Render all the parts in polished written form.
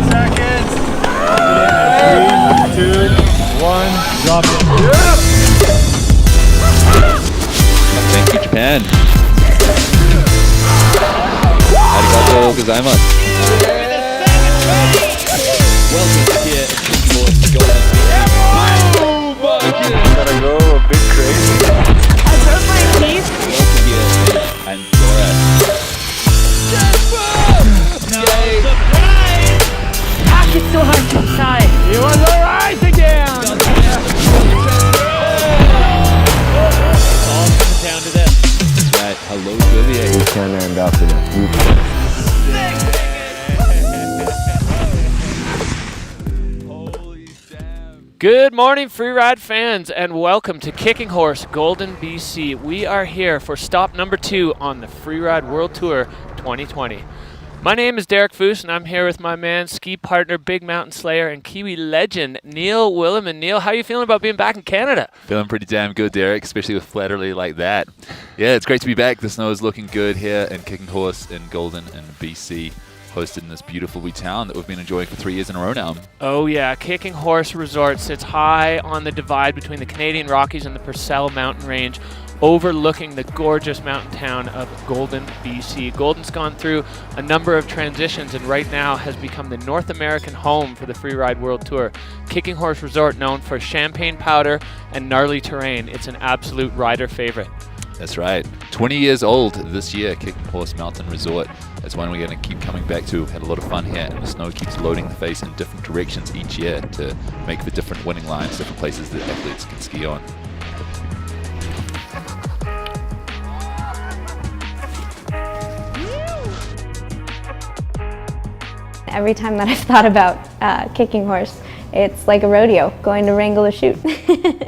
seconds. 3, 2, 1, drop it. Thank you, Japan. Arigatou gozaimasu. Welcome here at Golden Gotta go a bit crazy. I broke my teeth. Welcome here and Gosh, it's so hard to decide. You was alright again. all coming down to this. That's right. Hello, Olivier. We can end after that. Holy damn. Good morning, Freeride fans, and welcome to Kicking Horse, Golden, BC. We are here for stop number 2 on the Freeride World Tour 2020. My name is Derek Foos, and I'm here with my man, ski partner, big mountain slayer, and Kiwi legend, Neil Williman. Neil, how are you feeling about being back in Canada? Feeling pretty damn good, Derek, especially with flattery like that. Yeah, it's great to be back. The snow is looking good here in Kicking Horse in Golden in BC, hosted in this beautiful wee town that we've been enjoying for 3 years in a row now. Oh yeah, Kicking Horse Resort sits high on the divide between the Canadian Rockies and the Purcell mountain range, overlooking the gorgeous mountain town of Golden, BC. Golden's gone through a number of transitions and right now has become the North American home for the Freeride World Tour. Kicking Horse Resort, known for champagne powder and gnarly terrain. It's an absolute rider favorite. That's right. 20 years old this year, Kicking Horse Mountain Resort. It's one we're going to keep coming back to. We've had a lot of fun here, and the snow keeps loading the face in different directions each year to make for different winning lines, different places that athletes can ski on. Every time that I've thought about kicking horse, it's like a rodeo, going to wrangle a chute.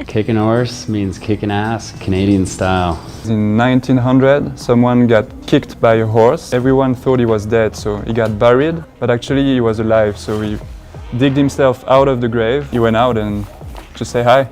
Kicking horse means kicking ass, Canadian style. In 1900, someone got kicked by a horse. Everyone thought he was dead, so he got buried, but actually he was alive, so he digged himself out of the grave. He went out and just say hi.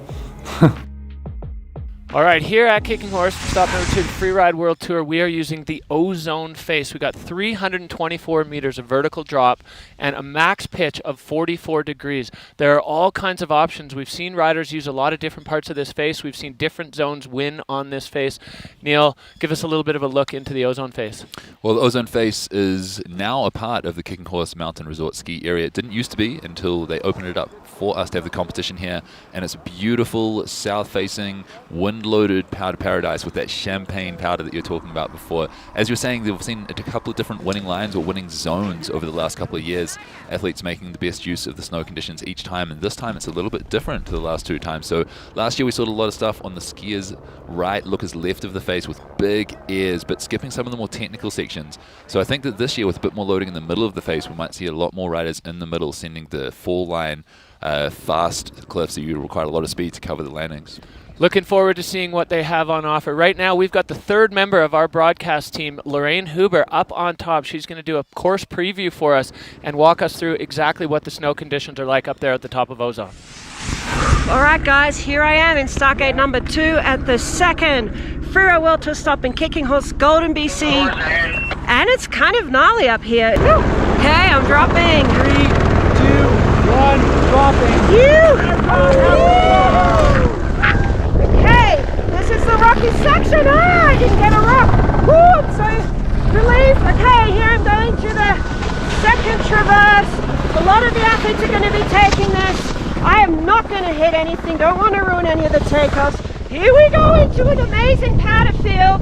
All right, here at Kicking Horse, stop number 2, the Freeride World Tour, we are using the ozone face. We got 324 meters of vertical drop and a max pitch of 44 degrees. There are all kinds of options. We've seen riders use a lot of different parts of this face. We've seen different zones win on this face. Neil, give us a little bit of a look into the ozone face. Well, the ozone face is now a part of the Kicking Horse Mountain Resort ski area. It didn't used to be until they opened it up for us to have the competition here, and it's a beautiful south-facing, wind-loaded powder paradise with that champagne powder that you were talking about before. As you were saying, we've seen a couple of different winning lines or winning zones over the last couple of years, athletes making the best use of the snow conditions each time, and this time it's a little bit different to the last 2 times. So last year we saw a lot of stuff on the skiers' right, lookers left of the face with big ears, but skipping some of the more technical sections. So I think that this year with a bit more loading in the middle of the face, we might see a lot more riders in the middle sending the fall line fast cliffs that you require a lot of speed to cover the landings. Looking forward to seeing what they have on offer. Right now, we've got the 3rd member of our broadcast team, Lorraine Huber, up on top. She's going to do a course preview for us and walk us through exactly what the snow conditions are like up there at the top of Ozone. All right, guys, here I am in start gate number 2 at the 2nd Freeride World Tour stop in Kicking Horse, Golden, BC. And it's kind of gnarly up here. Woo. Okay, I'm dropping. 3, 2, 1, dropping. Okay, this is the rocky section. I didn't get a rock. Woo, I'm so relieved. Okay, here I'm going to the 2nd traverse. A lot of the athletes are going to be taking this. I am not going to hit anything. Don't want to ruin any of the takeoffs. Here we go into an amazing powder field.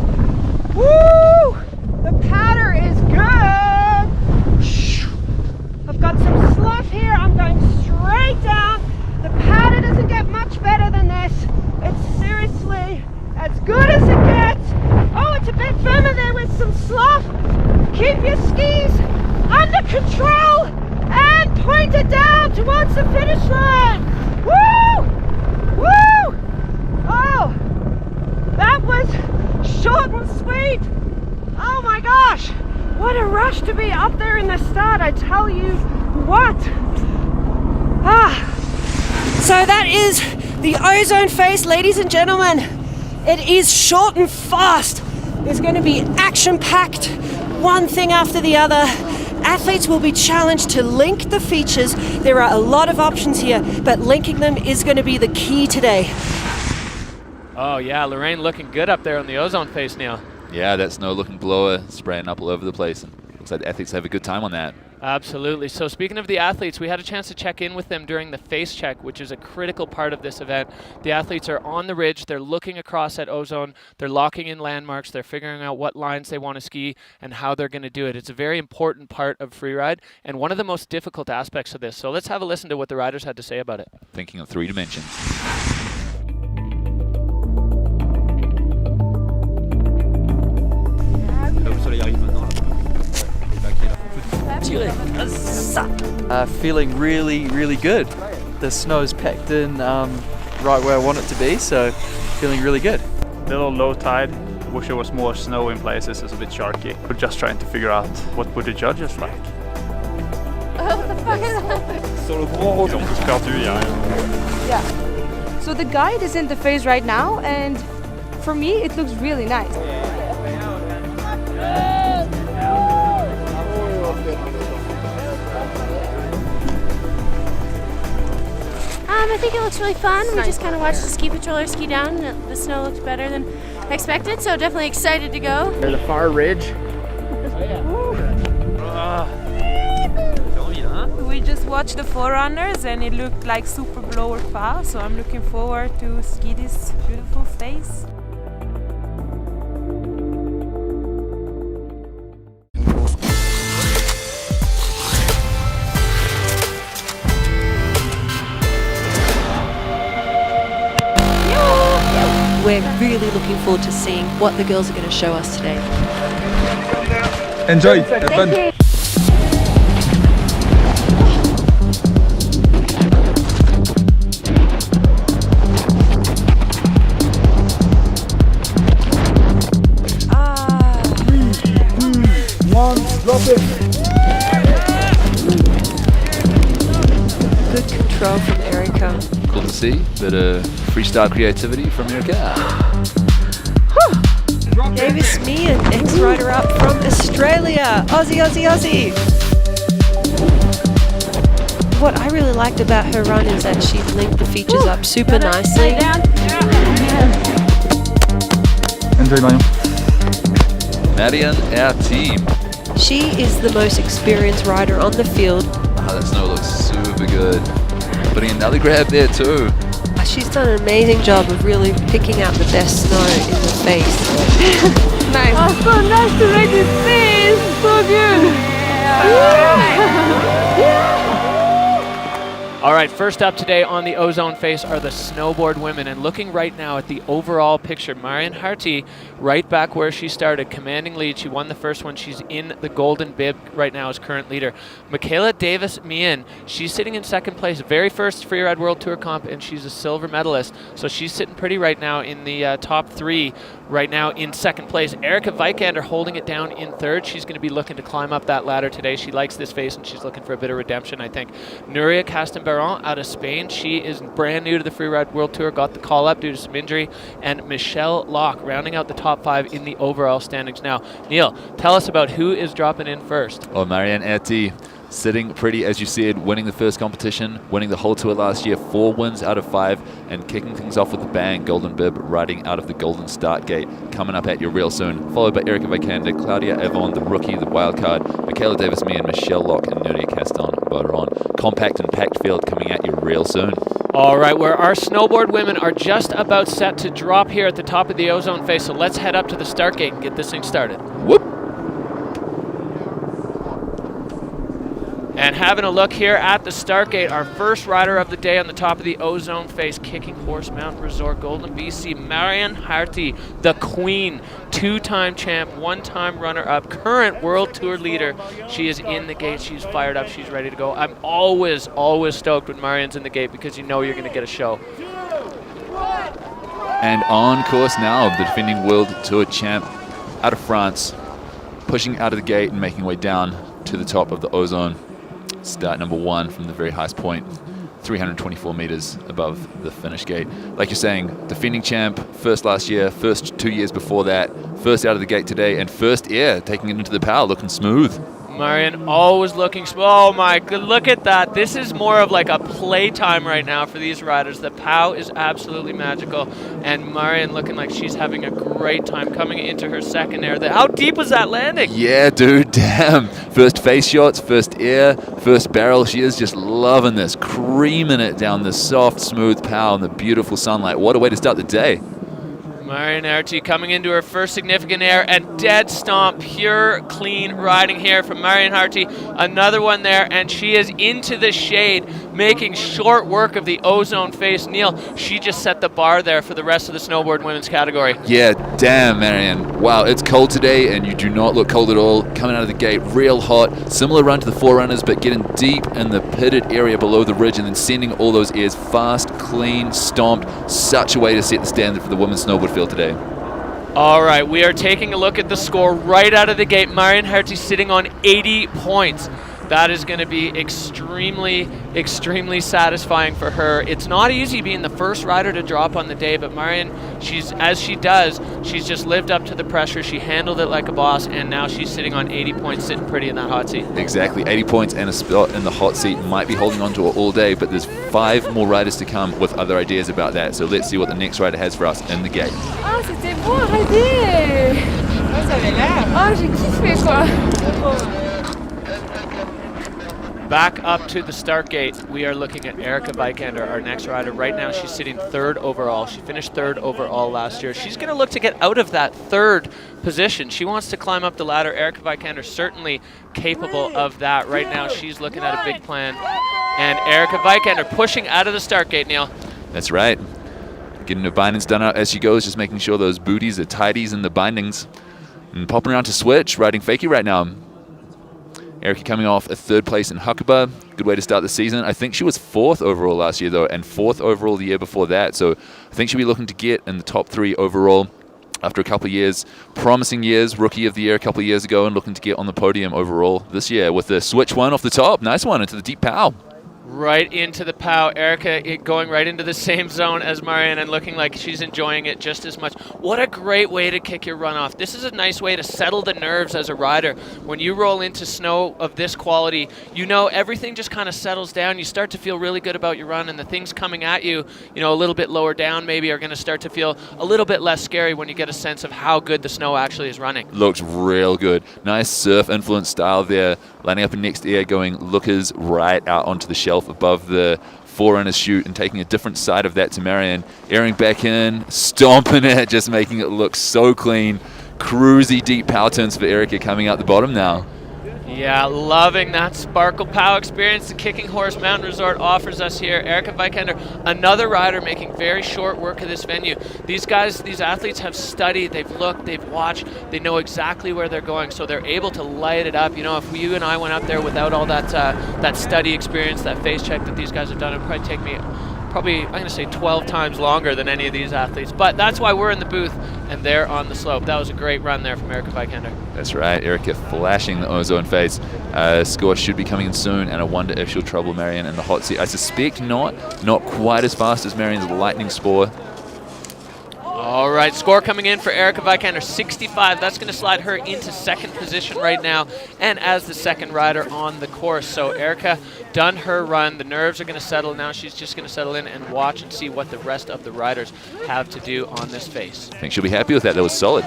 Woo! The powder is good. I've got some slough here. I'm going straight down. The powder doesn't get much better than this. It's seriously as good as it gets. Oh, it's a bit firmer there with some slough. Keep your skis under control and point it down towards the finish line. Woo! Woo! Oh, that was short and sweet. Oh my gosh, what a rush to be up there in the start, I tell you what. So that is the ozone face, ladies and gentlemen. It is short and fast. is going to be action-packed, one thing after the other. Athletes will be challenged to link the features. There are a lot of options here, but linking them is going to be the key today. Oh yeah, Lorraine looking good up there on the ozone face, Neil. Yeah, that snow looking blower spraying up all over the place. And looks like the athletes have a good time on that. Absolutely. So speaking of the athletes, we had a chance to check in with them during the face check, which is a critical part of this event. The athletes are on the ridge, they're looking across at ozone, they're locking in landmarks, they're figuring out what lines they want to ski and how they're going to do it. It's a very important part of freeride and one of the most difficult aspects of this. So let's have a listen to what the riders had to say about it. Thinking of 3 dimensions. Feeling really good. The snow's packed in right where I want it to be, so feeling really good. A little low tide. Wish there was more snow in places. It's a bit sharky. We're just trying to figure out what would the judges like. Yeah. So the guide is in the face right now, and for me it looks really nice. I think it looks really fun. We just kind of watched the ski patroller ski down. The snow looked better than expected, so definitely excited to go. There's the far ridge. We just watched the Forerunners and it looked like super blower fast, so I'm looking forward to ski this beautiful face. We're really looking forward to seeing what the girls are going to show us today. Enjoy, have fun. Good control from Erica. Cool to see. Bit of freestyle creativity from Erica. Davis Meehan, ex-rider up from Australia. Aussie. What I really liked about her run is that she linked the features up super nicely. Enjoy, Marian, our team. She is the most experienced rider on the field. Oh, that snow looks super good. Putting another grab there too. She's done an amazing job of really picking out the best snow in the face. Nice. Oh, so nice to make this face. So good. All right, first up today on the ozone face are the snowboard women, and looking right now at the overall picture, Marian Harty, right back where she started, commanding lead. She won the first one. She's in the golden bib right now as current leader. Michaela Davis-Meehan, she's sitting in second place, very first Freeride World Tour comp, and she's a silver medalist. So she's sitting pretty right now in the top 3 right now in second place. Erica Vikander holding it down in third. She's going to be looking to climb up that ladder today. She likes this face, and she's looking for a bit of redemption, I think. Nuria Castenbaron out of Spain. She is brand new to the Freeride World Tour, got the call up due to some injury. And Michelle Locke rounding out the top 5 in the overall standings now. Neil, tell us about who is dropping in first. Oh, Marianne Erti sitting pretty, as you said, winning the first competition, winning the whole tour last year, 4 wins out of 5, and kicking things off with a bang. Golden bib riding out of the golden start gate, coming up at you real soon. Followed by Erica Vikander, Claudia Avon, the rookie, the wild card, Michaela Davis-Meehan, Michelle Locke, and Nuria Castenbaron. Compact and packed field coming at you real soon. All right, where our snowboard women are just about set to drop here at the top of the ozone face, so let's head up to the start gate and get this thing started. Whoop! And having a look here at the start gate, our first rider of the day on the top of the ozone face, Kicking Horse Mountain Resort, Golden BC, Marian Harty, the queen, 2-time champ, 1-time runner-up, current World Tour leader. She is in the gate. She's fired up. She's ready to go. I'm always stoked when Marian's in the gate because you know you're going to get a show. And on course now, the defending World Tour champ out of France, pushing out of the gate and making way down to the top of the ozone. Start number 1 from the very highest point. 324 meters above the finish gate. Like you're saying, defending champ, first last year, first 2 years before that, first out of the gate today, and first air, taking it into the power, looking smooth. Marion always looking smooth. Oh my good, look at that. This is more of like a playtime right now for these riders. The POW is absolutely magical, and Marion looking like she's having a great time coming into her second air. How deep was that landing? Yeah, dude, damn. First face shots, first air, first barrel. She is just loving this, creaming it down the soft, smooth POW in the beautiful sunlight. What a way to start the day. Marion Archie coming into her first significant air, and dead stomp, pure clean riding here from Marion Archie. Another one there, and she is into the shade, making short work of the ozone face. Neil, she just set the bar there for the rest of the snowboard women's category. Yeah, damn, Marion. Wow, it's cold today, and you do not look cold at all. Coming out of the gate, real hot. Similar run to the Forerunners, but getting deep in the pitted area below the ridge and then sending all those airs fast, clean, stomped. Such a way to set the standard for the women's snowboard field today. All right, we are taking a look at the score right out of the gate. Marion Hertie sitting on 80 points. That is going to be extremely, extremely satisfying for her. It's not easy being the first rider to drop on the day, but Marion, she's just lived up to the pressure. She handled it like a boss, and now she's sitting on 80 points, sitting pretty in that hot seat. Exactly, 80 points and a spot in the hot seat. Might be holding on to it all day, but there's 5 more riders to come with other ideas about that. So let's see what the next rider has for us in the gate. Ah, c'était bon, arrêtez! Ah, ça avait l'air. Ah, j'ai kiffé, quoi. Back up to the start gate, we are looking at Erica Vikander, our next rider. Right now, she's sitting 3rd overall. She finished 3rd overall last year. She's going to look to get out of that 3rd position. She wants to climb up the ladder. Erica Vikander certainly capable of that. Right now, she's looking at a big plan. And Erica Vikander pushing out of the start gate, Neil. That's right. Getting her bindings done out as she goes, just making sure those booties are tidies in the bindings. And popping around to switch, riding fakie right now. Erica coming off a 3rd place in Huckabah. Good way to start the season. I think she was 4th overall last year, though, and 4th overall the year before that. So I think she'll be looking to get in the top 3 overall after a couple of years. Promising years, rookie of the year a couple of years ago, and looking to get on the podium overall this year with the switch one off the top. Nice one into the deep POW. Right into the POW. Erica going right into the same zone as Marion and looking like she's enjoying it just as much. What a great way to kick your run off. This is a nice way to settle the nerves as a rider. When you roll into snow of this quality, you know everything just kind of settles down. You start to feel really good about your run, and the things coming at you, you know, a little bit lower down maybe, are going to start to feel a little bit less scary when you get a sense of how good the snow actually is running. Looks real good. Nice surf influence style there. Lining up in next air, going lookers right out onto the shelf above the Forerunners chute and taking a different side of that to Marion. Airing back in, stomping it, just making it look so clean. Cruisy deep power turns for Erica coming out the bottom now. Yeah, loving that Sparkle POW experience the Kicking Horse Mountain Resort offers us here. Erica Vikander, another rider making very short work of this venue. These guys, these athletes have studied, they've looked, they've watched, they know exactly where they're going, so they're able to light it up. You know, if you and I went up there without all that that study experience, that face check that these guys have done, it would probably take me I'm going to say 12 times longer than any of these athletes. But that's why we're in the booth and they're on the slope. That was a great run there from Erica Vikander. That's right, Erica flashing the ozone face. Score should be coming in soon, and I wonder if she'll trouble Marion in the hot seat. I suspect not quite as fast as Marion's lightning spore. All right, score coming in for Erica Vikander, 65. That's going to slide her into 2nd position right now and as the 2nd rider on the course. So Erica done her run. The nerves are going to settle. Now she's just going to settle in and watch and see what the rest of the riders have to do on this face. I think she'll be happy with that. That was solid.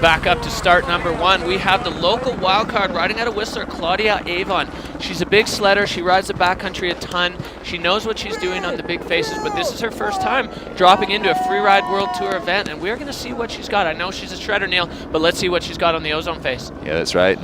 Back up to start number 1. We have the local wildcard riding out of Whistler, Claudia Avon. She's a big sledder. She rides the backcountry a ton. She knows what she's doing on the big faces, but this is her first time dropping into a Freeride World Tour event, and we're going to see what she's got. I know she's a shredder, Neil, but let's see what she's got on the ozone face. Yeah, that's right.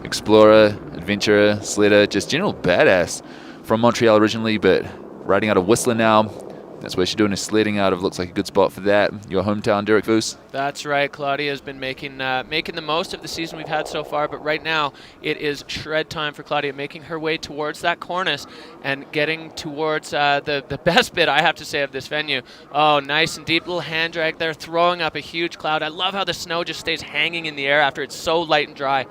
Explorer, adventurer, sledder, just general badass. From Montreal originally, but riding out of Whistler now. That's where she's doing her sledding out of. Looks like a good spot for that. Your hometown, Derek Voos. That's right. Claudia has been making the most of the season we've had so far, but right now it is shred time for Claudia, making her way towards that cornice and getting towards the best bit, I have to say, of this venue. Oh, nice and deep little hand drag there, throwing up a huge cloud. I love how the snow just stays hanging in the air after it's so light and dry.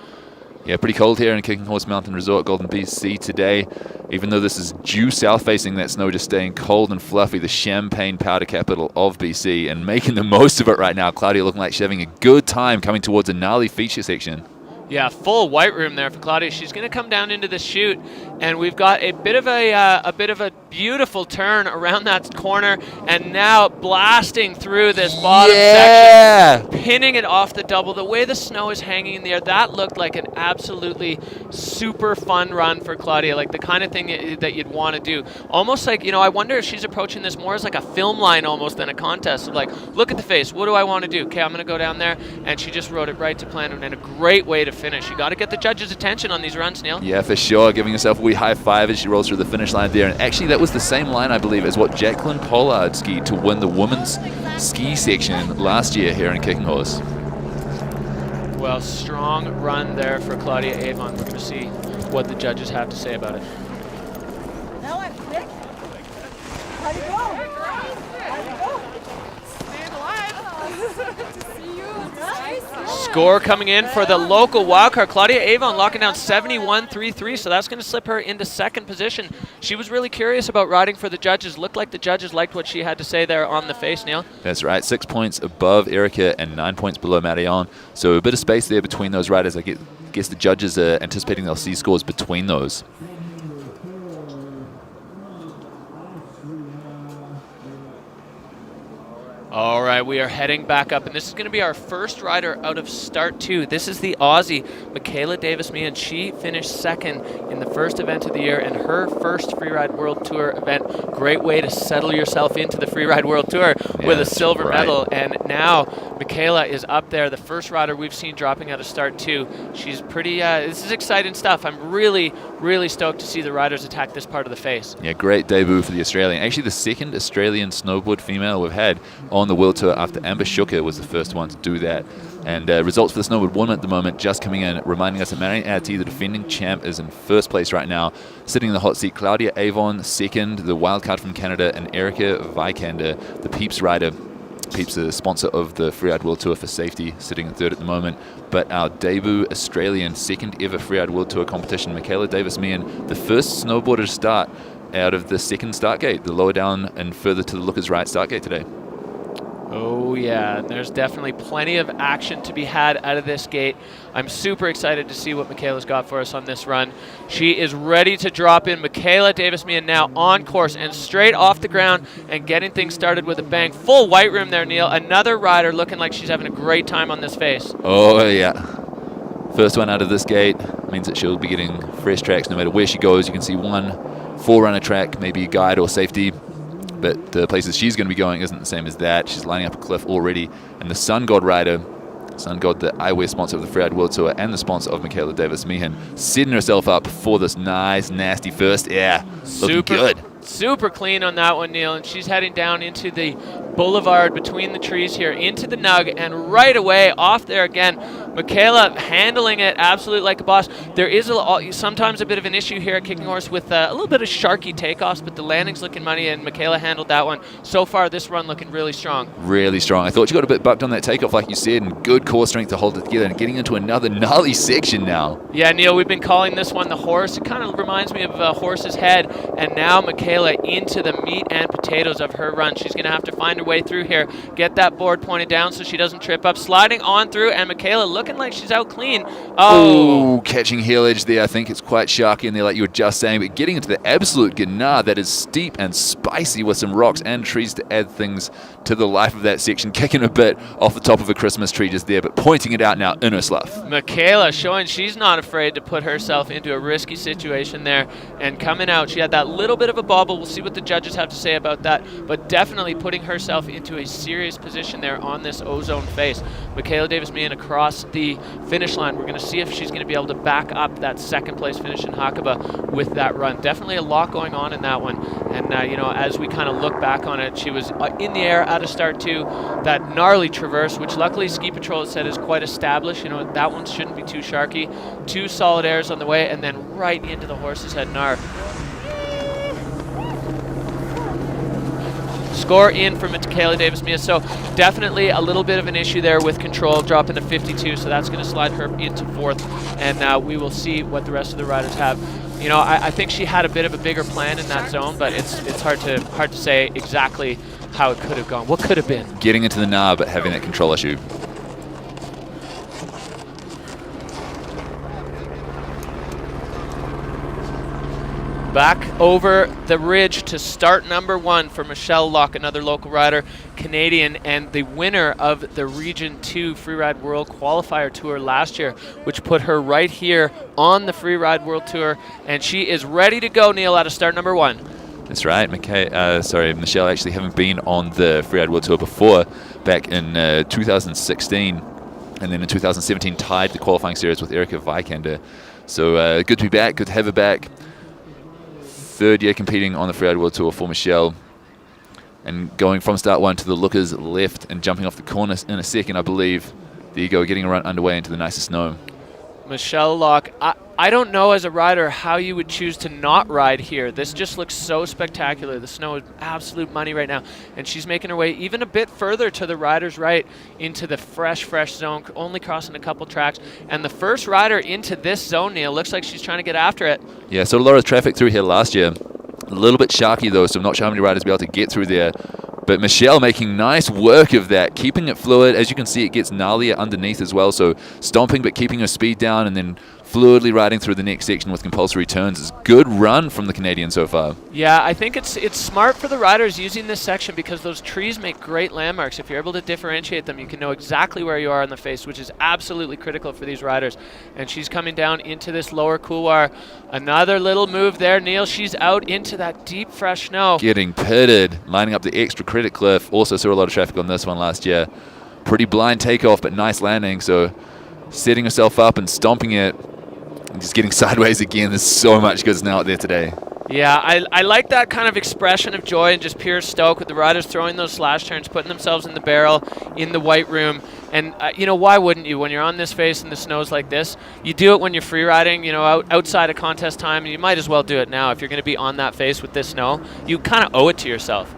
Yeah, pretty cold here in Kicking Horse Mountain Resort, Golden, BC today. Even though this is due south facing, that snow just staying cold and fluffy, the champagne powder capital of BC, and making the most of it right now. Claudia looking like she's having a good time coming towards a gnarly feature section. Yeah, full white room there for Claudia. She's going to come down into the chute, and we've got a bit of a beautiful turn around that corner, and now blasting through this bottom section, pinning it off the double. The way the snow is hanging in the air, that looked like an absolutely super fun run for Claudia, like the kind of thing that you'd want to do. Almost like, I wonder if she's approaching this more as like a film line almost than a contest. Of like, look at the face. What do I want to do? Okay, I'm going to go down there, and she just rode it right to plan, and a great way to finish. You got to get the judges' attention on these runs, Neil. Yeah, for sure. Giving herself a wee high five as she rolls through the finish line there. And actually, that was the same line, I believe, as what Jacqueline Pollard skied to win the women's ski section last year here in Kicking Horse. Well, strong run there for Claudia Avon. We're going to see what the judges have to say about it. Now I'm sick. How'd it go? How'd it go? Staying alive. Good to see you. Score coming in for the local wildcard. Claudia Avon locking down 71.33, so that's going to slip her into second position. She was really curious about riding for the judges. Looked like the judges liked what she had to say there on the face, Neil. That's right. 6 points above Erica and 9 points below Marion. So a bit of space there between those riders. I guess the judges are anticipating they'll see scores between those. All right, we are heading back up, and this is going to be our first rider out of start 2. This is the Aussie, Michaela Davis-Meehan. She finished second in the first event of the year and her first Freeride World Tour event. Great way to settle yourself into the Freeride World Tour with a silver medal. And now Michaela is up there, the first rider we've seen dropping out of start 2. She's pretty, this is exciting stuff. I'm really, really stoked to see the riders attack this part of the face. Yeah, great debut for the Australian. Actually, the second Australian snowboard female we've had on the World Tour after Amber Schucker was the first one to do that. And results for the snowboard woman at the moment just coming in, reminding us that Marion Adti, the defending champ, is in first place right now, sitting in the hot seat. Claudia Avon second, the wildcard from Canada, and Erica Vikander, the Peeps rider. Peeps, the sponsor of the Freeride World Tour for safety, sitting in third at the moment. But our debut Australian second ever Freeride World Tour competition, Michaela Davis-Meehan, the first snowboarder to start out of the second start gate, the lower down and further to the lookers right start gate today. Oh yeah, there's definitely plenty of action to be had out of this gate. I'm super excited to see what Michaela's got for us on this run. She is ready to drop in. Michaela Davis-Meehan now on course and straight off the ground and getting things started with a bang. Full white room there, Neil. Another rider looking like she's having a great time on this face. Oh yeah. First one out of this gate means that she'll be getting fresh tracks no matter where she goes. You can see one forerunner track, maybe a guide or safety. But the places she's going to be going isn't the same as that. She's lining up a cliff already. And the Sun God rider, Sun God, the eyewear sponsor of the Freeride World Tour and the sponsor of Michaela Davis-Meehan, setting herself up for this nice, nasty first. Yeah, looking good. Super clean on that one, Neil. And she's heading down into the boulevard between the trees here, into the nug, and right away off there again. Michaela handling it absolutely like a boss. There is sometimes a bit of an issue here at Kicking Horse with a little bit of sharky takeoffs, but the landing's looking money, and Michaela handled that one. So far, this run looking really strong. Really strong. I thought she got a bit bucked on that takeoff, like you said, and good core strength to hold it together, and getting into another gnarly section now. Yeah, Neil, we've been calling this one the horse. It kind of reminds me of a horse's head, and now Michaela into the meat and potatoes of her run. She's going to have to find her way through here, get that board pointed down so she doesn't trip up, sliding on through, and Michaela looking like she's out clean. Oh, catching heel edge there. I think it's quite sharky in there, like you were just saying, but getting into the absolute gnar that is steep and spicy with some rocks and trees to add things to the life of that section, kicking a bit off the top of a Christmas tree just there, but pointing it out now in her slough. Michaela showing she's not afraid to put herself into a risky situation there, and coming out, she had that little bit of a bobble. We'll see what the judges have to say about that, but definitely putting herself into a serious position there on this ozone face. Michaela Davis-Meehan across the finish line. We're going to see if she's going to be able to back up that second place finish in Hakuba with that run. Definitely a lot going on in that one, and you know, as we kind of look back on it, she was in the air out of start 2, that gnarly traverse, which luckily Ski Patrol has said is quite established. You know, that one shouldn't be too sharky. 2 solid airs on the way, and then right into the horse's head gnar. score in for Michaela Davis-Mia. So definitely a little bit of an issue there with control, dropping to 52. So that's going to slide her into 4th, and we will see what the rest of the riders have. You know, I think she had a bit of a bigger plan in that zone, but it's hard to say exactly how it could have gone. What could have been? Getting into the NAR, but having that control issue. Back over the ridge to start number 1 for Michelle Locke, another local rider, Canadian, and the winner of the Region 2 Freeride World Qualifier Tour last year, which put her right here on the Freeride World Tour, and she is ready to go, Neil, out of start number 1. That's right. Michelle actually haven't been on the Freeride World Tour before, back in 2016, and then in 2017 tied the qualifying series with Erica Vikander. So good to be back, good to have her back. 3rd year competing on the Freeride World Tour for Michelle, and going from start 1 to the lookers left and jumping off the corner in a second, I believe. There you go, getting a run underway into the nicest snow. Michelle Locke, I don't know as a rider how you would choose to not ride here. This just looks so spectacular. The snow is absolute money right now, and she's making her way even a bit further to the rider's right into the fresh zone, only crossing a couple tracks. And the first rider into this zone, Neil, looks like she's trying to get after it. Yeah, so a lot of traffic through here last year. A little bit sharky though, so I'm not sure how many riders will be able to get through there. But Michelle making nice work of that, keeping it fluid. As you can see, it gets gnarlier underneath as well, so stomping but keeping her speed down, and then fluidly riding through the next section with compulsory turns. Is good run from the Canadian so far. Yeah, I think it's smart for the riders using this section, because those trees make great landmarks. If you're able to differentiate them, you can know exactly where you are in the face, which is absolutely critical for these riders. And she's coming down into this lower couloir. Another little move there, Neil. She's out into that deep, fresh snow. Getting pitted, lining up the extra credit cliff. Also saw a lot of traffic on this one last year. Pretty blind takeoff, but nice landing. So setting herself up and stomping it. And just getting sideways again. There's so much good snow out there today. Yeah, I like that kind of expression of joy and just pure stoke with the riders throwing those slash turns, putting themselves in the barrel, in the white room. And, you know, why wouldn't you? When you're on this face and the snow's like this, you do it when you're free riding, you know, outside of contest time. And you might as well do it now. If you're going to be on that face with this snow, you kind of owe it to yourself.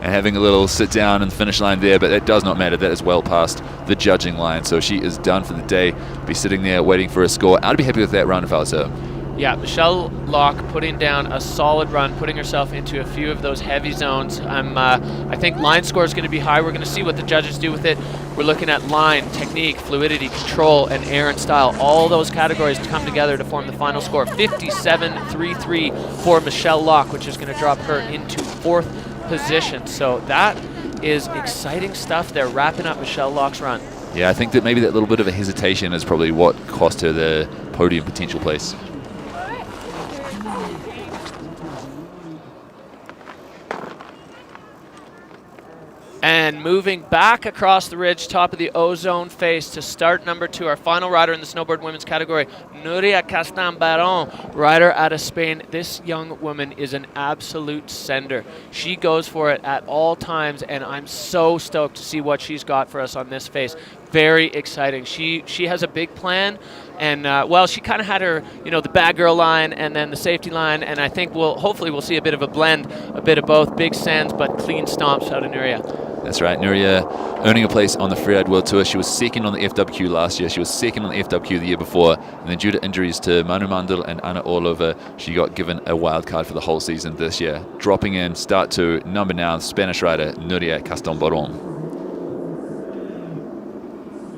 And having a little sit down in the finish line there, but it does not matter. That is well past the judging line. So she is done for the day. Be sitting there waiting for a score. I'd be happy with that run if I was her. Yeah, Michelle Locke putting down a solid run, putting herself into a few of those heavy zones. I think line score is going to be high. We're going to see what the judges do with it. We're looking at line, technique, fluidity, control, and air and style. All those categories come together to form the final score. 57.33 for Michelle Locke, which is going to drop her into 4th position. So that is exciting stuff there, wrapping up Michelle Locke's run. Yeah, I think that maybe that little bit of a hesitation is probably what cost her the podium potential place. And moving back across the ridge, top of the ozone face to start number 2, our final rider in the snowboard women's category, Nuria Castan-Baron, rider out of Spain. This young woman is an absolute sender. She goes for it at all times, and I'm so stoked to see what she's got for us on this face. Very exciting. She has a big plan, and well, she kind of had her, you know, the bad girl line and then the safety line, and I think hopefully we'll see a bit of a blend, a bit of both, big sends but clean stomps out of Nuria. That's right, Nuria earning a place on the Freeride World Tour. She was second on the FWQ last year. She was second on the FWQ the year before. And then due to injuries to Manu Mandel and Anna Orlova, she got given a wild card for the whole season this year. Dropping in, start 2, number now, Spanish rider Nuria Castan-Baron.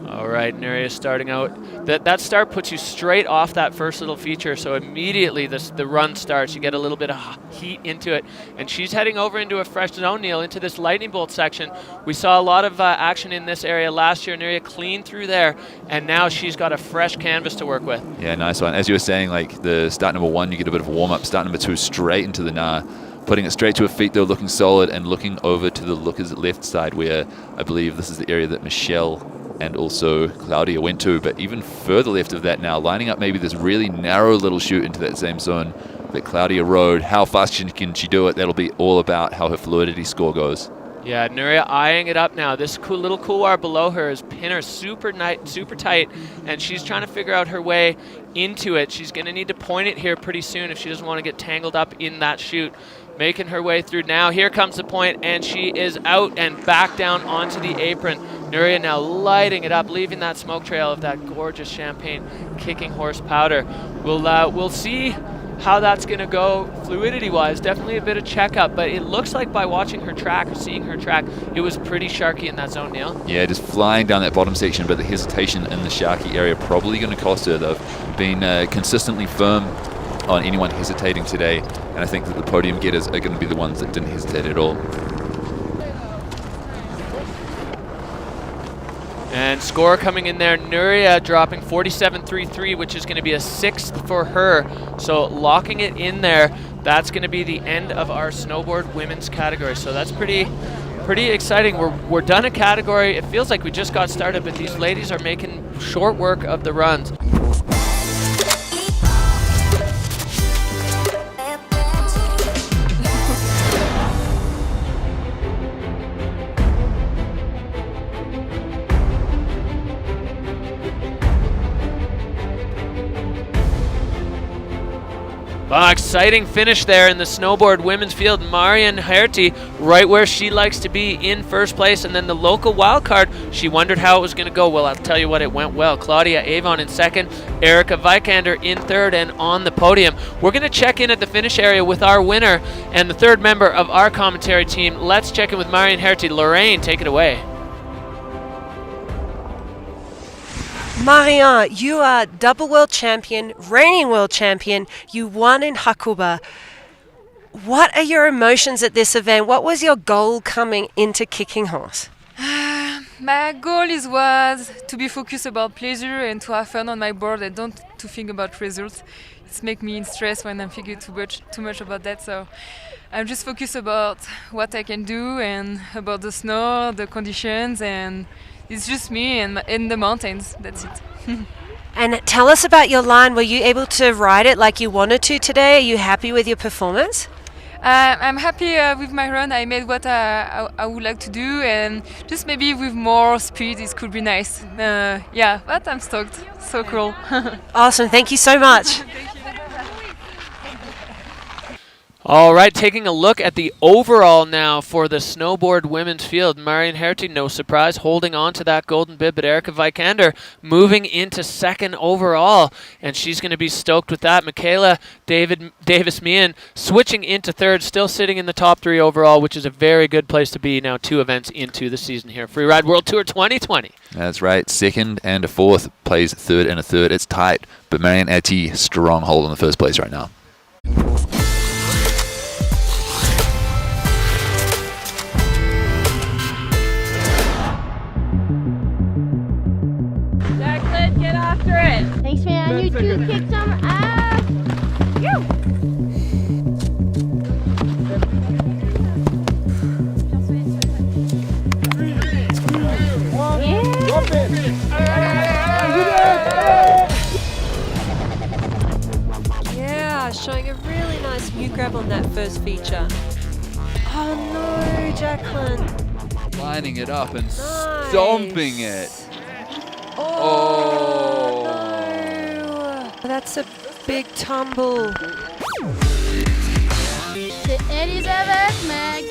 All right, Nuria starting out. That start puts you straight off that first little feature, so immediately the run starts. You get a little bit of heat into it, and she's heading over into a fresh zone, Neil, into this lightning bolt section. We saw a lot of action in this area last year. Nuria clean through there, and now she's got a fresh canvas to work with. Yeah, nice one. As you were saying, like the start number 1, you get a bit of a warm-up. Start number 2, straight into the NAR. Putting it straight to her feet, though, looking solid, and looking over to the lookers left side, where I believe this is the area that Michelle and also Claudia went to, but even further left of that now, lining up maybe this really narrow little chute into that same zone that Claudia rode. How fast can she do it? That'll be all about how her fluidity score goes. Yeah, Nuria eyeing it up now. This cool little couloir below her is pin her super tight, and she's trying to figure out her way into it. She's going to need to point it here pretty soon if she doesn't want to get tangled up in that chute. Making her way through now. Here comes the point, and she is out and back down onto the apron. Nuria now lighting it up, leaving that smoke trail of that gorgeous champagne kicking horse powder. We'll see how that's going to go fluidity-wise. Definitely a bit of checkup, but it looks like by watching her track or seeing her track, it was pretty sharky in that zone, Neil. Yeah, just flying down that bottom section, but the hesitation in the sharky area probably going to cost her. They've been consistently firm on anyone hesitating today, and I think that the podium getters are going to be the ones that didn't hesitate at all. And score coming in there, Nuria dropping 47.33, which is going to be a 6th for her. So locking it in there, that's going to be the end of our snowboard women's category. So that's pretty exciting. We're done a category. It feels like we just got started, but these ladies are making short work of the runs. Exciting finish there in the snowboard women's field. Marian Herty right where she likes to be in first place, and then the local wild card, she wondered how it was going to go. Well, I'll tell you what, it went well. Claudia Avon in second, Erica Vikander in third, and on the podium. We're going to check in at the finish area with our winner and the third member of our commentary team. Let's check in with Marian Herty. Lorraine, take it away. Marianne, you are double world champion, reigning world champion. You won in Hakuba. What are your emotions at this event? What was your goal coming into Kicking Horse? My goal was to be focused about pleasure and to have fun on my board and don't to think about results. It's make me in stress when I'm thinking too much about that. So I'm just focused about what I can do and about the snow, the conditions, and it's just me and in the mountains. That's it. And tell us about your line. Were you able to ride it like you wanted to today? Are you happy with your performance? I'm happy with my run. I made what I would like to do, and just maybe with more speed it could be nice. Yeah, but I'm stoked. So cool. Awesome. Thank you so much. All right, taking a look at the overall now for the snowboard women's field. Marian Herty, no surprise, holding on to that golden bib, but Erica Vikander moving into second overall, and she's going to be stoked with that. Michaela Davis-Meehan switching into third, still sitting in the top 3 overall, which is a very good place to be now 2 events into the season here. Freeride World Tour 2020. That's right, second and a fourth plays third and a third. It's tight, but Marian Herty, strong hold in the first place right now. Get after it. Thanks, man. You two kicked some ass. Yeah, showing a really nice new grab on that first feature. Oh no, Jacqueline. Lining it up and stomping it. Oh, no. That's a big tumble. The Elizabeth Mag.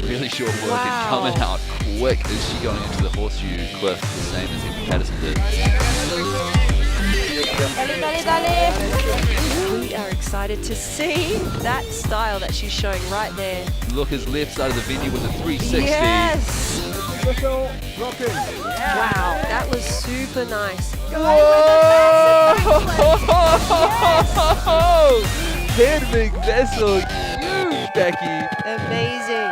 Really short work and coming out quick. Is she going into the horseshoe cliff the same as Emma Patterson did? We are excited to see that style that she's showing right there. Look, his left side of the venue with a 360. Yes! Wow, that was super nice. Whoa! Hedvig Vessel, huge, Becky. Amazing.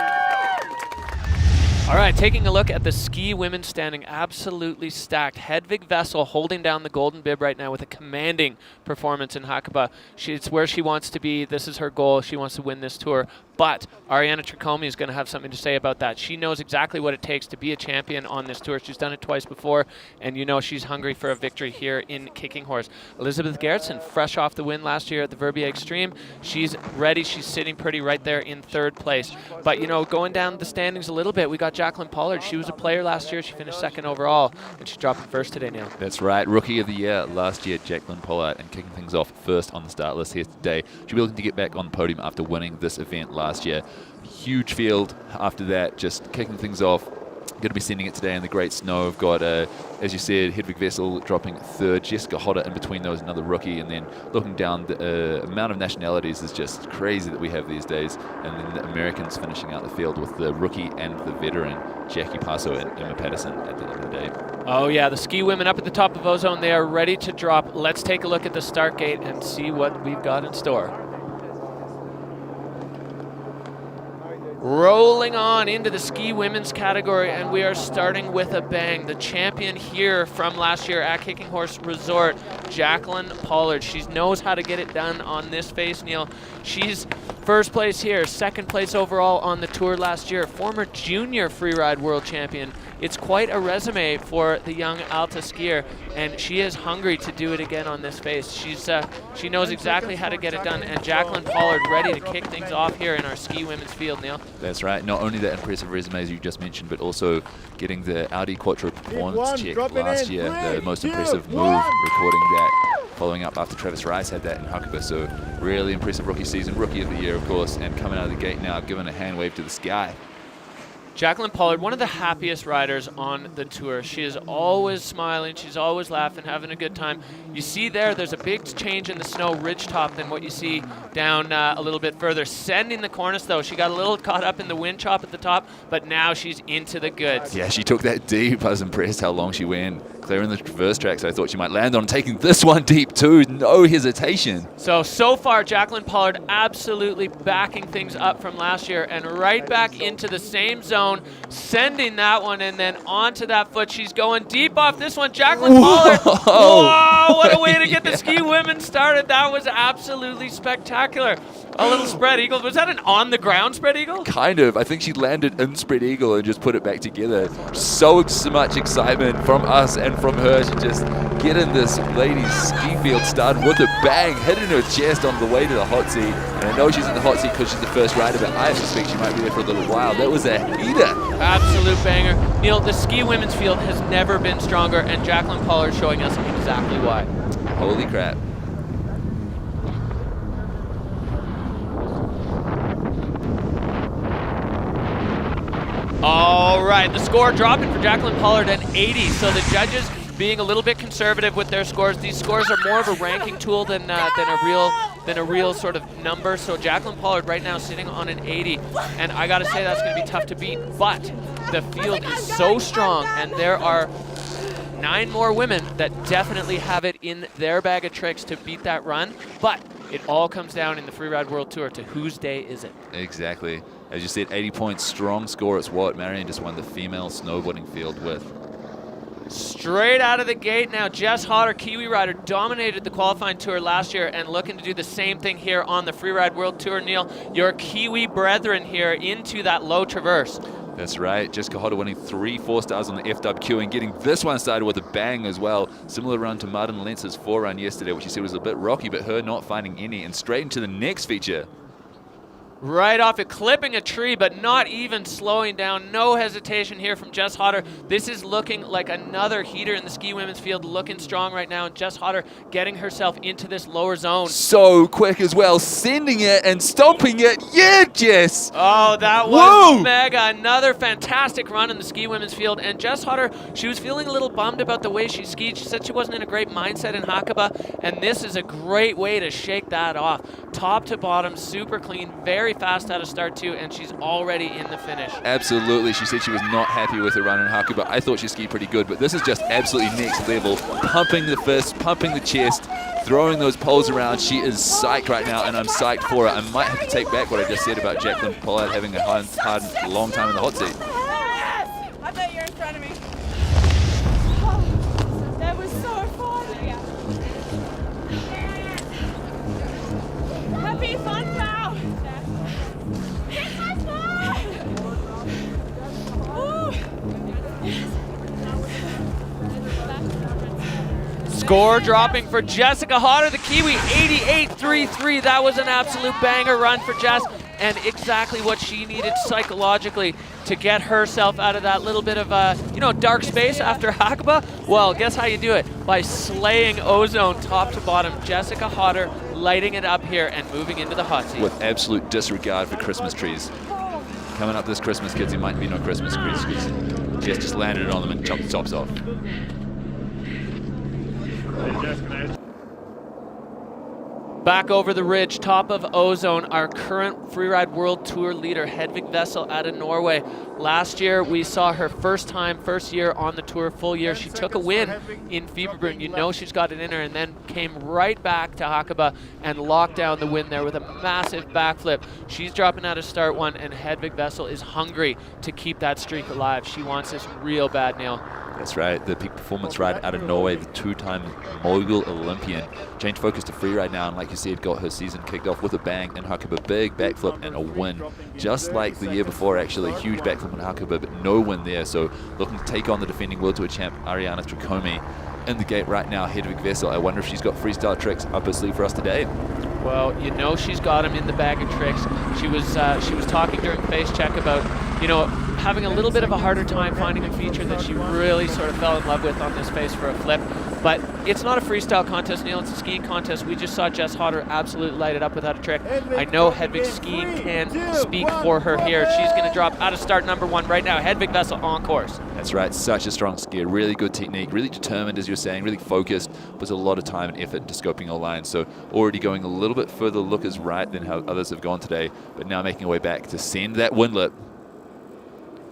All right, taking a look at the ski women standing absolutely stacked. Hedvig Vessel holding down the golden bib right now with a commanding performance in Hakuba. It's where she wants to be. This is her goal. She wants to win this tour. But Ariana Tricomi is going to have something to say about that. She knows exactly what it takes to be a champion on this tour. She's done it twice before, and you know she's hungry for a victory here in Kicking Horse. Elizabeth Gerritsen, fresh off the win last year at the Verbier Extreme. She's ready. She's sitting pretty right there in 3rd place. But, you know, going down the standings a little bit, we got Jacqueline Pollard. She was a player last year. She finished 2nd overall, and she's dropping 1st today, Neil. That's right. Rookie of the Year last year, Jacqueline Pollard, and kicking things off 1st on the start list here today. She'll be looking to get back on the podium after winning this event last year. Huge field after that, just kicking things off. Going to be sending it today in the great snow. I've got, as you said, Hedvig Vessel dropping 3rd, Jessica Hodder in between those, another rookie, and then looking down, the amount of nationalities is just crazy that we have these days. And then the Americans finishing out the field with the rookie and the veteran, Jackie Passo and Emma Patterson at the end of the day. Oh yeah, the ski women up at the top of Ozone, they are ready to drop. Let's take a look at the start gate and see what we've got in store. Rolling on into the ski women's category, and we are starting with a bang. The champion here from last year at Kicking Horse Resort, Jacqueline Pollard. She knows how to get it done on this face, Neil. She's 1st place here, 2nd place overall on the tour last year, former junior Freeride World Champion. It's quite a resume for the young Alta skier, and she is hungry to do it again on this face. She knows exactly how to get it done, and Jacqueline Pollard ready to kick things off here in our ski women's field, Neil. That's right. Not only that impressive resume as you just mentioned, but also getting the Audi Quattro performance check last year, the most impressive move, recording that, following up after Travis Rice had that in Hakuba. So really impressive rookie season, rookie of the year, of course, and coming out of the gate now, giving a hand wave to the sky. Jacqueline Pollard, one of the happiest riders on the tour. She is always smiling, she's always laughing, having a good time. You see there's a big change in the snow ridge top than what you see down a little bit further. Sending the cornice though, she got a little caught up in the wind chop at the top, but now she's into the goods. Yeah, she took that deep. I was impressed how long she went. Clearing the traverse track, so I thought she might land on taking this one deep too. No hesitation. So far, Jacqueline Pollard absolutely backing things up from last year and right back into the same zone, sending that one and then onto that foot. She's going deep off this one. Jacqueline Pollard. Whoa, what a way to get the ski women started. That was absolutely spectacular. A little spread eagle. Was that an on-the-ground spread eagle? Kind of. I think she landed in spread eagle and just put it back together. So much excitement from us and from her to just get in this ladies' ski field started with a bang, hitting her chest on the way to the hot seat. And I know she's in the hot seat because she's the first rider, but I suspect she might be there for a little while. That was a heater. Absolute banger. Neil, the ski women's field has never been stronger, and Jacqueline Pollard showing us exactly why. Holy crap. All right, the score dropping for Jacqueline Pollard at 80. So the judges being a little bit conservative with their scores. These scores are more of a ranking tool than a real sort of number. So Jacqueline Pollard right now sitting on an 80, and I got to say that's going to be tough to beat. But the field is so strong, and there are 9 more women that definitely have it in their bag of tricks to beat that run. But it all comes down in the Freeride World Tour to whose day is it. Exactly. As you said, 80 points, strong score. It's what Marion just won the female snowboarding field with. Straight out of the gate now, Jess Hodder, Kiwi rider, dominated the qualifying tour last year and looking to do the same thing here on the Freeride World Tour. Neil, your Kiwi brethren here into that low traverse. That's right. Jessica Hodder winning 3 4-stars on the FWT and getting this one started with a bang as well. Similar run to Martin Lentz's 4-run yesterday, which you said was a bit rocky, but her not finding any, and straight into the next feature. Right off it, clipping a tree, but not even slowing down. No hesitation here from Jess Hodder. This is looking like another heater in the ski women's field, looking strong right now, and Jess Hodder getting herself into this lower zone. So quick as well, sending it and stomping it. Yeah, Jess! Oh, that was mega. Another fantastic run in the ski women's field, and Jess Hodder, she was feeling a little bummed about the way she skied. She said she wasn't in a great mindset in Hakuba, and this is a great way to shake that off. Top to bottom, super clean, very fast out of start too, and she's already in the finish. Absolutely. She said she was not happy with her run in Hakuba. I thought she skied pretty good, but this is just absolutely next level. Pumping the fist, pumping the chest, throwing those poles around. She is psyched right now, and I'm psyched for her. I might have to take back what I just said about Jacqueline Pollard having a hard, long time in the hot seat. I bet you're in front of me. That was so fun. Happy fun now. Score dropping for Jessica Hodder, the Kiwi, 88.33. That was an absolute banger run for Jess, and exactly what she needed psychologically to get herself out of that little bit of dark space after Hakuba. Well, guess how you do it? By slaying Ozone top to bottom. Jessica Hodder lighting it up here and moving into the hot seat. With absolute disregard for Christmas trees. Coming up this Christmas, kids, there might be no Christmas trees. Jess just landed it on them and chopped the tops off. Back over the ridge, top of Ozone, our current Freeride World Tour leader, Hedvig Vessel out of Norway. Last year, we saw her first year on the tour, full year. She took a win in Fieberbrunn. You know she's got it in her, and then came right back to Hakuba and locked down the win there with a massive backflip. She's dropping out of start one, and Hedvig Vessel is hungry to keep that streak alive. She wants this real bad, Neil. That's right, the peak performance ride out of Norway, the two-time mogul Olympian. Changed focus to freeride now, and like you said, got her season kicked off with a bang in Hakuba. Big backflip and a win. Just like the year before, actually. Huge backflip in Hakuba, but no win there. So looking to take on the defending World Tour champ, Ariana Tricome. In the gate right now, Hedvig Vessel. I wonder if she's got freestyle tricks up her sleeve for us today. Well, you know she's got him in the bag of tricks. She was talking during face check about, having a little bit of a harder time finding a feature that she really sort of fell in love with on this face for a flip. But it's not a freestyle contest, Neil. It's a skiing contest. We just saw Jess Hodder absolutely light it up without a trick. I know Hedvig's skiing can speak for her here. She's going to drop out of start number one right now. Hedvig Vessel on course. That's right. Such a strong skier. Really good technique. Really determined, as you're saying. Really focused. Puts a lot of time and effort into scoping her line. So already going a little bit further lookers right than how others have gone today. But now making her way back to send that windlet.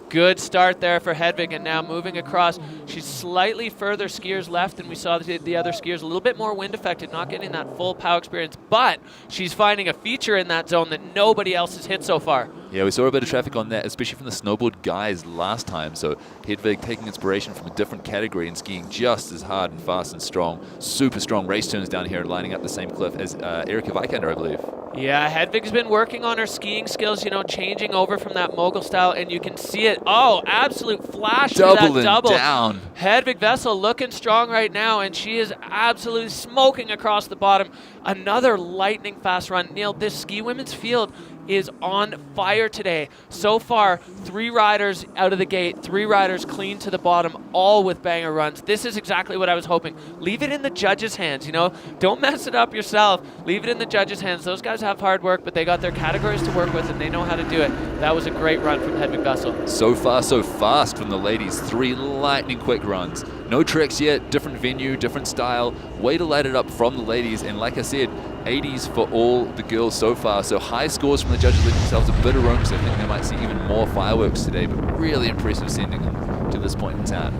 Good start there for Hedvig, and now moving across. She's slightly further skiers left than we saw the other skiers. A little bit more wind affected, not getting that full pow experience, but she's finding a feature in that zone that nobody else has hit so far. Yeah, we saw a bit of traffic on that, especially from the snowboard guys last time. So Hedvig taking inspiration from a different category and skiing just as hard and fast and strong. Super strong race turns down here, lining up the same cliff as Erika Vikander, I believe. Yeah, Hedvig's been working on her skiing skills, changing over from that mogul style, and you can see it. Oh, absolute flash for that double. Down. Hedvig Vessel looking strong right now, and she is absolutely smoking across the bottom. Another lightning fast run. Neil, this ski women's field is on fire today. So far, 3 riders out of the gate, 3 riders clean to the bottom, all with banger runs. This is exactly what I was hoping. Leave it in the judges' hands, Don't mess it up yourself. Leave it in the judges' hands. Those guys have hard work, but they got their categories to work with, and they know how to do it. That was a great run from Hedvig Vessel. So far, so fast from the ladies. 3 lightning quick runs. No tricks yet, different venue, different style. Way to light it up from the ladies, and like I said, 80s for all the girls so far. So high scores from the judges leave themselves a bit of room, so I think they might see even more fireworks today, but really impressive sending them to this point in time.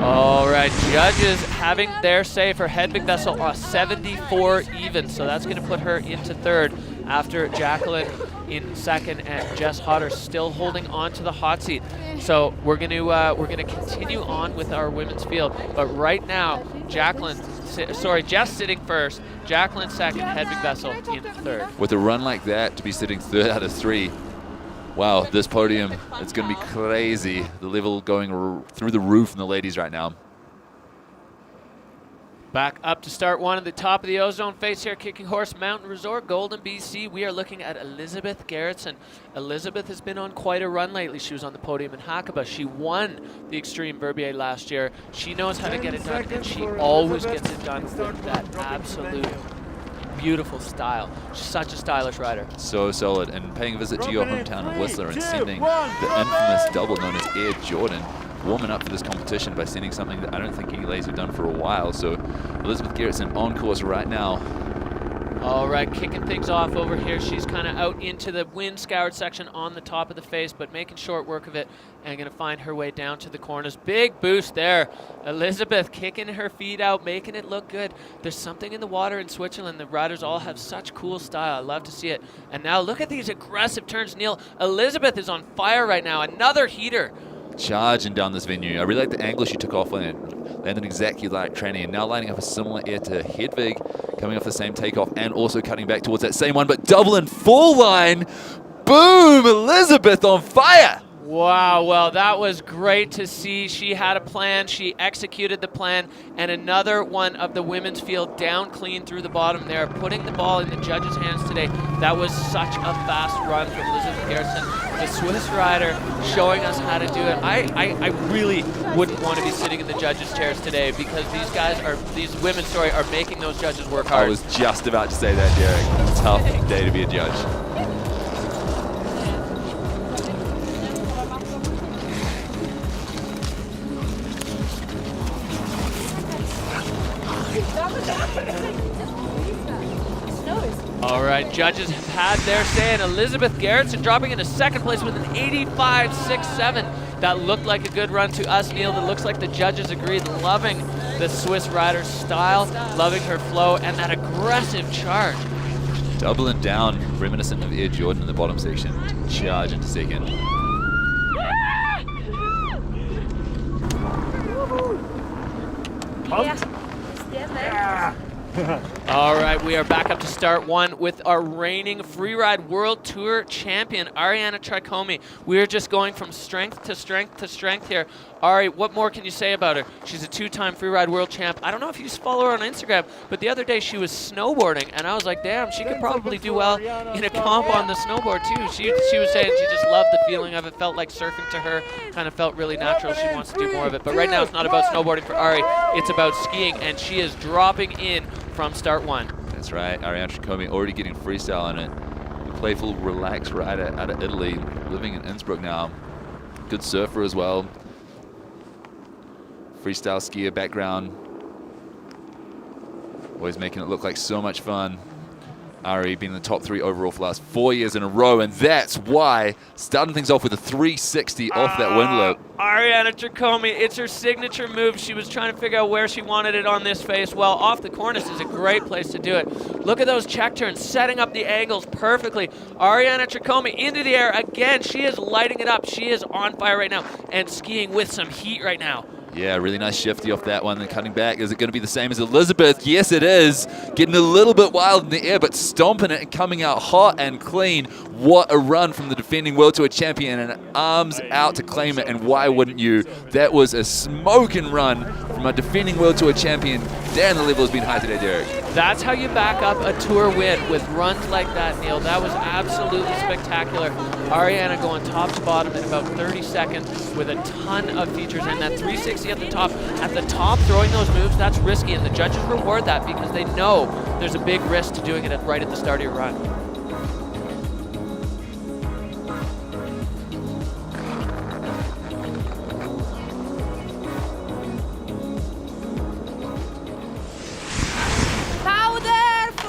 All right, judges having their say for Hedvig Vessel, 74 even, so that's going to put her into third after Jacqueline in second and Jess Hodder still holding on to the hot seat. So we're going to continue on with our women's field, but right now Jess sitting first, Jacqueline second, Hedvig Vessel in third. With a run like that, to be sitting third out of 3. Wow, this podium, it's going to be crazy. The level going through the roof in the ladies right now. Back up to start one at the top of the Ozone face here, Kicking Horse Mountain Resort, Golden, BC. We are looking at Elizabeth Gerritsen. Elizabeth has been on quite a run lately. She was on the podium in Hakuba. She won the Extreme Verbier last year. She knows how to get it done, and she always gets it done with that absolute beautiful style. She's such a stylish rider. So solid, and paying a visit to your hometown of Whistler and sending the infamous double known as Air Jordan, warming up for this competition by sending something that I don't think any ladies have done for a while. So Elizabeth Gerritsen on course right now. All right, kicking things off over here. She's kind of out into the wind-scoured section on the top of the face, but making short work of it and going to find her way down to the corners. Big boost there. Elizabeth kicking her feet out, making it look good. There's something in the water in Switzerland. The riders all have such cool style. I love to see it. And now look at these aggressive turns, Neil. Elizabeth is on fire right now. Another heater. charging down this venue. I really like the angle she took off on it. Landed exactly like Tranny, and now lining up a similar air to Hedvig, coming off the same takeoff and also cutting back towards that same one, but double in full line. Boom! Elizabeth on fire! Wow, well, that was great to see. She had a plan, she executed the plan, and another one of the women's field down clean through the bottom there, putting the ball in the judges' hands today. That was such a fast run from Elizabeth Garrison, the Swiss rider, showing us how to do it. I really wouldn't want to be sitting in the judges' chairs today, because these women, are making those judges work hard. I was just about to say that, Derek. Tough day to be a judge. All right, judges have had their say, and Elizabeth Garrison dropping into second place with an 85.67. That looked like a good run to us, Neil. That looks like the judges agreed, loving the Swiss rider's style, loving her flow, and that aggressive charge. Doubling down, reminiscent of Air Jordan in the bottom section. Charge into second. All right, we are back up to start one with our reigning Freeride World Tour champion, Ariana Tricomi. We're just going from strength to strength to strength here. Ari, what more can you say about her? She's a two-time Freeride World champ. I don't know if you follow her on Instagram, but the other day she was snowboarding, and I was like, damn, she could probably do well in a comp on the snowboard too. She was saying she just loved the feeling of it, felt like surfing to her, kind of felt really natural. She wants to do more of it. But right now it's not about snowboarding for Ari, it's about skiing, and she is dropping in from start one. That's right, Ariana Tricomi already getting freestyle on it. A playful, relaxed rider out of Italy, living in Innsbruck now. Good surfer as well. Freestyle skier background. Always making it look like so much fun. Ari being in the top 3 overall for the last 4 years in a row, and that's why starting things off with a 360 off that wind loop. Ariana Tricomi, it's her signature move. She was trying to figure out where she wanted it on this face. Well, off the cornice is a great place to do it. Look at those check turns, setting up the angles perfectly. Ariana Tricomi into the air again. She is lighting it up. She is on fire right now and skiing with some heat right now. Yeah, really nice shifty off that one, then cutting back. Is it going to be the same as Elizabeth? Yes, it is. Getting a little bit wild in the air, but stomping it and coming out hot and clean. What a run from the defending World Tour champion, and arms out to claim it, and why wouldn't you? That was a smoking run from a defending World Tour champion. Damn, the level has been high today, Derek. That's how you back up a tour win, with runs like that, Neil. That was absolutely spectacular. Ariana going top to bottom in about 30 seconds with a ton of features, and that 360 at the top. At the top, throwing those moves, that's risky, and the judges reward that because they know there's a big risk to doing it right at the start of your run.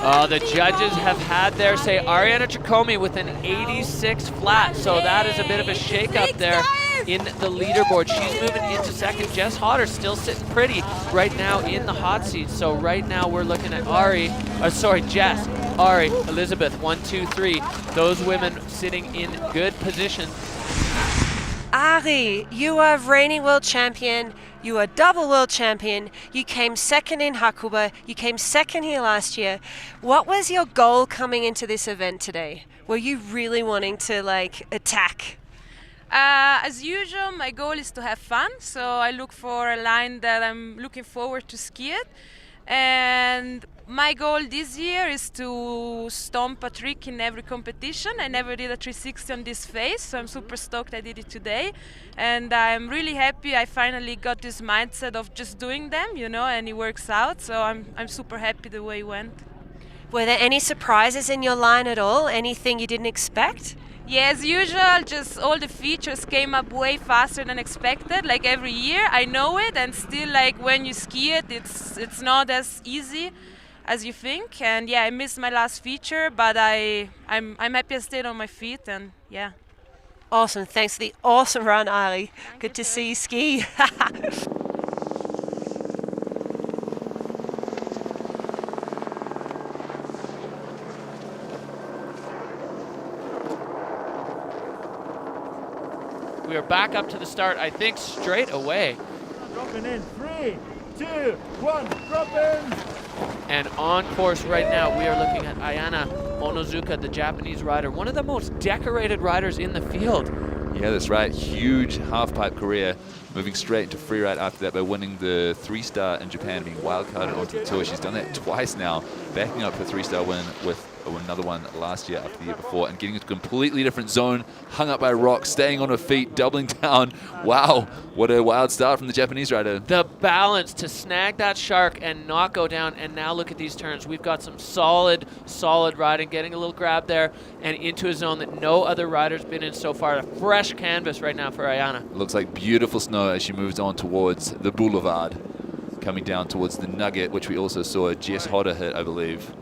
Oh, the judges have had their say. Ariana Tricomi with an 86 flat, so that is a bit of a shake-up there in the leaderboard. She's moving into second. Jess Hodder still sitting pretty right now in the hot seat. So right now we're looking at Jess, Ari, Elizabeth, 1, 2, 3. Those women sitting in good position. Ari, you are reigning world champion. You are double world champion. You came second in Hakuba. You came second here last year. What was your goal coming into this event today? Were you really wanting to attack? As usual, my goal is to have fun. So I look for a line that I'm looking forward to ski it. And my goal this year is to stomp a trick in every competition. I never did a 360 on this face, so I'm super stoked I did it today. And I'm really happy I finally got this mindset of just doing them, and it works out. So I'm super happy the way it went. Were there any surprises in your line at all? Anything you didn't expect? Yeah, as usual, just all the features came up way faster than expected. Like every year, I know it, and still, when you ski it, it's not as easy as you think. And yeah, I missed my last feature, but I'm happy I stayed on my feet, and yeah. Awesome. Thanks for the awesome run, Ari. Good to see you ski. We are back up to the start, I think, straight away. Dropping in. 3, 2, 1. Dropping. And on course right now, we are looking at Ayana Onozuka, the Japanese rider, one of the most decorated riders in the field. Yeah, that's right. Huge half-pipe career. Moving straight into freeride after that by winning the 3-star in Japan, being wildcarded onto the tour. She's done that twice now, backing up her 3-star win with another one last year after the year before, and getting into a completely different zone, hung up by rocks, staying on her feet, doubling down. Wow, what a wild start from the Japanese rider. The balance to snag that shark and not go down, and now look at these turns. We've got some solid riding, getting a little grab there, and into a zone that no other rider's been in so far. A fresh canvas right now for Ayana. Looks like beautiful snow as she moves on towards the boulevard, coming down towards the nugget, which we also saw Jess Hodder hit, I believe.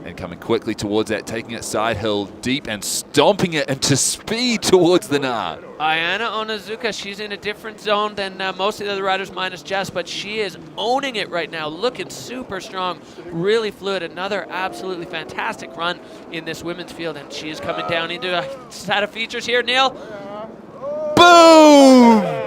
And coming quickly towards that, taking it side hill deep and stomping it into speed towards the Na. Ayana Onozuka, she's in a different zone than most of the other riders minus Jess, but she is owning it right now, looking super strong, really fluid. Another absolutely fantastic run in this women's field, and she is coming down into a set of features here, Neil. Boom!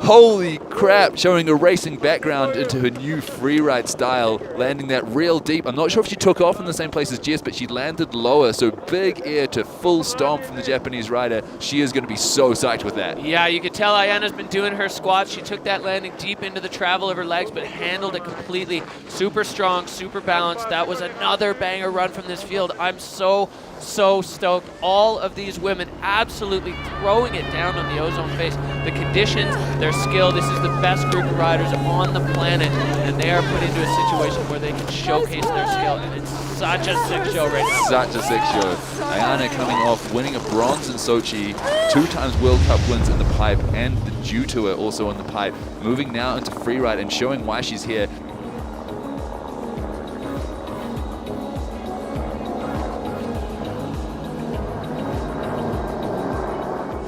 Holy crap, showing a racing background into her new freeride style, landing that real deep. I'm not sure if she took off in the same place as Jess, but she landed lower, so big air to full stomp from the Japanese rider. She is going to be so psyched with that. Yeah, you can tell Ayana's been doing her squats. She took that landing deep into the travel of her legs, but handled it completely. Super strong, super balanced. That was another banger run from this field. I'm so stoked. All of these women absolutely throwing it down on the ozone face. The conditions, their skill, this is the best group of riders on the planet, and they are put into a situation where they can showcase their skill, and it's such a sick show right now. Such a sick show. Ayana coming off winning a bronze in Sochi, 2 times World Cup wins in the pipe, and the Jew Tour also in the pipe, moving now into freeride and showing why she's here.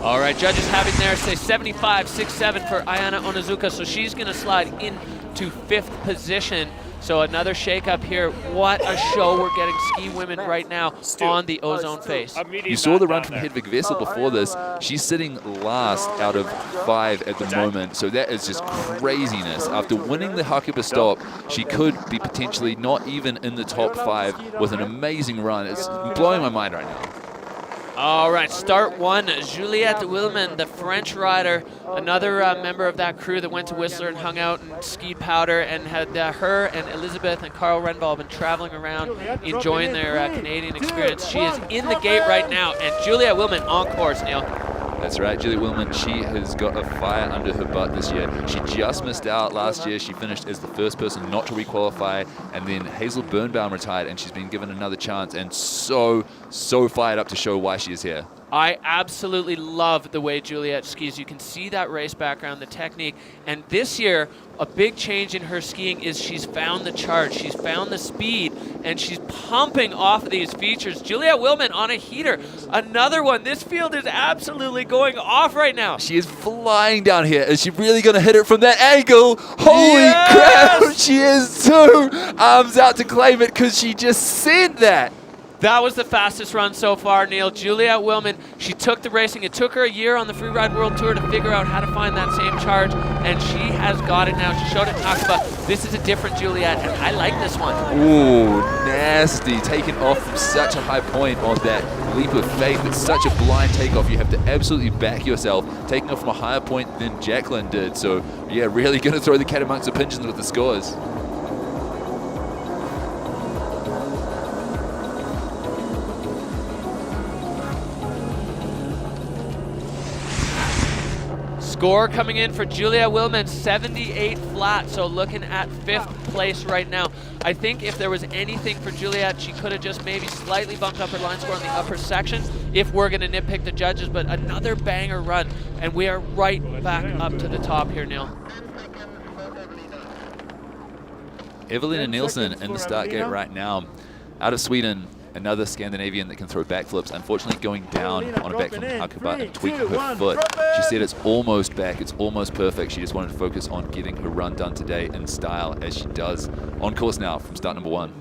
All right, judges having there say 75.67 for Ayana Onozuka, so she's going to slide into 5th position. So another shake-up here. What a show we're getting ski women right now on the ozone face. You saw the run from Hedvig Vessel before this. She's sitting last out of 5 at the moment, so that is just craziness. After winning the Hakuba stop, she could be potentially not even in the top 5 with an amazing run. It's blowing my mind right now. All right, start 1, Juliette Wilman, the French rider, another member of that crew that went to Whistler and hung out and skied powder, and had her and Elizabeth and Carl Renvall been traveling around enjoying their Canadian experience. She is in the gate right now, and Juliette Wilman on course, Neil. That's right, Juliette Wilman, she has got a fire under her butt this year. She just missed out last year. She finished as the first person not to requalify, and then Hazel Birnbaum retired, and she's been given another chance, and so fired up to show why she is here. I absolutely love the way Juliette skis. You can see that race background, the technique. And this year, a big change in her skiing is she's found the charge, she's found the speed, and she's pumping off of these features. Juliette Wilman on a heater. Another one. This field is absolutely going off right now. She is flying down here. Is she really going to hit it from that angle? Holy crap! She is too. Arms out to claim it because she just said that. That was the fastest run so far, Neil. Juliette Wilman, she took the racing. It took her a year on the Freeride World Tour to figure out how to find that same charge, and she has got it now. She showed it in Hakuba. This is a different Juliette, and I like this one. Ooh, nasty. Taken off from such a high point on that leap of faith. It's such a blind takeoff. You have to absolutely back yourself. Taking off from a higher point than Jacqueline did. So, yeah, really going to throw the cat amongst the pigeons with the scores. Score coming in for Juliette Wilman, 78 flat, so looking at 5th place right now. I think if there was anything for Juliette, she could have just maybe slightly bumped up her line score on the upper section if we're going to nitpick the judges, but another banger run, and we are right back up to the top here, Neil. Evelina Nielsen in the start gate right now. Out of Sweden, another Scandinavian that can throw backflips. Unfortunately going down on a back from Hakuba and tweaking her foot. She said it's almost back, it's almost perfect. She just wanted to focus on getting her run done today in style, as she does on course now from start number 1.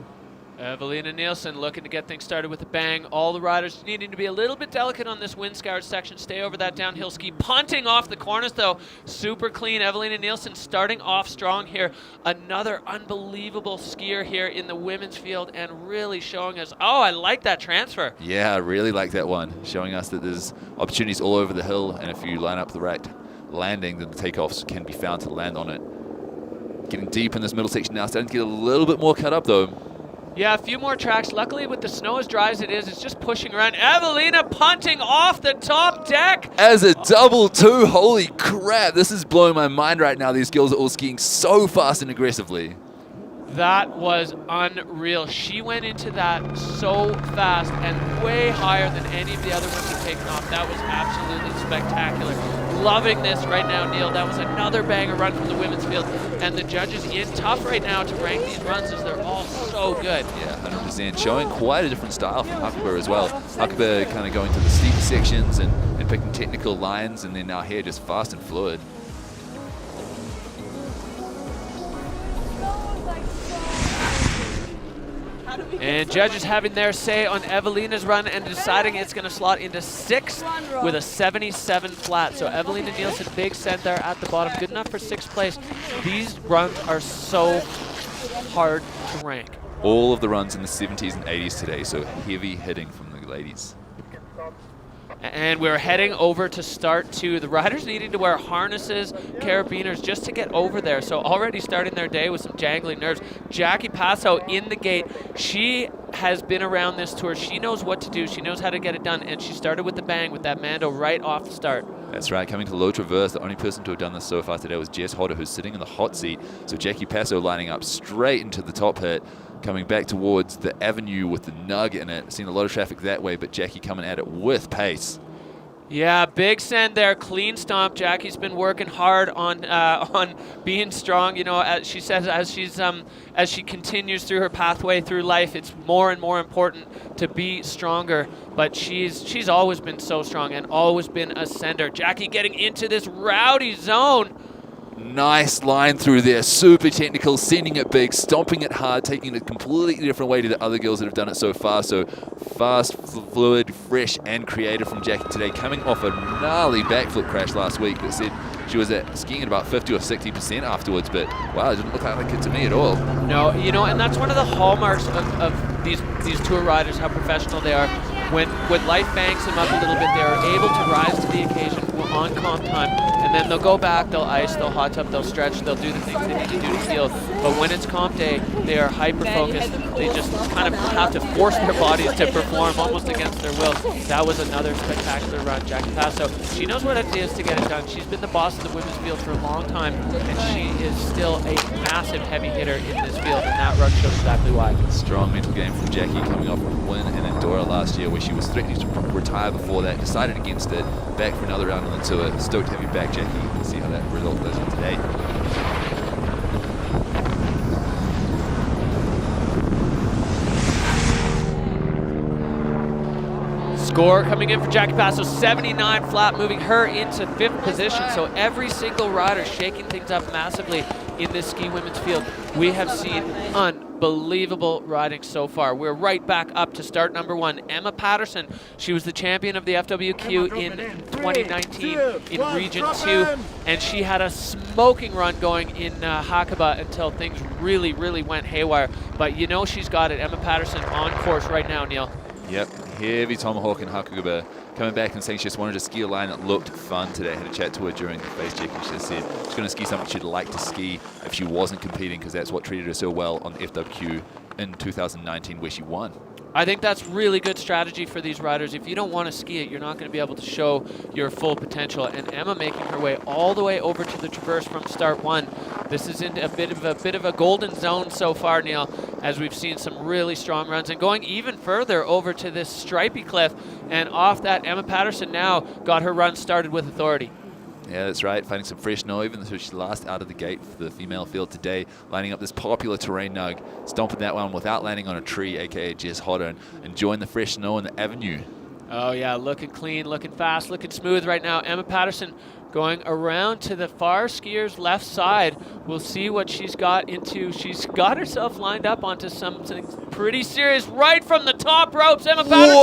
Evelina Nielsen looking to get things started with a bang. All the riders needing to be a little bit delicate on this wind-scoured section. Stay over that downhill ski. Punting off the corners, though. Super clean. Evelina Nielsen starting off strong here. Another unbelievable skier here in the women's field and really showing us, oh, I like that transfer. Yeah, I really like that one. Showing us that there's opportunities all over the hill, and if you line up the right landing, then the takeoffs can be found to land on it. Getting deep in this middle section now. Starting to get a little bit more cut up, though. Yeah, a few more tracks. Luckily, with the snow as dry as it is, it's just pushing around. Evelina punting off the top deck. As a double two, holy crap. This is blowing my mind right now. These girls are all skiing so fast and aggressively. That was unreal. She went into that so fast and way higher than any of the other ones have taken off. That was absolutely spectacular. Loving this right now, Neil. That was another banger run from the women's field. And the judges in tough right now to rank these runs as they're all so good. Yeah, 100%. Showing quite a different style from Hakuba as well. Hakuba kind of going to the steep sections and picking technical lines, and then now here just fast and fluid. And judges having their say on Evelina's run and deciding it's going to slot into 6th with a 77 flat. So Evelina Nielsen, big cent there at the bottom, good enough for 6th place. These runs are so hard to rank. All of the runs in the 70s and 80s today, so heavy hitting from the ladies. And we're heading over to start 2. The riders needing to wear harnesses, carabiners, just to get over there. So already starting their day with some jangling nerves. Jackie Passo in the gate. She has been around this tour. She knows what to do. She knows how to get it done. And she started with the bang with that Mando right off the start. That's right. Coming to low traverse, the only person to have done this so far today was Jess Hodder, who's sitting in the hot seat. So Jackie Passo lining up straight into the top hit. Coming back towards the avenue with the nug in it. Seen a lot of traffic that way, but Jackie coming at it with pace. Yeah, big send there, clean stomp. Jackie's been working hard on being strong. You know, as she says, as she continues through her pathway through life, it's more and more important to be stronger. But she's always been so strong and always been a sender. Jackie getting into this rowdy zone. Nice line through there, super technical, sending it big, stomping it hard, taking it a completely different way to the other girls that have done it so far. So fast, fluid, fresh, and creative from Jackie today, coming off a gnarly backflip crash last week that said she was skiing at about 50 or 60% afterwards, but wow, it didn't look like it to me at all. No, you know, and that's one of the hallmarks of these tour riders, how professional they are. When life banks them up a little bit, they are able to rise to the occasion on comp time, and then they'll go back, they'll ice, they'll hot tub, they'll stretch, they'll do the things they need to do to field. But when it's comp day, they are hyper-focused. They just kind of have to force their bodies to perform almost against their will. That was another spectacular run, Jackie Passo. She knows what it is to get it done. She's been the boss of the women's field for a long time, and she is still a massive heavy hitter in this field, and that run shows exactly why. Strong mental game from Jackie, coming off a win in Andorra last year, where she was threatening to retire before that, decided against it, back for another round on the tour. Stoked to have you back, Jackie. We'll see how that result goes today. Score coming in for Jackie Passo, 79 flat, moving her into 5th position. So every single rider shaking things up massively in this ski women's field. We have seen unbelievable riding so far. We're right back up to start number 1. Emma Patterson, she was the champion of the FWQ in 2019 in Region 2, and she had a smoking run going in Hakuba until things really, really went haywire. But you know she's got it. Emma Patterson on course right now, Neil. Yep, heavy tomahawk in Hakuba, coming back and saying she just wanted to ski a line that looked fun today. I had a chat to her during the face check, and she said she's going to ski something she'd like to ski if she wasn't competing, because that's what treated her so well on the FWQ in 2019 where she won. I think that's really good strategy for these riders. If you don't want to ski it, you're not going to be able to show your full potential. And Emma making her way all the way over to the traverse from start 1. This is in a bit of a golden zone so far, Neil, as we've seen some really strong runs. And going even further over to this stripy cliff, and off that, Emma Patterson now got her run started with authority. Yeah, that's right. Finding some fresh snow, even though she's last out of the gate for the female field today. Lining up this popular terrain nug, stomping that one without landing on a tree, aka Jess Hodder, and enjoying the fresh snow in the avenue. Oh yeah, looking clean, looking fast, looking smooth right now. Emma Patterson going around to the far skier's left side. We'll see what she's got into. She's got herself lined up onto something pretty serious right from the top ropes. Emma Patterson!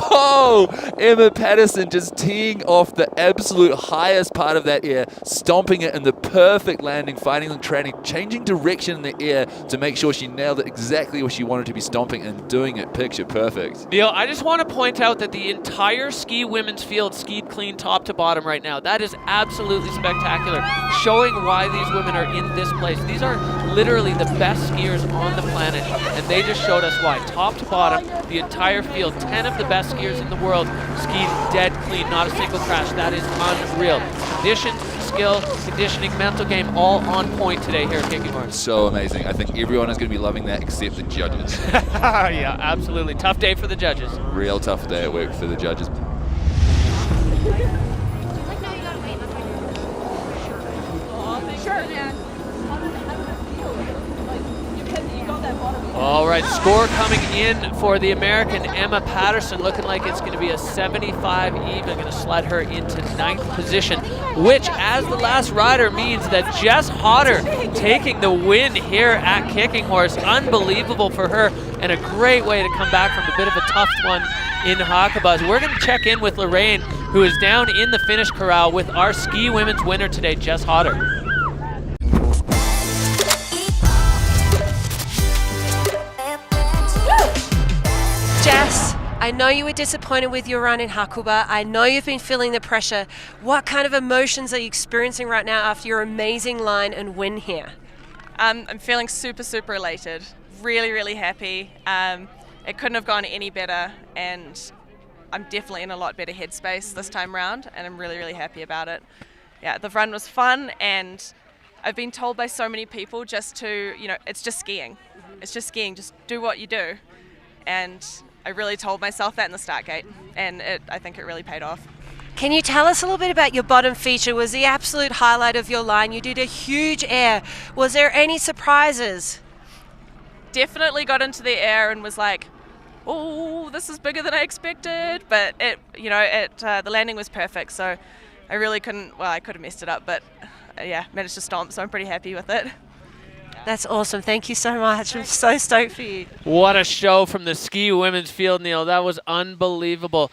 Whoa! Emma Patterson just teeing off the absolute highest part of that air, stomping it in the perfect landing, finding the training, changing direction in the air to make sure she nailed it exactly where she wanted to be stomping and doing it picture perfect. Neil, I just want to point out that the entire ski women's field skied clean top to bottom right now. That is absolutely spectacular, showing why these women are in this place. These are literally the best skiers on the planet, and they just showed us why. Top to bottom, the entire field, 10 of the best skiers in the world skied dead clean, not a single crash. That is unreal. Conditions, skill, conditioning, mental game, all on point today here at Kicking Horse. So amazing. I think everyone is going to be loving that except the judges. Yeah, absolutely. Tough day for the judges. Real tough day at work for the judges. All right, score coming in for the American Emma Patterson, looking like it's going to be a 75 even, going to slide her into 9th position, which, as the last rider, means that Jess Hodder taking the win here at Kicking Horse. Unbelievable for her, and a great way to come back from a bit of a tough one in Hakkabaz. We're going to check in with Lorraine, who is down in the finish corral with our ski women's winner today, Jess Hodder. Jess, I know you were disappointed with your run in Hakuba. I know you've been feeling the pressure. What kind of emotions are you experiencing right now after your amazing line and win here? I'm feeling super, super elated. Really, really happy. It couldn't have gone any better, and I'm definitely in a lot better headspace this time round, and I'm really, really happy about it. Yeah, the run was fun, and I've been told by so many people just to, it's just skiing. It's just skiing, just do what you do. And I really told myself that in the start gate, and I think it really paid off. Can you tell us a little bit about your bottom feature? Was the absolute highlight of your line. You did a huge air. Was there any surprises? Definitely got into the air and was like, oh, this is bigger than I expected. But the landing was perfect, so I really couldn't, I could have messed it up, but managed to stomp, so I'm pretty happy with it. That's awesome. Thank you so much. I'm so stoked for you. What a show from the ski women's field, Neil. That was unbelievable.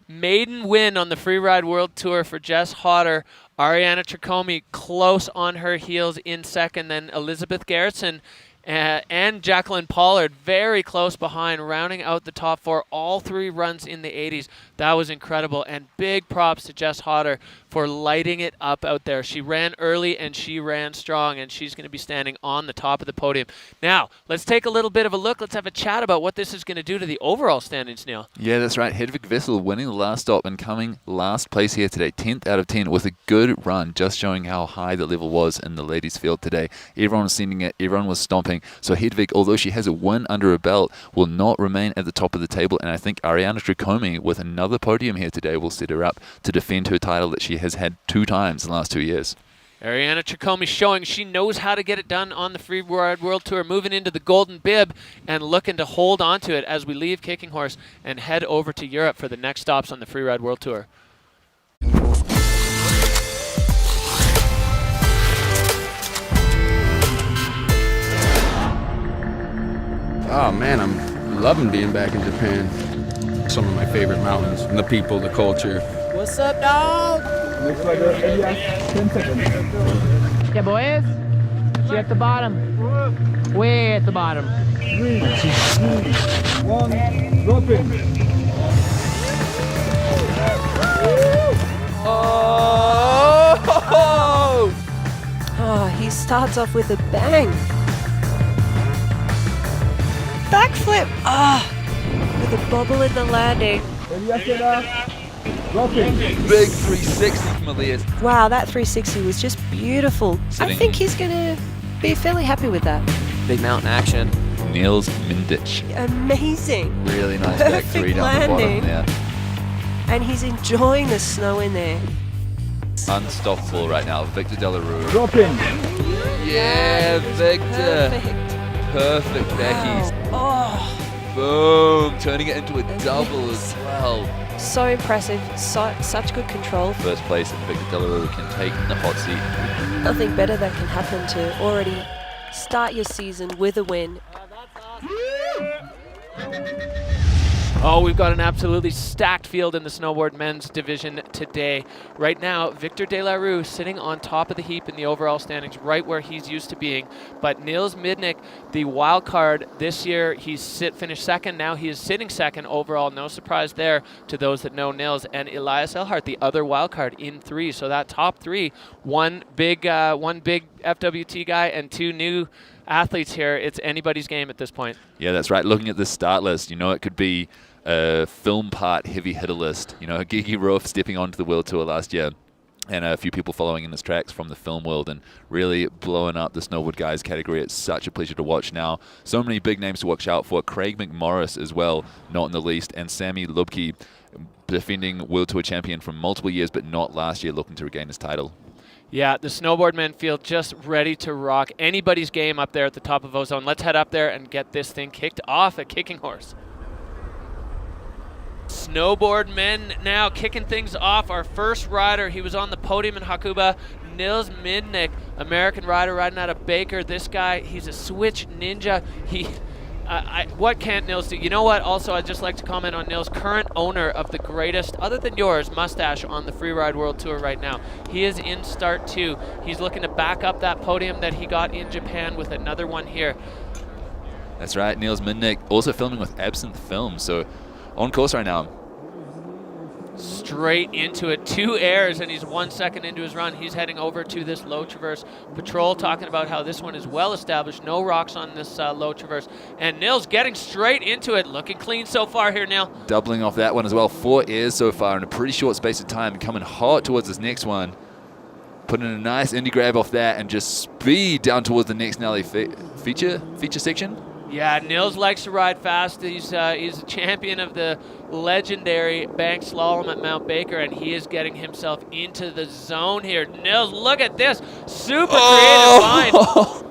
Maiden win on the Freeride World Tour for Jess Hodder. Ariana Tricomi close on her heels in second. Then Elizabeth Garrison and Jacqueline Pollard very close behind, rounding out the top 4. All 3 runs in the 80s. That was incredible. And big props to Jess Hodder for lighting it up out there. She ran early and she ran strong, and she's going to be standing on the top of the podium. Now, let's take a little bit of a look. Let's have a chat about what this is going to do to the overall standings, Neil. Yeah, that's right. Hedvig Vessel winning the last stop and coming last place here today. 10th out of 10 with a good run, just showing how high the level was in the ladies' field today. Everyone was sending it. Everyone was stomping. So Hedvig, although she has a win under her belt, will not remain at the top of the table. And I think Ariana Tricomi, with another podium here today, will set her up to defend her title that she has had 2 times in the last 2 years. Ariana Tricomi showing she knows how to get it done on the Freeride World Tour, moving into the golden bib and looking to hold on to it as we leave Kicking Horse and head over to Europe for the next stops on the Freeride World Tour. Oh man, I'm loving being back in Japan. Some of my favorite mountains, and the people, the culture. What's up, dog? Looks like Elias, 10 seconds. Yeah, boys. See at the bottom. Way at the bottom. 3, 2, 1, drop it. Oh, he starts off with a bang. Backflip. With a bobble in the landing. Big 360 from Elias. Wow, that 360 was just beautiful. I think he's going to be fairly happy with that. Big mountain action. Niels Mindich. Amazing. Really nice back 3 down the bottom there. And he's enjoying the snow in there. Unstoppable right now. Victor Delarue. Dropping. Yeah, Victor. Perfect backies. Oh. Boom. Turning it into a double as well. So impressive, such good control. First place, and Victor Delarue can take the hot seat. Nothing better that can happen to already start your season with a win. Oh, we've got an absolutely stacked field in the snowboard men's division today. Right now, Victor Delarue sitting on top of the heap in the overall standings, right where he's used to being. But Niels Midnick, the wild card this year, finished second. Now he is sitting second overall. No surprise there to those that know Niels. And Elias Elhart, the other wild card, in 3. So that top 3, one big FWT guy and 2 new athletes here. It's anybody's game at this point. Yeah, that's right. Looking at this start list, you know, it could be a film part heavy hitter list. You know, Gigi Roof stepping onto the World Tour last year, and a few people following in his tracks from the film world and really blowing up the snowboard guys category. It's such a pleasure to watch now. So many big names to watch out for. Craig McMorris as well, not in the least, and Sammy Lubke, defending World Tour champion from multiple years, but not last year, looking to regain his title. Yeah, the snowboard men feel just ready to rock anybody's game up there at the top of Ozone. Let's head up there and get this thing kicked off at Kicking Horse. Snowboard men now kicking things off. Our first rider, he was on the podium in Hakuba, Niels Midnick, American rider riding out of Baker. This guy, he's a switch ninja. What can't Niels do? You know what? Also, I'd just like to comment on Niels, current owner of the greatest, other than yours, mustache on the Freeride World Tour right now. He is in start 2. He's looking to back up that podium that he got in Japan with another one here. That's right, Niels Midnick also filming with Absinthe Films, so on course right now. Straight into it, 2 airs, and he's 1 second into his run. He's heading over to this low traverse. Patrol talking about how this one is well established, no rocks on this low traverse. And Nils getting straight into it, looking clean so far here, Neil. Doubling off that one as well, 4 airs so far in a pretty short space of time, coming hot towards this next one. Putting a nice indie grab off that and just speed down towards the next gnarly feature section. Yeah, Nils likes to ride fast. He's a champion of the legendary bank slalom at Mount Baker, and he is getting himself into the zone here. Nils, look at this. Super creative find.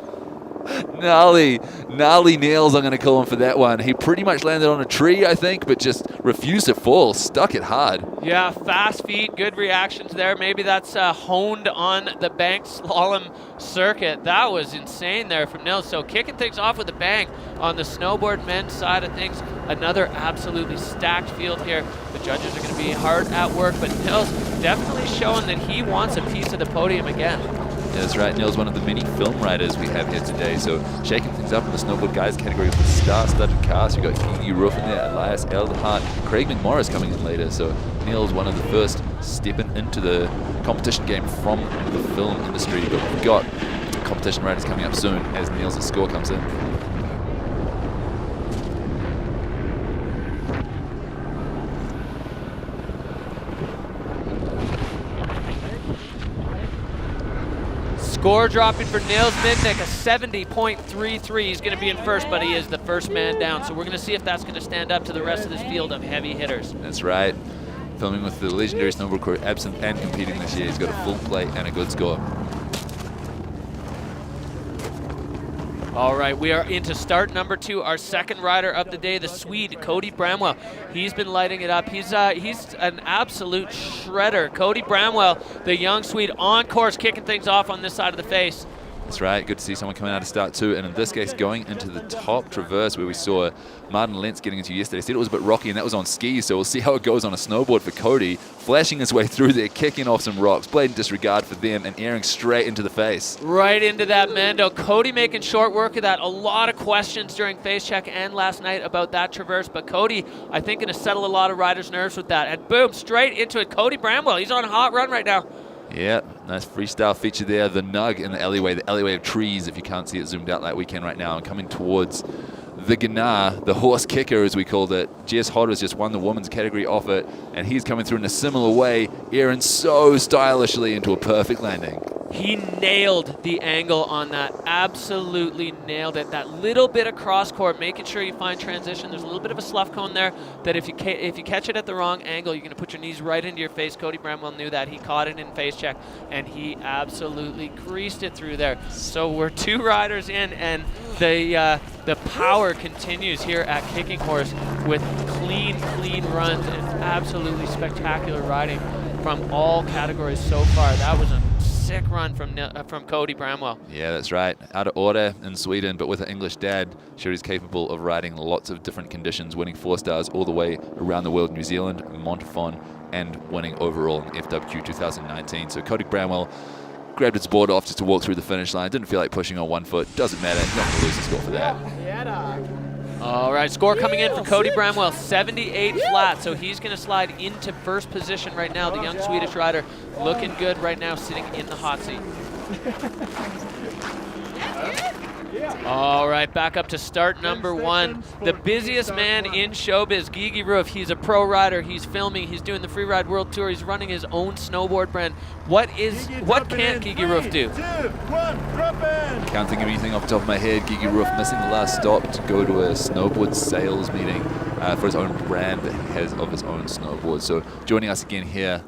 Gnarly nails, I'm going to call him for that one. He pretty much landed on a tree, I think, but just refused to fall. Stuck it hard. Yeah, fast feet, good reactions there. Maybe that's honed on the bank slalom circuit. That was insane there from Nils. So kicking things off with a bang on the snowboard men's side of things. Another absolutely stacked field here. The judges are going to be hard at work, but Nils definitely showing that he wants a piece of the podium again. Yeah, that's right. Neil's one of the many film riders we have here today. So shaking things up in the snowboard guys category with the star-studded cast. We've got Gigi Roof in there, Elias Elhart, Craig McMorris coming in later. So Neil's one of the first stepping into the competition game from the film industry. But we've got competition riders coming up soon as Neil's score comes in. Score dropping for Niels Midnick, a 70.33. He's going to be in first, but he is the first man down. So we're going to see if that's going to stand up to the rest of this field of heavy hitters. That's right. Filming with the legendary snowboard crew Absinthe and competing this year. He's got a full plate and a good score. All right, we are into start number 2. Our second rider of the day, the Swede, Cody Bramwell. He's been lighting it up. He's an absolute shredder. Cody Bramwell, the young Swede, on course, kicking things off on this side of the face. That's right. Good to see someone coming out of start 2, and in this case going into the top traverse where we saw Martin Lentz getting into yesterday. Said it was a bit rocky, and that was on skis, so we'll see how it goes on a snowboard for Cody. Flashing his way through there, kicking off some rocks, blatant disregard for them, and airing straight into the face. Right into that Mando. Cody making short work of that. A lot of questions during face check and last night about that traverse, but Cody, I think, going to settle a lot of riders' nerves with that. And boom, straight into it. Cody Bramwell, he's on a hot run right now. Yeah, nice freestyle feature there. The nug in the alleyway of trees, if you can't see it zoomed out like we can right now, and coming towards the Gnar, the horse kicker as we called it. Jess Hodder's just won the women's category off it, and he's coming through in a similar way, airing so stylishly into a perfect landing. He nailed the angle on that, absolutely nailed it. That little bit of cross court, making sure you find transition. There's a little bit of a slough cone there that if you catch it at the wrong angle, you're going to put your knees right into your face. Cody Bramwell knew that. He caught it in face check, and he absolutely greased it through there. So we're 2 riders in, and the power continues here at Kicking Horse with clean runs and absolutely spectacular riding from all categories so far. That was a sick run from Cody Bramwell. Yeah, that's right. Out of order in Sweden, but with an English dad, showed he's capable of riding lots of different conditions, winning 4 stars all the way around the world, New Zealand, Montafon, and winning overall in FWT 2019. So Cody Bramwell grabbed his board off just to walk through the finish line. Didn't feel like pushing on 1 foot. Doesn't matter. Not going to lose the score for that. All right, score coming in for Cody Bramwell, 78 flat, so he's going to slide into first position right now. The young Swedish rider looking good right now, sitting in the hot seat. All right, back up to start number 1. The busiest man in showbiz, Gigi Roof. He's a pro rider. He's filming. He's doing the Freeride World Tour. He's running his own snowboard brand. What can't Gigi Roof do? 2, 1, drop in. Can't think of anything off the top of my head. Gigi Roof missing the last stop to go to a snowboard sales meeting for his own brand of his own snowboard. So joining us again here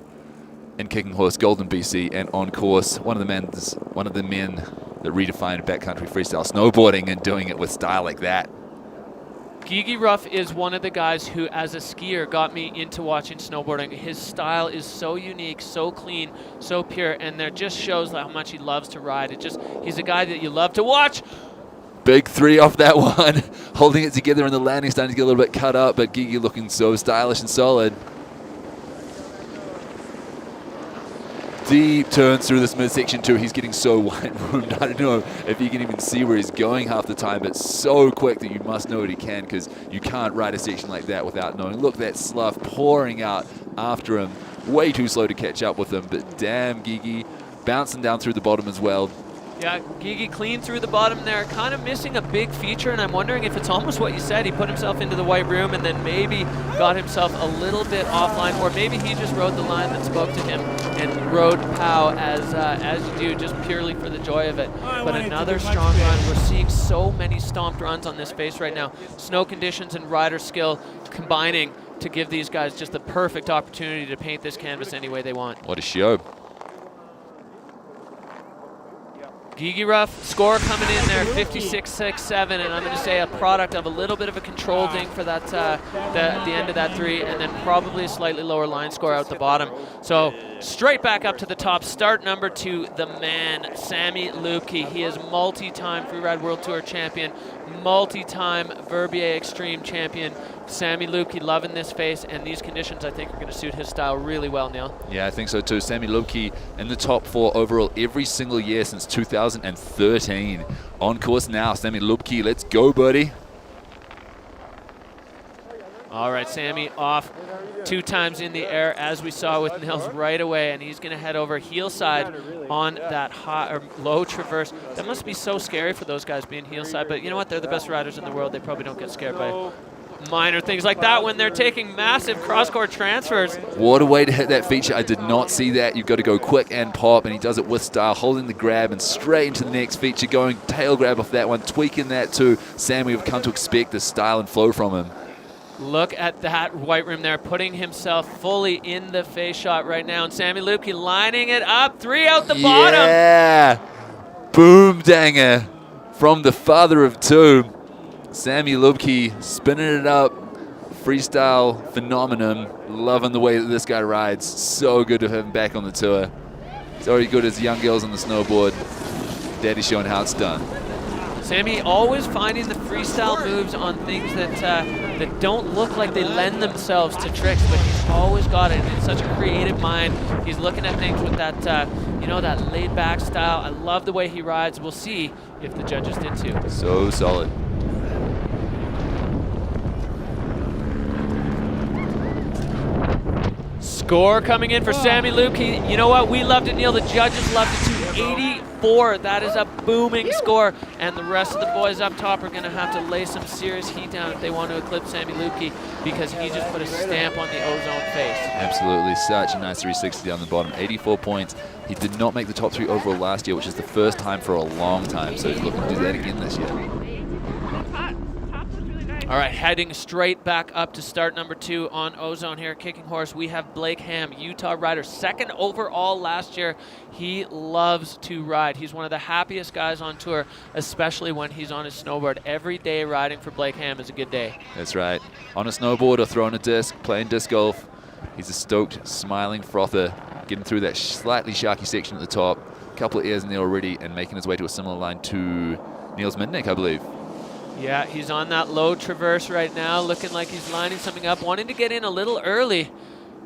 in Kicking Horse, Golden, BC, and on course, one of the men that redefined backcountry freestyle snowboarding and doing it with style like that. Gigi Ruff is one of the guys who, as a skier, got me into watching snowboarding. His style is so unique, so clean, so pure, and there just shows how much he loves to ride. He's a guy that you love to watch. Big 3 off that one. Holding it together in the landing, starting to get a little bit cut up, but Gigi looking so stylish and solid. Deep turns through this midsection too. He's getting so white-roomed. I don't know if you can even see where he's going half the time, but so quick that you must know what he can, because you can't ride a section like that without knowing. Look, that slough pouring out after him. Way too slow to catch up with him, but damn, Gigi bouncing down through the bottom as well. Yeah, Gigi clean through the bottom there, kind of missing a big feature, and I'm wondering if it's almost what you said. He put himself into the white room and then maybe got himself a little bit offline, or maybe he just rode the line that spoke to him and rode POW as you do, just purely for the joy of it. But another strong run. We're seeing so many stomped runs on this face right now. Snow conditions and rider skill combining to give these guys just the perfect opportunity to paint this canvas any way they want. What a show. Gigi Ruff, score coming in there, 56.67, and I'm going to say a product of a little bit of a control ding for that the end of that 3, and then probably a slightly lower line score out the bottom. So straight back up to the top. Start number 2, the man, Sami Lubke. He is multi-time Freeride World Tour champion, multi-time Verbier Extreme champion. Sami Lubke loving this face, and these conditions I think are going to suit his style really well, Neil. Yeah, I think so too. Sami Lubke in the top 4 overall every single year since 2013. On course now, Sami Lubke, let's go, buddy. All right, Sami off 2 times in the air, as we saw with Nils right away, and he's going to head over heel side on that high or low traverse. That must be so scary for those guys being heel side, but you know what? They're the best riders in the world. They probably don't get scared by minor things like that when they're taking massive cross-court transfers. What a way to hit that feature. I did not see that. You've got to go quick and pop, and he does it with style, holding the grab and straight into the next feature, going tail grab off that one, tweaking that too. Sam, we've come to expect the style and flow from him. Look at that white rim there, putting himself fully in the face shot right now, and Sami Lubke lining it up, 3 out the bottom. Yeah, boom danger from the father of 2. Sami Lubke spinning it up, freestyle phenomenon. Loving the way that this guy rides. So good to have him back on the tour. He's already good as young girls on the snowboard. Daddy's showing how it's done. Sami always finding the freestyle moves on things that don't look like they lend themselves to tricks, but he's always got it in such a creative mind. He's looking at things with that, that laid-back style. I love the way he rides. We'll see if the judges did too. So solid. Score coming in for Sami Lubke. You know what? We loved it, Neil. The judges loved it too. 84. That is a booming score. And the rest of the boys up top are going to have to lay some serious heat down if they want to eclipse Sammy Lupke, because he just put a stamp on the ozone face. Absolutely, such a nice 360 down the bottom. 84 points. He did not make the top 3 overall last year, which is the first time for a long time. So he's looking to do that again this year. All right, heading straight back up to start number 2 on ozone here at Kicking Horse. We have Blake Ham, Utah rider, 2nd overall last year. He loves to ride. He's one of the happiest guys on tour, especially when he's on his snowboard. Every day riding for Blake Ham is a good day. That's right. On a snowboard or throwing a disc, playing disc golf, he's a stoked, smiling frother, getting through that slightly sharky section at the top. A couple of airs in there already, and making his way to a similar line to Niels Midnick, I believe. Yeah, he's on that low traverse right now, looking like he's lining something up, wanting to get in a little early.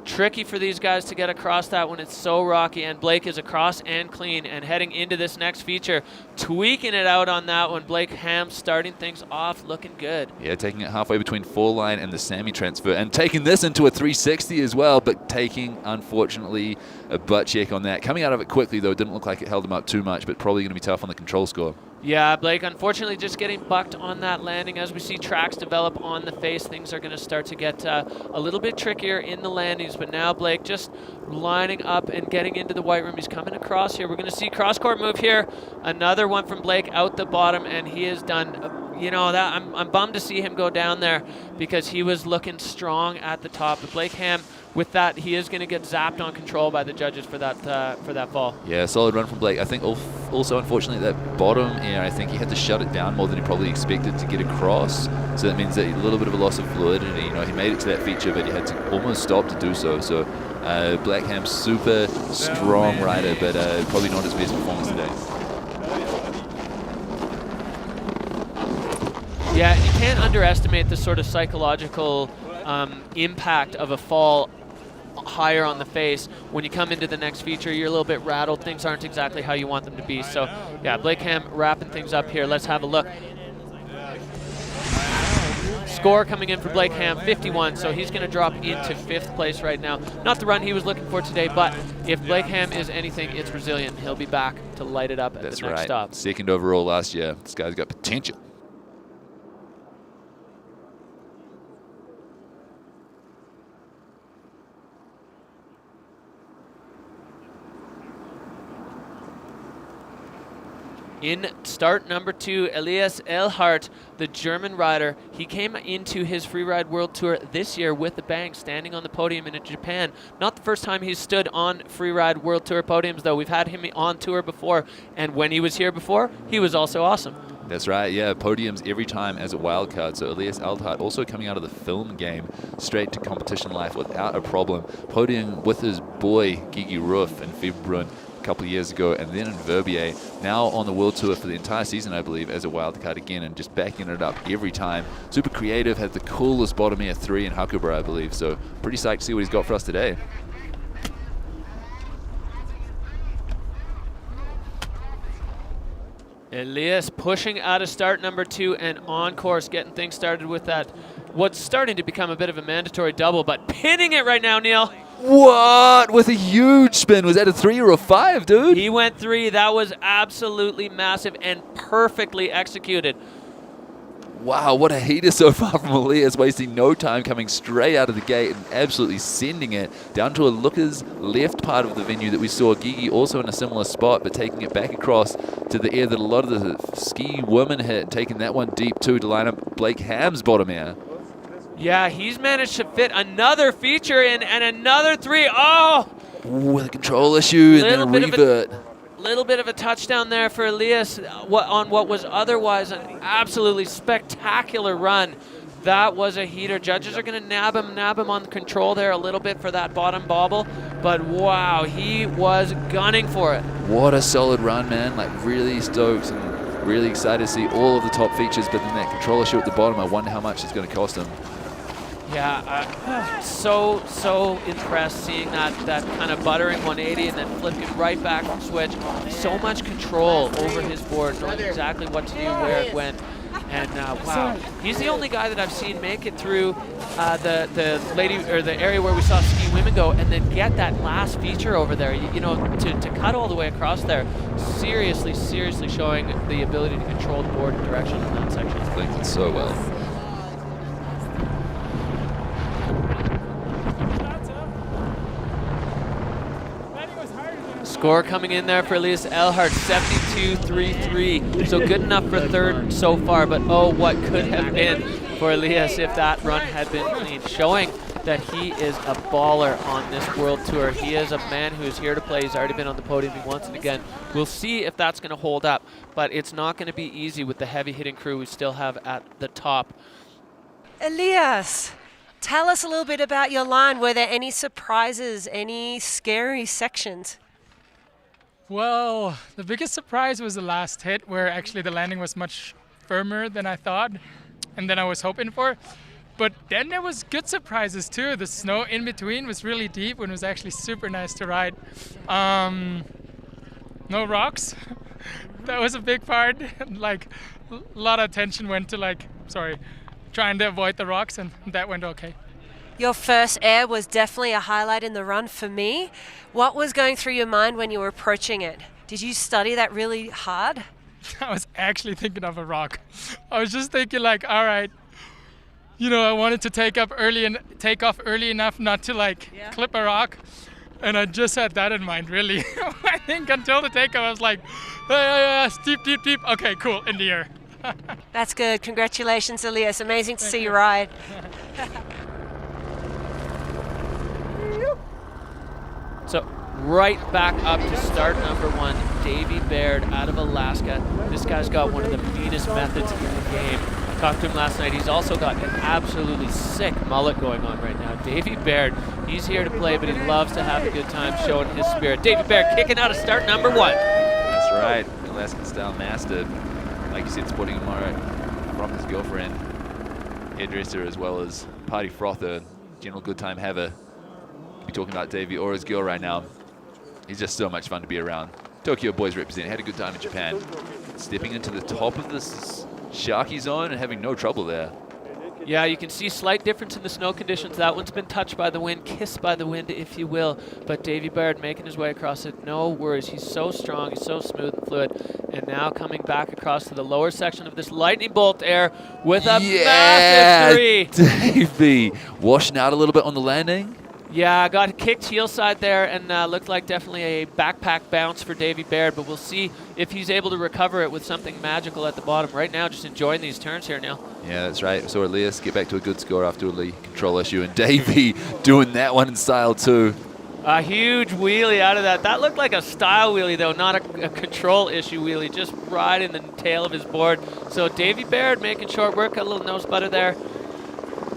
Tricky for these guys to get across that when it's so rocky, and Blake is across and clean and heading into this next feature, tweaking it out on that one. Blake Ham starting things off looking good. Yeah, taking it halfway between 4-line and the Sammy transfer, and taking this into a 360 as well, but taking, unfortunately, a butt check on that. Coming out of it quickly, though, didn't look like it held him up too much, but probably going to be tough on the control score. Yeah, Blake, unfortunately, just getting bucked on that landing. As we see tracks develop on the face, things are going to start to get a little bit trickier in the landings. But now Blake just lining up and getting into the white room. He's coming across here. We're going to see cross-court move here. Another one from Blake out the bottom, and he has done, you know, that I'm bummed to see him go down there because he was looking strong at the top. But Blake Ham, with that, he is going to get zapped on control by the judges for that fall. Yeah, solid run from Blake. I think also, unfortunately, that bottom air, I think he had to shut it down more than he probably expected to get across. So that means that a little bit of a loss of fluidity. You know, he made it to that feature, but he had to almost stop to do so. So Blake Ham, super strong rider, but probably not his best performance today. Yeah, you can't underestimate the sort of psychological impact of a fall higher on the face. When you come into the next feature, you're a little bit rattled. Things aren't exactly how you want them to be. So, yeah, Blake Ham wrapping things up here. Let's have a look. Score coming in for Blake Ham, 51, so he's going to drop into 5th place right now. Not the run he was looking for today, but if Blake Ham is anything, it's resilient. He'll be back to light it up at the next stop. 2nd overall last year. This guy's got potential. In start number 2, Elias Ehlhardt, the German rider. He came into his Freeride World Tour this year with a bang, standing on the podium in Japan. Not the first time he's stood on Freeride World Tour podiums, though. We've had him on tour before, and when he was here before, he was also awesome. That's right, yeah, podiums every time as a wild card. So Elias Ehlhardt also coming out of the film game straight to competition life without a problem. Podium with his boy Gigi Roof and February couple of years ago, and then in Verbier. Now on the World Tour for the entire season, I believe, as a wildcard again, and just backing it up every time. Super creative, had the coolest bottom air 3 in Hakuba, I believe. So pretty psyched to see what he's got for us today. Elias pushing out of start number 2 and on course, getting things started with that, what's starting to become a bit of a mandatory double, but pinning it right now, Neil. What? With a huge spin. Was that a 3 or a 5, dude? He went 3. That was absolutely massive and perfectly executed. Wow, what a heater so far from Elias, wasting no time, coming straight out of the gate and absolutely sending it down to a looker's left part of the venue that we saw Gigi also in a similar spot, but taking it back across to the air that a lot of the ski women hit, taking that one deep too to line up Blake Ham's bottom air. Yeah, he's managed to fit another feature in and another 3. Oh! With a control issue and then a revert. Little bit of a touchdown there for Elias on what was otherwise an absolutely spectacular run. That was a heater. Judges are going to nab him on the control there a little bit for that bottom bobble. But wow, he was gunning for it. What a solid run, man. Like really stoked and really excited to see all of the top features, but then that control issue at the bottom, I wonder how much it's going to cost him. Yeah, so impressed seeing that kind of buttering 180 and then flipping right back from switch. So much control over his board, knowing exactly what to do, where it went. And wow, he's the only guy that I've seen make it through the area where we saw Ski swim and go, and then get that last feature over there. You know, to cut all the way across there, seriously showing the ability to control the board and direction in that section. Played it so well. Score coming in there for Elias Eilhart, 72.33. So good enough for third so far, but oh, what could have been for Elias if that run had been clean. Showing that he is a baller on this World Tour. He is a man who is here to play. He's already been on the podium. He wants it again. We'll see if that's going to hold up, but it's not going to be easy with the heavy-hitting crew we still have at the top. Elias, tell us a little bit about your line. Were there any surprises, any scary sections? Well, the biggest surprise was the last hit, where actually the landing was much firmer than I thought and than I was hoping for. But then there was good surprises too. The snow in between was really deep and it was actually super nice to ride. No rocks. That was a big part. Like, a lot of attention went to trying to avoid the rocks, and that went okay. Your first air was definitely a highlight in the run for me. What was going through your mind when you were approaching it? Did you study that really hard? I was actually thinking of a rock. I was just thinking all right, I wanted to take off early enough not to clip a rock. And I just had that in mind, really. I think until the takeoff, I was like, steep, deep, deep. Okay, cool, in the air. That's good. Congratulations, Elias. Amazing to see you ride. So right back up to start number one, Davey Baird out of Alaska. This guy's got one of the meanest methods in the game. Talked to him last night. He's also got an absolutely sick mullet going on right now. Davey Baird, he's here to play, but he loves to have a good time showing his spirit. Davey Baird kicking out of start number one. That's right, Alaskan style master. Like you said, sporting him from his girlfriend, hairdresser, as well as party frother, general good time haver. Be talking about Davey or his girl right now. He's just so much fun to be around. Tokyo boys representing, had a good time in Japan. Stepping into the top of this Sharky zone and having no trouble there. Yeah, you can see slight difference in the snow conditions. That one's been touched by the wind, kissed by the wind, if you will. But Davey Baird making his way across it, no worries. He's so strong, he's so smooth and fluid. And now coming back across to the lower section of this lightning bolt air with a massive three. Davey washing out a little bit on the landing. Yeah, got kicked heel side there and looked like definitely a backpack bounce for Davey Baird, but we'll see if he's able to recover it with something magical at the bottom. Right now, just enjoying these turns here, Neil. Yeah, that's right. So Elias get back to a good score after a lead control issue, and Davey doing that one in style too. A huge wheelie out of that. That looked like a style wheelie, though, not a control issue wheelie, just right in the tail of his board. So Davey Baird making short work, got a little nose butter there.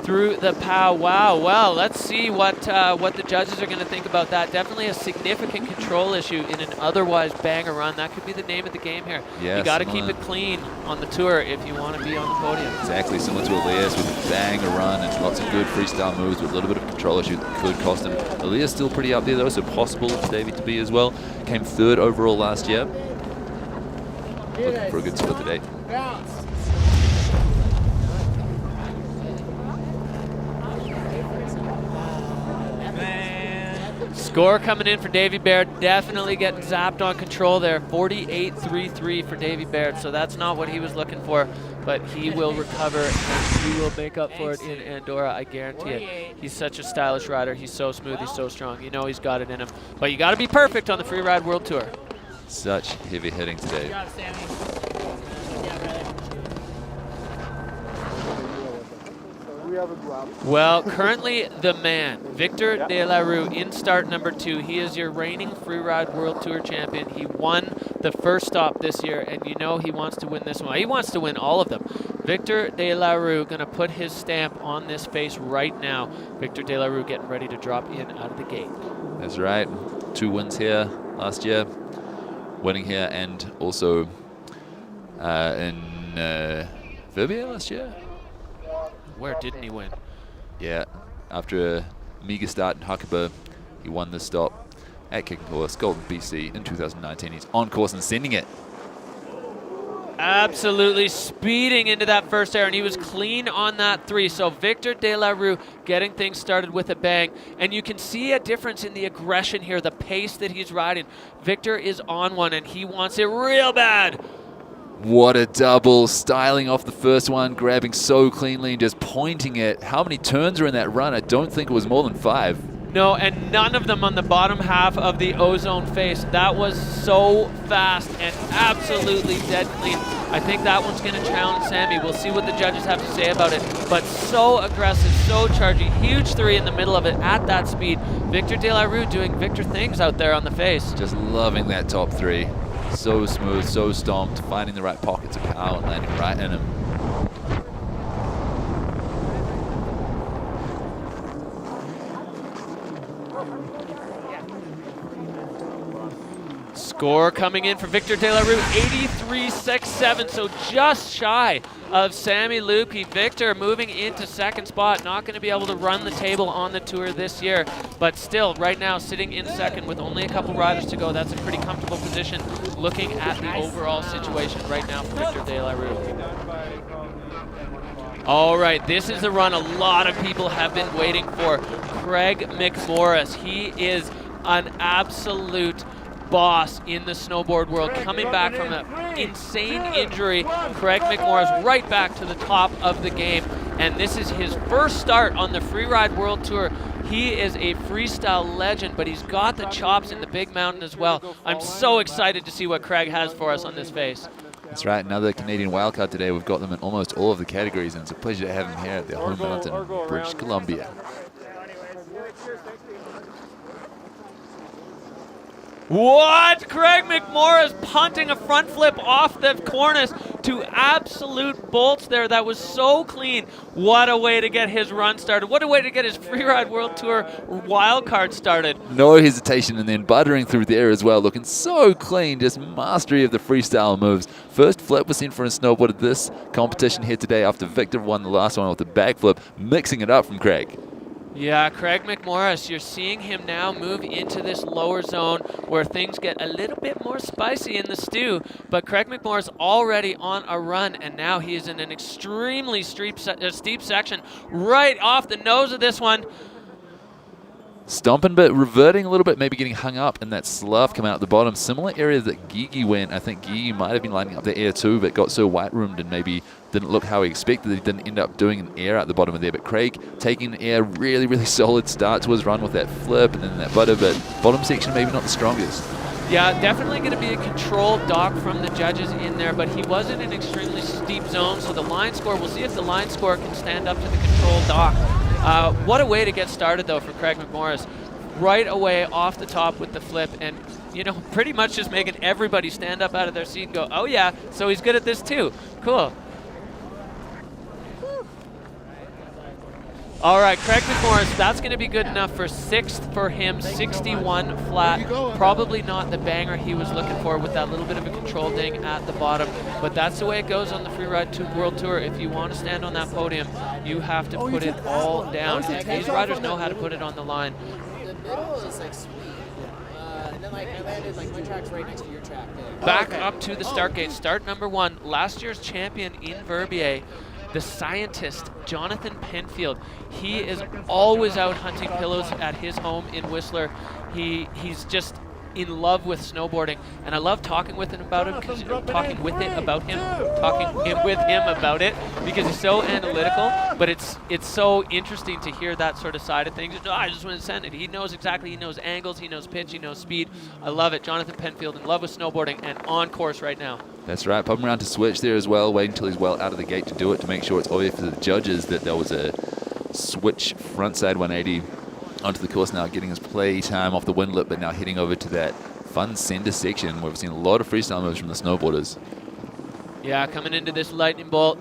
Through the pow. Wow. Well, let's see what the judges are going to think about that. Definitely a significant control issue in an otherwise banger run. That could be the name of the game here. Yes, you got to keep it clean on the tour if you want to be on the podium. Exactly, similar to Elias with a banger run and lots of good freestyle moves with a little bit of control issue that could cost him. Elias still pretty up there though, so possible for Davey to be as well. Came third overall last year. Looking for a good score today. Score coming in for Davey Baird, definitely getting zapped on control there. 48.33 for Davey Baird, so that's not what he was looking for, but he will recover and he will make up for it in Andorra, I guarantee it. He's such a stylish rider. He's so smooth, he's so strong. You know he's got it in him, but you got to be perfect on the Freeride World Tour. Such heavy hitting today. Well, currently the man, Victor De La Rue, in start number 2. He is your reigning Freeride World Tour champion. He won the first stop this year, and you know he wants to win this one. He wants to win all of them. Victor De La Rue going to put his stamp on this face right now. Victor De La Rue getting ready to drop in out of the gate. That's right. 2 wins here last year. Winning here and also in Verbia last year. Where didn't he win? Yeah, after a meager start in Hakuba, he won this stop at Kicking Horse, Golden BC in 2019. He's on course and sending it. Absolutely speeding into that first air, and he was clean on that 3. So Victor De La Rue getting things started with a bang. And you can see a difference in the aggression here, the pace that he's riding. Victor is on one, and he wants it real bad. What a double, styling off the first one, grabbing so cleanly and just pointing it. How many turns are in that run? I don't think it was more than 5. No, and none of them on the bottom half of the ozone face. That was so fast and absolutely dead clean. I think that one's going to challenge Sammy. We'll see what the judges have to say about it. But so aggressive, so charging. Huge 3 in the middle of it at that speed. Victor De La Rue doing Victor things out there on the face. Just loving that top 3. So smooth, so stomped, finding the right pockets of power and landing right in him. Score coming in for Victor De La Rue, 83.67, so just shy of Sammy Lukey. Victor moving into second spot, not going to be able to run the table on the tour this year, but still right now sitting in second with only a couple riders to go. That's a pretty comfortable position looking at the overall situation right now for Victor De La Rue. All right, this is the run a lot of people have been waiting for. Craig McMorris, he is an absolute boss in the snowboard world, coming back from an insane injury. Craig McMorris right back to the top of the game, and this is his first start on the Freeride World Tour. He is a freestyle legend, but he's got the chops in the big mountain as well. I'm so excited to see what Craig has for us on this face. That's right, another Canadian wildcard today. We've got them in almost all of the categories, and it's a pleasure to have him here at their home mountain, British Columbia. What? Craig McMorris punting a front flip off the cornice to absolute bolts there. That was so clean. What a way to get his run started. What a way to get his Freeride World Tour wild card started. No hesitation, and then buttering through there as well, looking so clean, just mastery of the freestyle moves. First flip was seen for a snowboard at this competition here today after Victor won the last one with the backflip, mixing it up from Craig. Yeah, Craig McMorris, you're seeing him now move into this lower zone where things get a little bit more spicy in the stew. But Craig McMorris already on a run, and now he is in an extremely steep section right off the nose of this one. Stomping, but reverting a little bit, maybe getting hung up in that slough coming out the bottom. Similar area that Gigi went. I think Gigi might have been lining up the air too, but got so white-roomed and maybe didn't look how he expected. He didn't end up doing an air at the bottom of there. But Craig taking an air, really, really solid start to his run with that flip and then that butter, but bottom section maybe not the strongest. Yeah, definitely going to be a controlled dock from the judges in there, but he was in an extremely steep zone, so the line score, we'll see if the line score can stand up to the controlled dock. What a way to get started, though, for Craig McMorris. Right away off the top with the flip, and, you know, pretty much just making everybody stand up out of their seat and go, oh, yeah, so he's good at this, too. Cool. All right, Craig McMorris, that's going to be good enough for 6th for him, 61 flat. Probably not the banger he was looking for with that little bit of a control ding at the bottom, but that's the way it goes on the Freeride World Tour. If you want to stand on that podium, you have to put it all down. And these riders know how to put it on the line. The middle is like sweet. And then like I landed like my track's right next to your track. Back up to the start gate. Start number 1, last year's champion in Verbier. The scientist, Jonathan Penfield. He is always out hunting pillows at his home in Whistler. He's just in love with snowboarding, and I love talking with him about it because talking with him about it because he's so analytical. But it's so interesting to hear that sort of side of things. I just want to send it. He knows exactly. He knows angles. He knows pitch. He knows speed. I love it. Jonathan Penfield in love with snowboarding and on course right now. That's right. Popping around to switch there as well, waiting until he's well out of the gate to do it to make sure it's obvious for the judges that there was a switch frontside 180 onto the course now, getting his play time off the windlet, but now heading over to that fun center section where we've seen a lot of freestyle moves from the snowboarders. Yeah, coming into this lightning bolt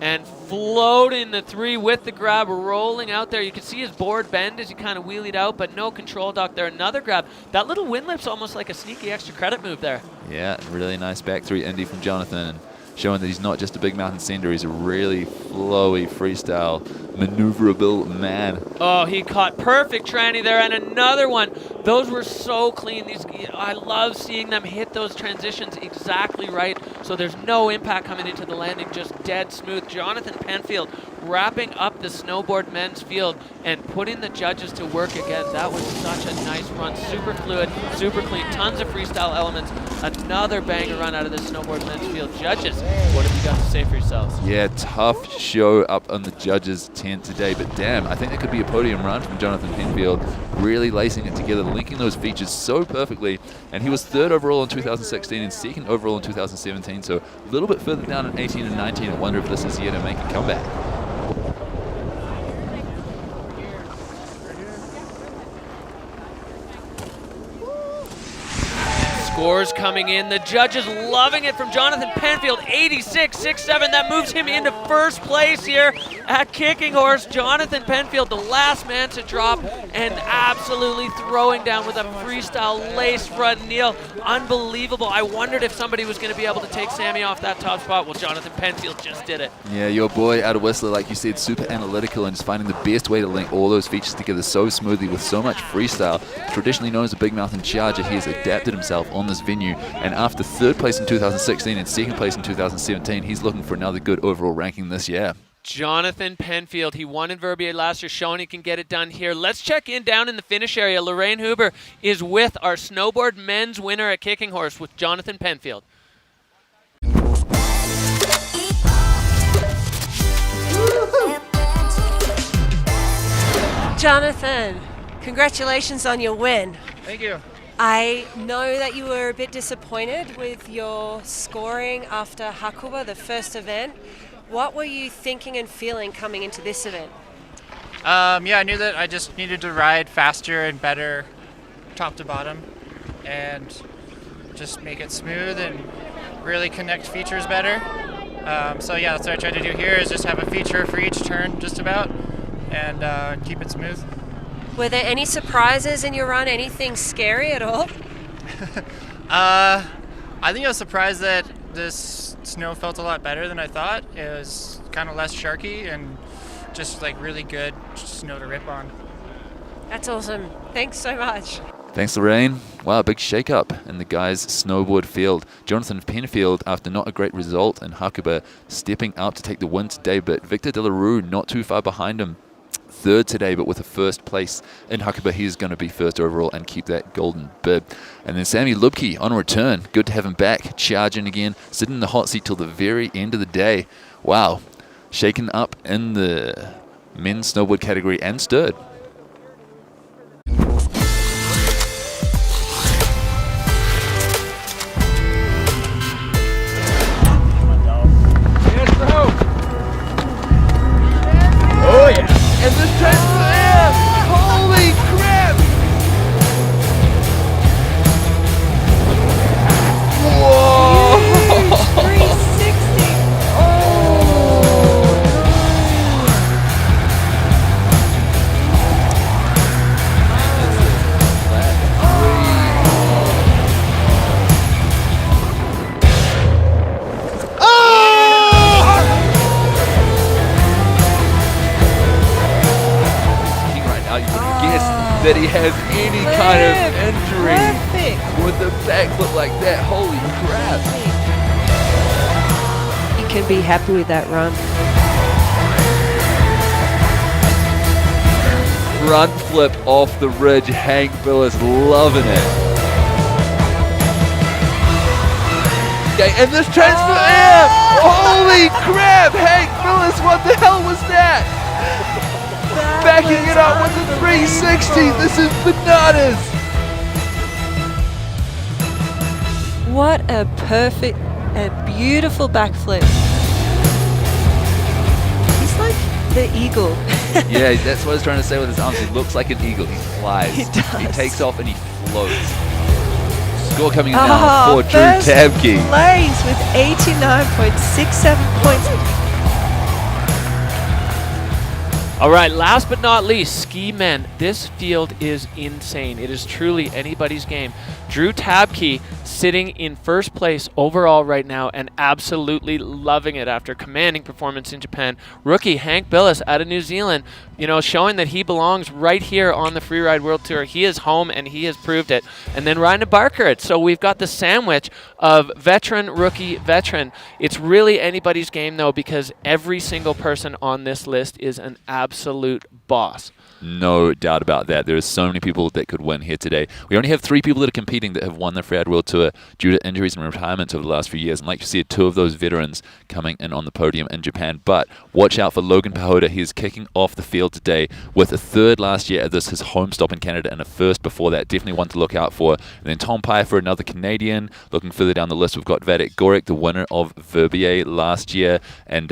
and floating the 3 with the grab, rolling out there. You can see his board bend as he kind of wheelied out, but no control dock there. Another grab. That little windlip's almost like a sneaky extra credit move there. Yeah, really nice back 3 indie from Jonathan, showing that he's not just a big mountain sender, he's a really flowy freestyle maneuverable man. Oh, he caught perfect tranny there, and another one. Those were so clean. I love seeing them hit those transitions exactly right. so there's no impact coming into the landing, just dead smooth. Jonathan Penfield wrapping up the snowboard men's field and putting the judges to work again. That was such a nice run, super fluid, super clean, tons of freestyle elements. Another banger run out of the snowboard men's field. Judges, what have you got to say for yourselves? Yeah, tough show up on the judges' tent today, but damn, I think that could be a podium run from Jonathan Penfield, really lacing it together, linking those features so perfectly, and he was 3rd overall in 2016 and 2nd overall in 2017, so a little bit further down in 18 and 19. I wonder if this is here to make a comeback. Scores coming in. The judges loving it from Jonathan Penfield. 86.67. That moves him into first place here at Kicking Horse. Jonathan Penfield, the last man to drop, and absolutely throwing down with a freestyle lace front kneel. Unbelievable. I wondered if somebody was going to be able to take Sammy off that top spot. Well, Jonathan Penfield just did it. Yeah, your boy out of Whistler, like you said, super analytical and just finding the best way to link all those features together so smoothly with so much freestyle. Traditionally known as a Big Mouth and Charger, he has adapted himself on this venue, and after 3rd place in 2016 and 2nd place in 2017, he's looking for another good overall ranking this year. Jonathan Penfield, he won in Verbier last year, showing he can get it done here. Let's check in down in the finish area. Lorraine Huber is with our snowboard men's winner at Kicking Horse with Jonathan Penfield. Jonathan, congratulations on your win. Thank you. I know that you were a bit disappointed with your scoring after Hakuba, the first event. What were you thinking and feeling coming into this event? Yeah, I knew that I just needed to ride faster and better top to bottom and just make it smooth and really connect features better. So yeah, that's what I tried to do here, is just have a feature for each turn just about and keep it smooth. Were there any surprises in your run? Anything scary at all? I think I was surprised that this snow felt a lot better than I thought. It was kind of less sharky and just like really good snow to rip on. That's awesome. Thanks so much. Thanks, Lorraine. Wow, big shake-up in the guys' snowboard field. Jonathan Penfield, after not a great result in Hakuba, stepping up to take the win today, but Victor De La Rue not too far behind him. 3rd today, but with a 1st place in Hakuba, he's going to be 1st overall and keep that golden bib. And then Sammy Lubke on return. Good to have him back, charging again, sitting in the hot seat till the very end of the day. Wow, shaken up in the men's snowboard category and stirred. Oh yeah! And this time, holy crap! Whoa! 360! That he has any kind of injury with a backflip like that. Holy crap. You can be happy with that run. Front flip off the ridge. Hank Billis loving it. Okay, and this transfer air. Holy crap. Hank Billis, what the hell was that? Backing it up with the 360. This is bananas. What a perfect and beautiful backflip. He's like the eagle. Yeah, that's what I was trying to say with his arms. He looks like an eagle. He flies. He does. He takes off and he floats. Score coming in now for Drew first Tabke. place with 89.67 points. All right, last but not least, ski men. This field is insane. It is truly anybody's game. Drew Tabke sitting in first place overall right now and absolutely loving it after commanding performance in Japan. Rookie Hank Billis out of New Zealand, you know, showing that he belongs right here on the Freeride World Tour. He is home and he has proved it. And then Ryan Barkert. So we've got the sandwich of veteran, rookie, veteran. It's really anybody's game though, because every single person on this list is an absolute boss. No doubt about that. There are so many people that could win here today. We only have 3 people that are competing that have won the Freeride World Tour due to injuries and retirements over the last few years. And like you said, 2 of those veterans coming in on the podium in Japan. But watch out for Logan Pahoda. He's kicking off the field today with a 3rd last year at this, his home stop in Canada, and a 1st before that. Definitely one to look out for. And then Tom Pfeiffer, another Canadian. Looking further down the list, we've got Vadik Gorek, the winner of Verbier last year, and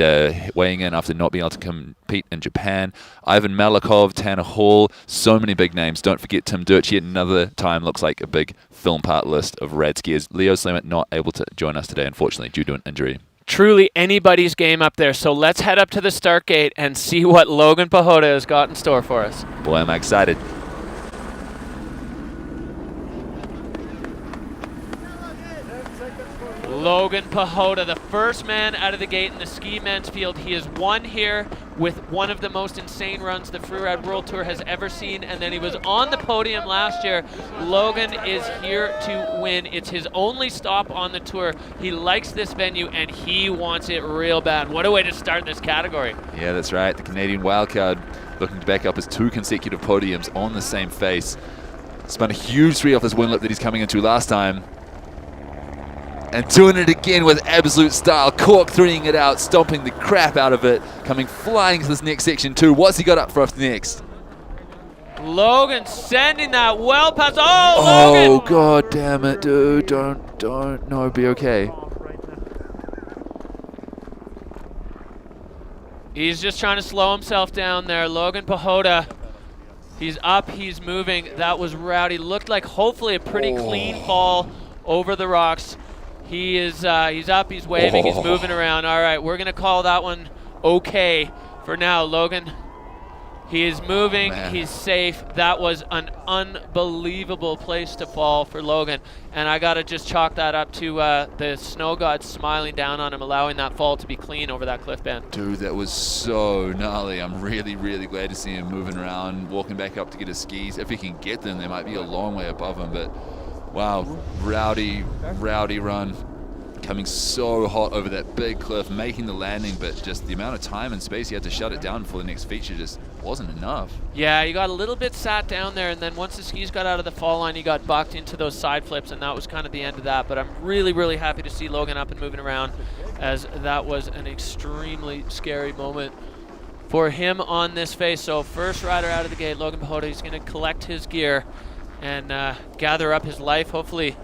weighing in after not being able to compete in Japan. Ivan Malikov, Tanner Hall, so many big names. Don't forget Tim Dirch, yet another time looks like a big film part list of rad skiers. Leo Slimmett not able to join us today, unfortunately, due to an injury. Truly anybody's game up there. So let's head up to the start gate and see what Logan Pahoda has got in store for us. Boy, am I excited. Logan Pahoda, the first man out of the gate in the ski men's field. He has won here with one of the most insane runs the Freeride World Tour has ever seen, and then he was on the podium last year. Logan is here to win. It's his only stop on the tour. He likes this venue, and he wants it real bad. What a way to start this category. Yeah, that's right. The Canadian wildcard looking to back up his 2 consecutive podiums on the same face. Spun a huge 3 off this wing lip that he's coming into last time. And doing it again with absolute style. Cork 3ing it out, stomping the crap out of it. Coming flying to this next section too. What's he got up for us next? Logan sending that well past. Oh, Logan! Oh, god damn it, dude. Don't. No, be okay. He's just trying to slow himself down there. Logan Pahoda. He's up, he's moving. That was rowdy. Looked like hopefully a pretty clean fall over the rocks. He's up, he's waving, he's moving around. All right, we're going to call that one okay for now. Logan, he is moving, he's safe. That was an unbelievable place to fall for Logan. And I got to just chalk that up to the snow god smiling down on him, allowing that fall to be clean over that cliff band. Dude, that was so gnarly. I'm really, really glad to see him moving around, walking back up to get his skis. If he can get them, they might be a long way above him, but wow, rowdy run. Coming so hot over that big cliff, making the landing, but just the amount of time and space he had to shut it down for the next feature just wasn't enough. Yeah, he got a little bit sat down there, and then once the skis got out of the fall line, he got bucked into those side flips, and that was kind of the end of that. But I'm really, really happy to see Logan up and moving around, as that was an extremely scary moment for him on this face. So first rider out of the gate, Logan Pahoda, he's going to collect his gear and gather up his life, hopefully.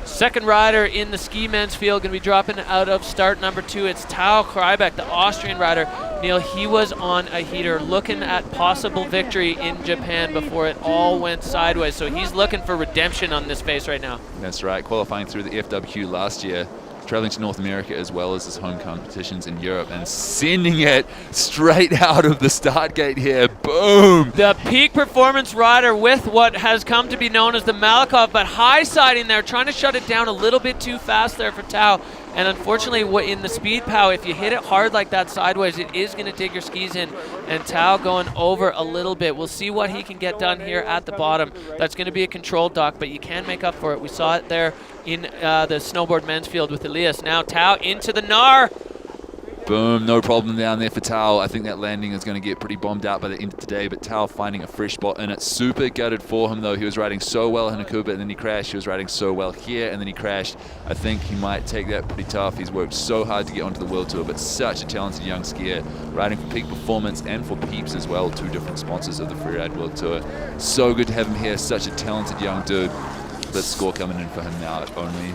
Second rider in the ski men's field going to be dropping out of start number 2. It's Tao Kreibach, the Austrian rider. Neil, he was on a heater looking at possible victory in Japan before it all went sideways. So he's looking for redemption on this face right now. That's right, qualifying through the FWT last year, traveling to North America as well as his home competitions in Europe, and sending it straight out of the start gate here. Boom! The peak performance rider with what has come to be known as the Malikov, but high siding there, trying to shut it down a little bit too fast there for Tao. And unfortunately, in the speed pow, if you hit it hard like that sideways, it is going to dig your skis in. And Tao going over a little bit. We'll see what he can get done here at the bottom. That's going to be a controlled dock, but you can make up for it. We saw it there in the snowboard men's field with Elias. Now Tao into the Nar. Boom, no problem down there for Tao. I think that landing is going to get pretty bombed out by the end of today, but Tao finding a fresh spot in it. Super gutted for him, though. He was riding so well in Hakuba, and then he crashed. He was riding so well here, and then he crashed. I think he might take that pretty tough. He's worked so hard to get onto the World Tour, but such a talented young skier, riding for peak performance and for Peeps as well, 2 different sponsors of the Freeride World Tour. So good to have him here, such a talented young dude. But score coming in for him now at only.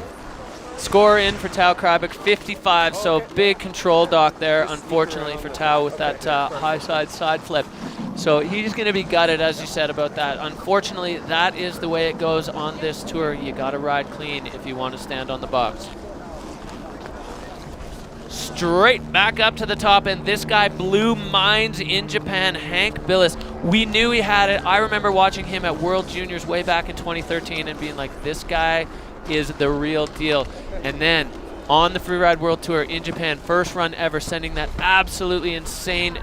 Score in for Tao Kreibach, 55, so big control dock there, unfortunately, for Tao with that high side flip. So he's going to be gutted, as you said about that. Unfortunately, that is the way it goes on this tour. You got to ride clean if you want to stand on the box. straight back up to the top, and this guy blew minds in Japan, Hank Billis. We knew he had it. I remember watching him at World Juniors way back in 2013 and being like, this guy is the real deal. And then on the Freeride World Tour in Japan, first run ever, sending that absolutely insane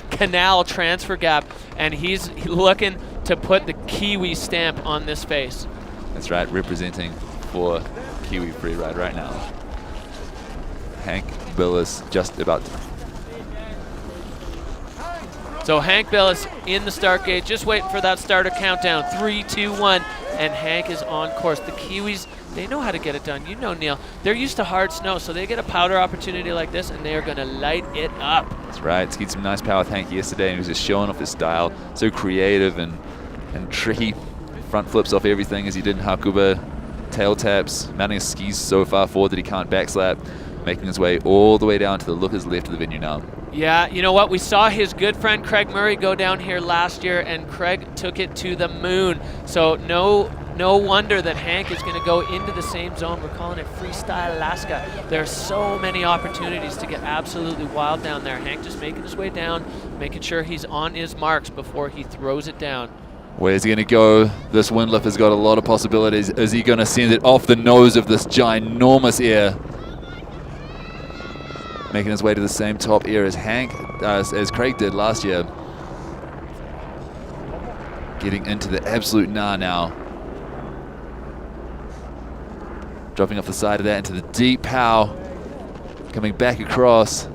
canal transfer gap, and he's looking to put the Kiwi stamp on this face. That's right, representing for Kiwi Freeride right now. Hank Billis just about to. So Hank Billis in the start gate, just waiting for that starter countdown. 3, 2, 1, and Hank is on course. The Kiwis, they know how to get it done. You know, Neil, they're used to hard snow, so they get a powder opportunity like this, and they are going to light it up. That's right. Skied some nice power with Hank yesterday, and he was just showing off his style. So creative and tricky. Front flips off everything as he did in Hakuba. Tail taps, mounting his skis so far forward that he can't backslap, making his way all the way down to the lookers left of the venue now. Yeah, you know what? We saw his good friend Craig Murray go down here last year, and Craig took it to the moon. So no wonder that Hank is going to go into the same zone. We're calling it Freestyle Alaska. There are so many opportunities to get absolutely wild down there. Hank just making his way down, making sure he's on his marks before he throws it down. Where's he going to go? This windlift has got a lot of possibilities. Is he going to send it off the nose of this ginormous air? Making his way to the same top air as Hank, as Craig did last year. Getting into the absolute now. Dropping off the side of that into the deep pow. Coming back across.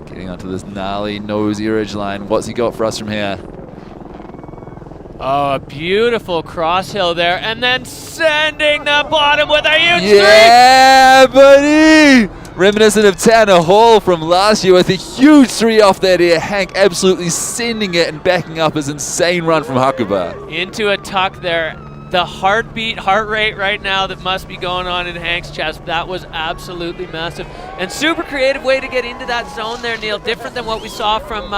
Getting onto this gnarly nose ear ridge line. What's he got for us from here? Oh, a beautiful cross hill there, and then sending the bottom with a huge Yeah, buddy! Reminiscent of Tanner Hall from last year with a huge 3 off that air. Hank absolutely sending it and backing up his insane run from Hakuba. Into a tuck there. The heart rate right now that must be going on in Hank's chest, that was absolutely massive. And super creative way to get into that zone there, Neil. Different than what we saw from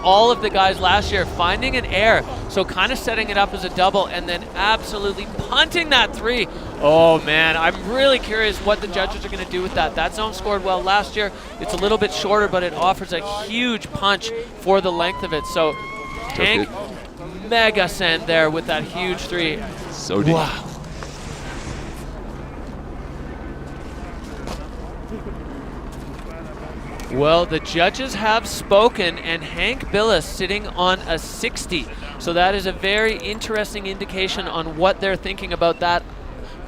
all of the guys last year. Finding an air, so kind of setting it up as a double and then absolutely punting that 3. Oh man, I'm really curious what the judges are going to do with that. That zone scored well last year. It's a little bit shorter, but it offers a huge punch for the length of it. So Hank, mega send there with that huge 3. So deep. Wow. Well, the judges have spoken, and Hank Billis sitting on a 60. So that is a very interesting indication on what they're thinking about that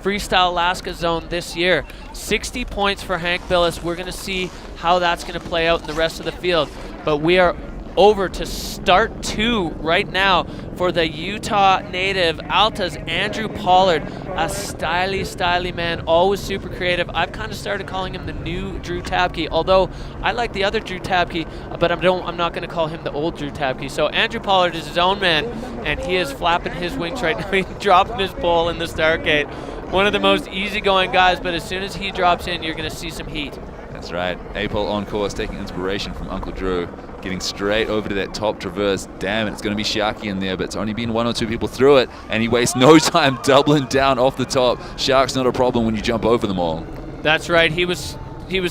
Freestyle Alaska zone this year. 60 points for Hank Billis. We're going to see how that's going to play out in the rest of the field. But we are over to start 2 right now for the Utah native Alta's Andrew Pollard, a styly man, always super creative. I've kind of started calling him the new Drew Tabke, although I like the other Drew Tabke, but I'm not going to call him the old Drew Tabke. So Andrew Pollard is his own man, and he is flapping his wings right now. He's dropping his pole in the start gate. One of the most easygoing guys, but as soon as he drops in, you're going to see some heat. That's right. Apol on course, taking inspiration from Uncle Drew. Getting straight over to that top traverse. Damn it, it's going to be Sharky in there, but it's only been 1 or 2 people through it, and he wastes no time doubling down off the top. Shark's not a problem when you jump over them all. That's right. He was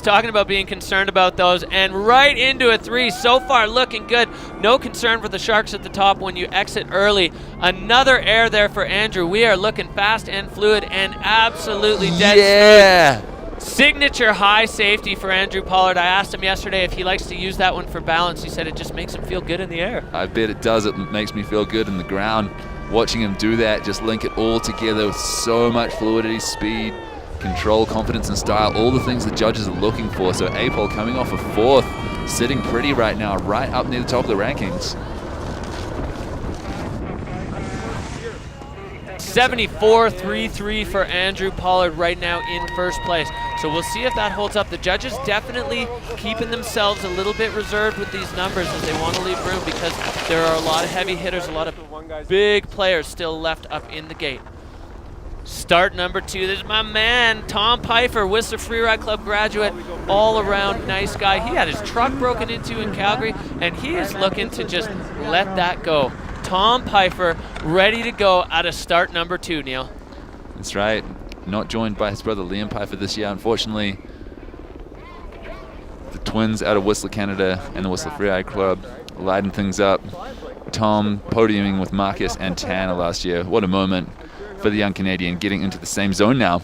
talking about being concerned about those, and right into a 3. So far looking good. No concern for the Sharks at the top when you exit early. Another air there for Andrew. We are looking fast and fluid and absolutely dead smooth. Signature high safety for Andrew Pollard. I asked him yesterday if he likes to use that one for balance. He said it just makes him feel good in the air. I bet it does. It makes me feel good in the ground. Watching him do that, just link it all together with so much fluidity, speed, control, confidence, and style. All the things the judges are looking for. So Apol coming off a 4th, sitting pretty right now, right up near the top of the rankings. 74.33 for Andrew Pollard right now in first place. So we'll see if that holds up. The judges definitely keeping themselves a little bit reserved with these numbers as they want to leave room because there are a lot of heavy hitters, a lot of big players still left up in the gate. Start number 2. There's my man, Tom Pfeiffer, Whistler Freeride Club graduate, all-around nice guy. He had his truck broken into in Calgary, and he is looking to just let that go. Tom Pfeiffer ready to go out of start number 2, Neil. That's right. not joined by his brother Liam Pfeiffer this year, unfortunately. The twins out of Whistler, Canada, and the Whistler Freeride Club lighting things up. Tom podiuming with Marcus and Tanner last year. What a moment for the young Canadian, getting into the same zone now.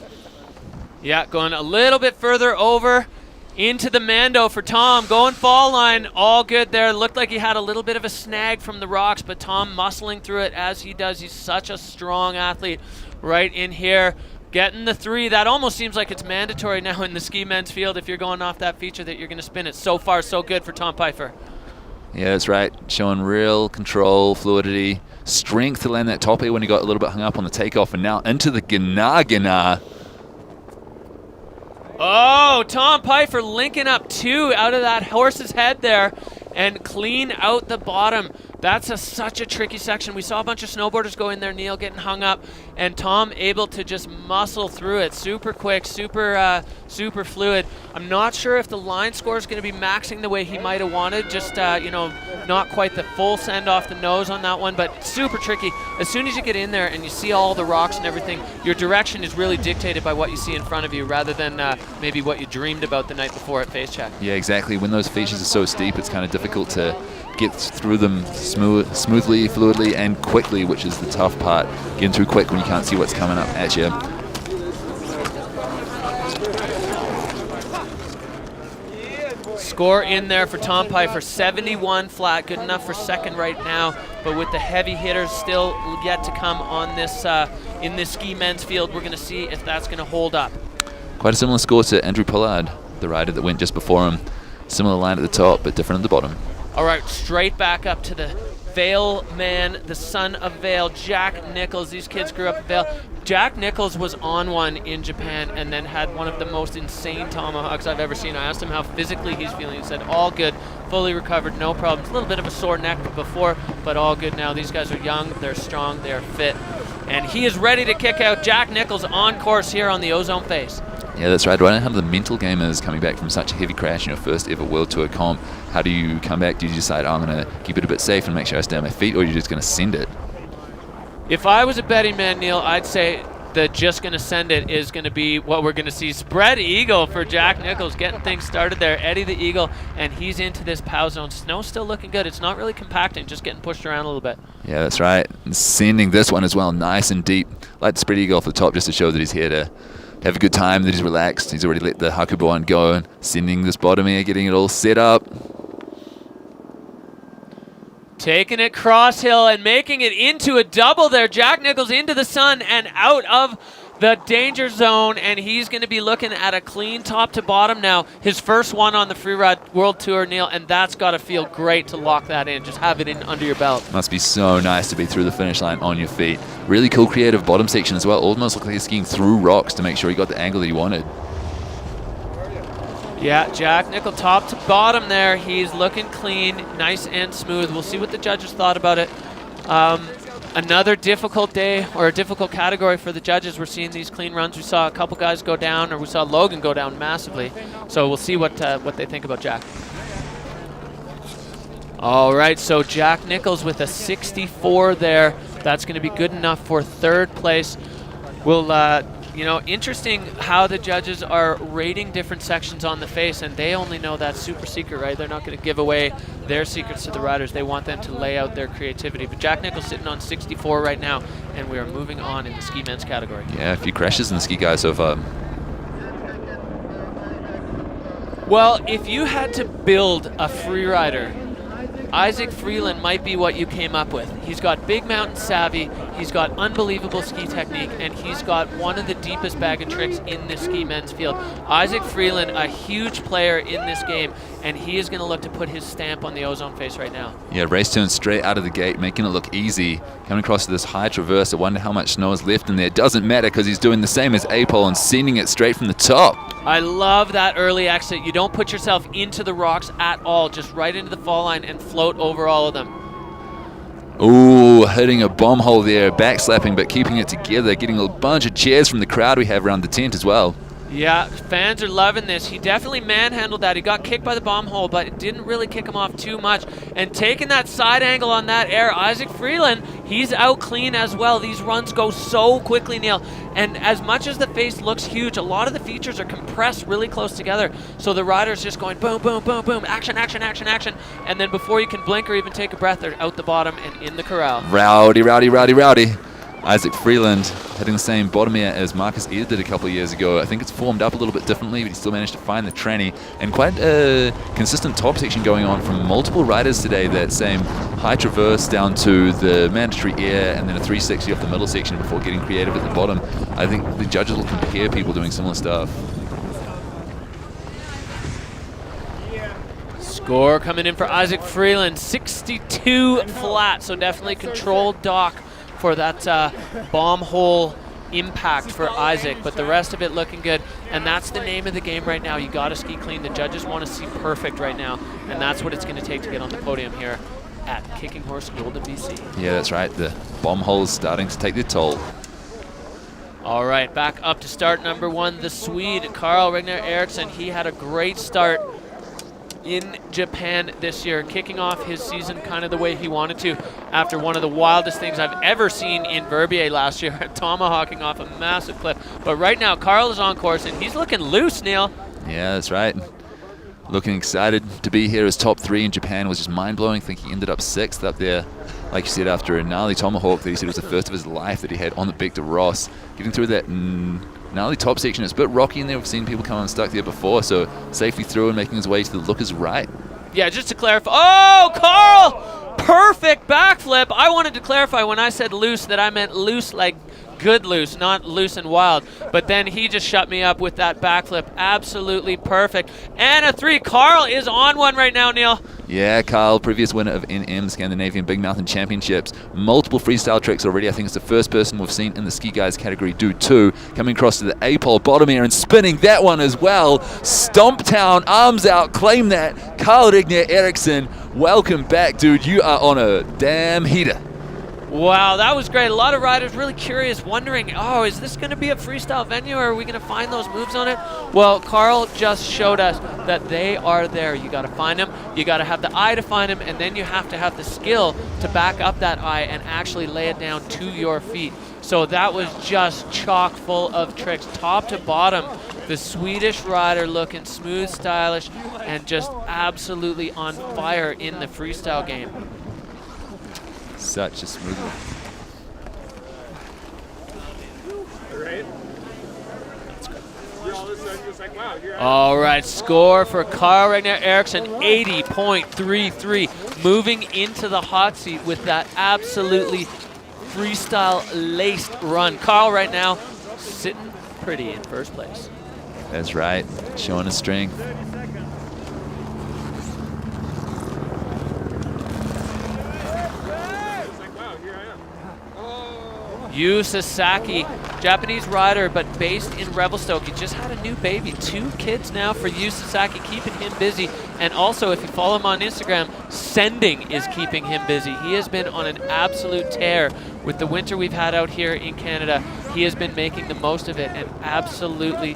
Yeah, going a little bit further over into the Mando for Tom. Going fall line, all good there. Looked like he had a little bit of a snag from the rocks, but Tom muscling through it as he does. He's such a strong athlete right in here. Getting the 3. That almost seems like it's mandatory now in the ski men's field if you're going off that feature that you're going to spin it. So far, so good for Tom Pfeiffer. Yeah, that's right. Showing real control, fluidity, strength to land that toppy when he got a little bit hung up on the takeoff, and now into the Gina. Oh, Tom Pfeiffer linking up 2 out of that horse's head there and clean out the bottom. That's such a tricky section. We saw a bunch of snowboarders go in there, Neil getting hung up, and Tom able to just muscle through it. Super quick, super fluid. I'm not sure if the line score is going to be maxing the way he might have wanted. Just, not quite the full send off the nose on that one, but super tricky. As soon as you get in there and you see all the rocks and everything, your direction is really dictated by what you see in front of you rather than maybe what you dreamed about the night before at face check. Yeah, exactly. When those features are so steep, it's kind of difficult to get through them smoothly, fluidly, and quickly, which is the tough part. Getting through quick when you can't see what's coming up at you. Score in there for Tom Pfeiffer, 71 flat, good enough for second right now, but with the heavy hitters still yet to come on this in this ski men's field, we're going to see if that's going to hold up. Quite a similar score to Andrew Pollard, the rider that went just before him. Similar line at the top, but different at the bottom. All right, straight back up to the Vale man, the son of Vale, Jack Nichols. These kids grew up in Vale. Jack Nichols was on one in Japan and then had one of the most insane tomahawks I've ever seen. I asked him how physically he's feeling. He said, all good, fully recovered, no problems. A little bit of a sore neck before, but all good now. These guys are young, they're strong, they're fit. And he is ready to kick out. Jack Nichols on course here on the Ozone Face. Yeah, that's right. I don't know how the mental game is coming back from such a heavy crash in your first ever World Tour comp. How do you come back? Do you decide, I'm going to keep it a bit safe and make sure I stay on my feet, or are you just going to send it? If I was a betting man, Neil, I'd say that just going to send it is going to be what we're going to see. Spread eagle for Jack Nichols, getting things started there. Eddie the Eagle, and he's into this pow zone. Snow's still looking good. It's not really compacting, just getting pushed around a little bit. Yeah, that's right. And sending this one as well, nice and deep. Like the spread eagle off the top just to show that he's here to have a good time, that he's relaxed. He's already let the Hakuba one go, and sending this bottom here, getting it all set up. Taking it cross hill and making it into a double there. Jack Nichols into the sun and out of the danger zone, and he's going to be looking at a clean top to bottom now. His first one on the Freeride World Tour, Neil, and that's got to feel great to lock that in. Just have it in under your belt. Must be so nice to be through the finish line on your feet. Really cool creative bottom section as well. Almost looked like he's skiing through rocks to make sure he got the angle that he wanted. Yeah, Jack Nichols top to bottom there. He's looking clean, nice and smooth. We'll see what the judges thought about it. Another difficult day, or a difficult category for the judges. We're seeing these clean runs. We saw a couple guys go down, or we saw Logan go down massively. So we'll see what they think about Jack. All right, so Jack Nichols with a 64 there. That's going to be good enough for third place. We'll, interesting how the judges are rating different sections on the face, and they only know that super secret, right? They're not going to give away their secrets to the riders. They want them to lay out their creativity. But Jack Nichols sitting on 64 right now, and we are moving on in the ski men's category. Yeah, a few crashes in the ski guys so far. Well, if you had to build a free rider, Isaac Freeland might be what you came up with. He's got big mountain savvy, he's got unbelievable ski technique, and he's got one of the deepest bag of tricks in the ski men's field. Isaac Freeland, a huge player in this game, and he is going to look to put his stamp on the Ozone Face right now. Yeah, race turn straight out of the gate, making it look easy. Coming across to this high traverse, I wonder how much snow is left in there. Doesn't matter because he's doing the same as Apol and sending it straight from the top. I love that early exit. You don't put yourself into the rocks at all, just right into the fall line and float over all of them. Ooh, hitting a bomb hole there, backslapping but keeping it together, getting a bunch of cheers from the crowd we have around the tent as well. Yeah, fans are loving this. He definitely manhandled that. He got kicked by the bomb hole, but it didn't really kick him off too much. And taking that side angle on that air, Isaac Freeland, he's out clean as well. These runs go so quickly, Neil. And as much as the face looks huge, a lot of the features are compressed really close together. So the rider's just going boom, boom, boom, boom, action, action, action, action. And then before you can blink or even take a breath, they're out the bottom and in the corral. Rowdy, rowdy, rowdy, rowdy. Isaac Freeland hitting the same bottom air as Marcus Eder did a couple of years ago. I think it's formed up a little bit differently, but he still managed to find the tranny. And quite a consistent top section going on from multiple riders today. That same high traverse down to the mandatory air and then a 360 off the middle section before getting creative at the bottom. I think the judges will compare people doing similar stuff. Score coming in for Isaac Freeland, 62 flat, so definitely controlled dock for that bomb hole impact for Isaac, but the rest of it looking good, and that's the name of the game right now. You got to ski clean. The judges want to see perfect right now, and that's what it's going to take to get on the podium here at Kicking Horse Golden, BC. Yeah, that's right. The bomb hole is starting to take their toll. All right, back up to start number 1, the Swede, Carl Regner Eriksson. He had a great start in Japan this year, kicking off his season kind of the way he wanted to after one of the wildest things I've ever seen in Verbier last year, tomahawking off a massive cliff. But right now, Carl is on course, and he's looking loose, Neil. Yeah, that's right. Looking excited to be here. His top 3 in Japan was just mind-blowing. I think he ended up 6th up there, like you said, after a gnarly tomahawk that he said was the first of his life that he had on the Big to Ross. Getting through that gnarly top section, it's a bit rocky in there. We've seen people come unstuck there before, so safely through and making his way to the Lookers right. Yeah, just to clarify. Oh, Carl! Perfect backflip. I wanted to clarify when I said loose that I meant loose like good loose, not loose and wild. But then he just shut me up with that backflip. Absolutely perfect. And a 3. Carl is on one right now, Neil. Yeah, Carl, previous winner of NM Scandinavian Big Mountain Championships. Multiple freestyle tricks already. I think it's the first person we've seen in the ski guys category do 2. Coming across to the A-pole bottom air and spinning that one as well. Stomp town, arms out, claim that. Carl Regner Eriksson, welcome back, dude. You are on a damn heater. Wow, that was great. A lot of riders really curious, wondering, oh, is this going to be a freestyle venue, or are we going to find those moves on it? Well, Carl just showed us that they are there. You got to find them, you got to have the eye to find them, and then you have to have the skill to back up that eye and actually lay it down to your feet. So that was just chock full of tricks, top to bottom. The Swedish rider looking smooth, stylish, and just absolutely on fire in the freestyle game. Such a smooth one. All right, score for Carl Regner Eriksson, 80.33, moving into the hot seat with that absolutely freestyle-laced run. Carl right now sitting pretty in first place. That's right, showing his strength. Yu Sasaki, Japanese rider, but based in Revelstoke. He just had a new baby. 2 kids now for Yu Sasaki, keeping him busy. And also, if you follow him on Instagram, sending is keeping him busy. He has been on an absolute tear with the winter we've had out here in Canada. He has been making the most of it and absolutely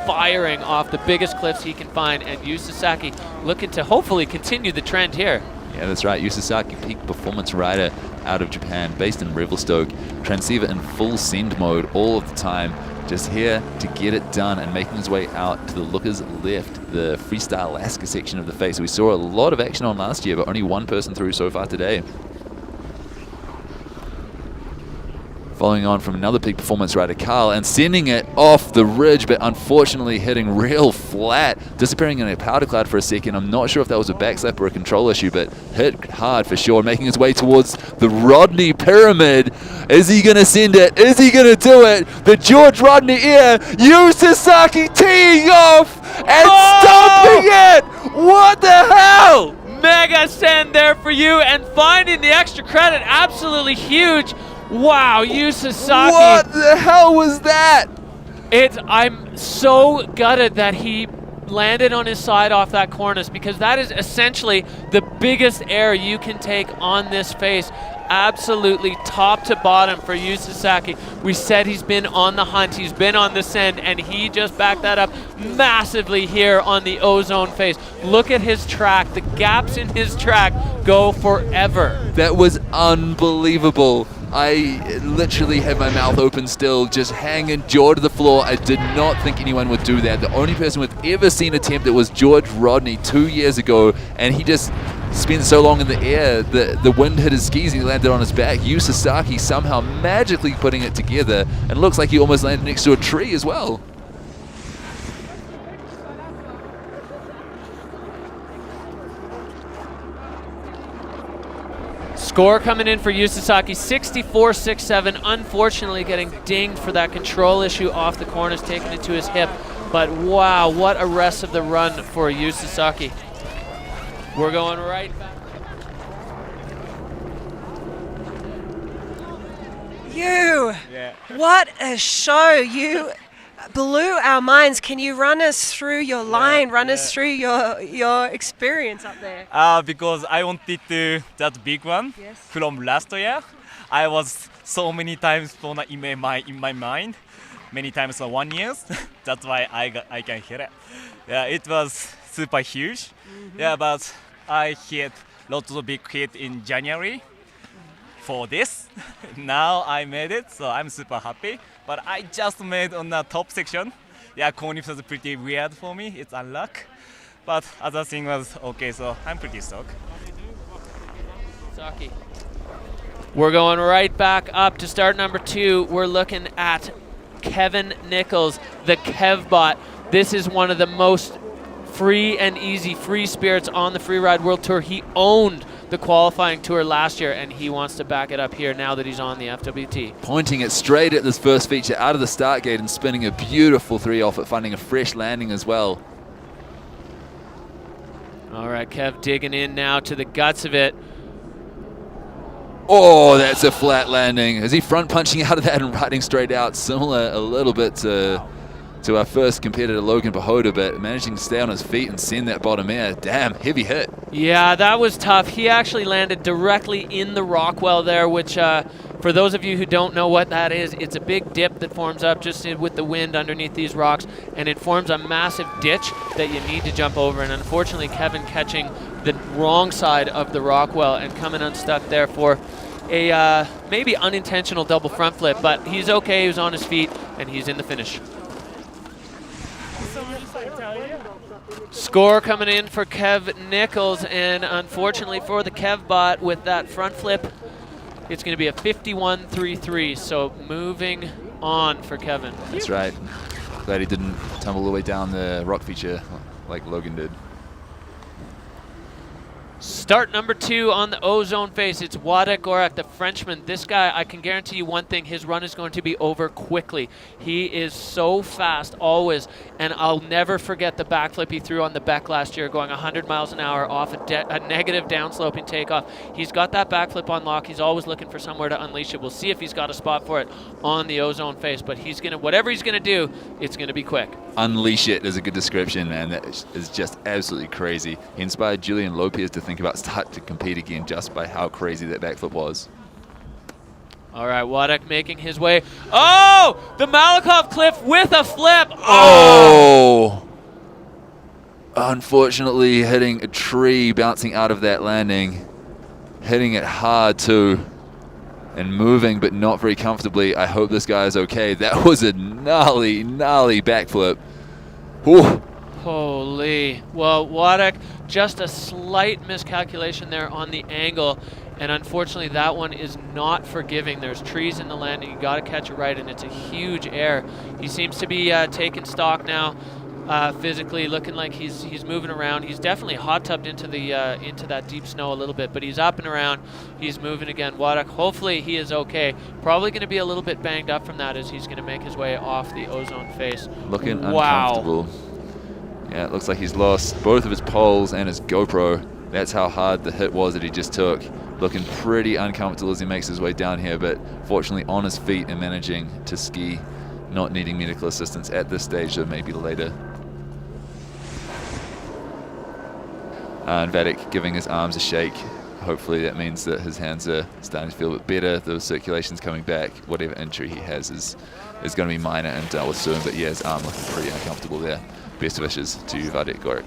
firing off the biggest cliffs he can find. And Yu Sasaki looking to hopefully continue the trend here. Yeah, that's right. Yu Sasaki, peak performance rider out of Japan, based in Revelstoke. Transceiver in full send mode all of the time. Just here to get it done and making his way out to the Lookers left, the freestyle Alaska section of the face. We saw a lot of action on last year, but only 1 person through so far today. Following on from another peak performance rider, Carl, and sending it off the ridge, but unfortunately hitting real flat, disappearing in a powder cloud for a second. I'm not sure if that was a backslap or a control issue, but hit hard for sure, making his way towards the Rodney Pyramid. Is he going to send it? Is he going to do it? The George Rodney air, Yu Sasaki teeing off and stomping it! What the hell? Mega send there for you, and finding the extra credit, absolutely huge. Wow, Yu Sasaki. What the hell was that? I'm so gutted that he landed on his side off that cornice, because that is essentially the biggest air you can take on this face. Absolutely top to bottom for Yu Sasaki. We said he's been on the hunt, he's been on the send, and he just backed that up massively here on the ozone face. Look at his track. The gaps in his track go forever. That was unbelievable. I literally had my mouth open still, just hanging, jaw to the floor. I did not think anyone would do that. The only person we've ever seen attempt it was George Rodney 2 years ago, and he just spent so long in the air, the wind hit his skis and he landed on his back. Yu Sasaki somehow magically putting it together, and it looks like he almost landed next to a tree as well. Score coming in for Yu Sasaki, 64-67. Unfortunately getting dinged for that control issue off the cornice, taking it to his hip. But wow, what a rest of the run for Yu Sasaki. We're going right back. You! Yeah. What a show! You blew our minds. Can you run us through your line, run us through your experience up there? Because I wanted to that big one from last year. I was so many times in my mind, many times for 1 year. That's why I can hit it. Yeah, it was super huge. Yeah, but I hit lots of big hit in January for this. Now I made it, so I'm super happy. But I just made on the top section. Yeah, cornice was pretty weird for me. It's unluck. But other thing was okay, so I'm pretty stoked. Saki. We're going right back up to start number 2. We're looking at Kevin Nichols, the Kevbot. This is one of the most free and easy free spirits on the Freeride World Tour. He owned the qualifying tour last year, and he wants to back it up here now that he's on the FWT. Pointing it straight at this first feature out of the start gate and spinning a beautiful 3 off it, finding a fresh landing as well. All right, Kev digging in now to the guts of it. Oh, that's a flat landing. Is he front punching out of that and riding straight out? Similar a little bit to our first competitor, Logan Pahoda, but managing to stay on his feet and send that bottom air. Damn, heavy hit. Yeah, that was tough. He actually landed directly in the rockwell there, which for those of you who don't know what that is, it's a big dip that forms up just with the wind underneath these rocks, and it forms a massive ditch that you need to jump over. And unfortunately, Kevin catching the wrong side of the rockwell and coming unstuck there for a maybe unintentional double front flip, but he's okay. He was on his feet, and he's in the finish. Score coming in for Kev Nichols, and unfortunately for the Kevbot with that front flip, it's going to be a 51-33, so moving on for Kevin. That's right. Glad he didn't tumble all the way down the rock feature like Logan did. Start number 2 on the ozone face. It's Władek Gorak, the Frenchman. This guy, I can guarantee you one thing, his run is going to be over quickly. He is so fast always, and I'll never forget the backflip he threw on the Beck last year, going 100 miles an hour off a negative downsloping takeoff. He's got that backflip on lock. He's always looking for somewhere to unleash it. We'll see if he's got a spot for it on the ozone face, but he's gonna, whatever he's gonna do, it's gonna be quick. Unleash it is a good description, man. That is just absolutely crazy. He inspired Julian Lopez to think about start to compete again just by how crazy that backflip was. All right, Władek making his way. Oh, the Malakoff cliff with a flip. Oh! Unfortunately, hitting a tree, bouncing out of that landing, hitting it hard too, and moving, but not very comfortably. I hope this guy is okay. That was a gnarly, gnarly backflip. Ooh. Holy. Well, Władek, just a slight miscalculation there on the angle, and unfortunately that one is not forgiving. There's trees in the landing. You got to catch it right, and it's a huge air. He seems to be taking stock now, physically, looking like he's moving around. He's definitely hot tubbed into that deep snow a little bit, but he's up and around. He's moving again. Władek, hopefully he is okay. Probably going to be a little bit banged up from that as he's going to make his way off the ozone face. Looking uncomfortable. Yeah, it looks like he's lost both of his poles and his GoPro. That's how hard the hit was that he just took. Looking pretty uncomfortable as he makes his way down here, but fortunately on his feet and managing to ski, not needing medical assistance at this stage, or maybe later. And Vadik giving his arms a shake. Hopefully that means that his hands are starting to feel a bit better. The circulation's coming back. Whatever injury he has is going to be minor and dealt with soon. But yeah, his arm looking pretty uncomfortable there. Best wishes to Vadik Gorik.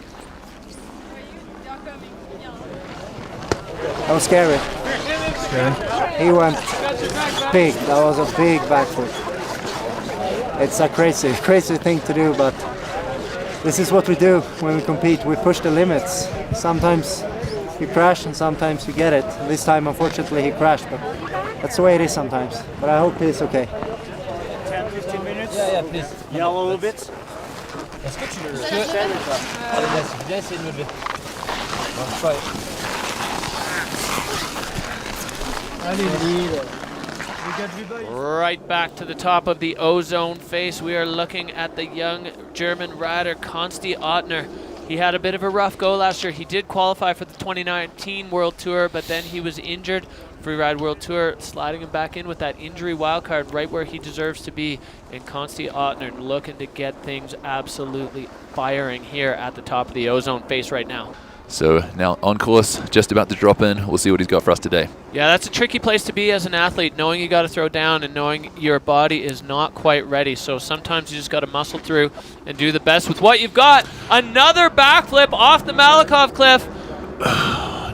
That was scary. He went big. That was a big backflip. It's a crazy thing to do, but this is what we do when we compete. We push the limits. Sometimes you crash and sometimes you get it. This time, unfortunately, he crashed, but that's the way it is sometimes. But I hope he's okay. 10-15 minutes? Yeah, please. Yell a little bit. Right back to the top of the ozone face. We are looking at the young German rider, Konsti Ottner. He had a bit of a rough go last year. He did qualify for the 2019 World Tour, but then he was injured. Freeride World Tour sliding him back in with that injury wildcard right where he deserves to be. And Konsti Ottner looking to get things absolutely firing here at the top of the ozone face right now. So now on course, just about to drop in. We'll see what he's got for us today. Yeah, that's a tricky place to be as an athlete, knowing you got to throw down and knowing your body is not quite ready. So sometimes you just got to muscle through and do the best with what you've got. Another backflip off the Malakoff cliff.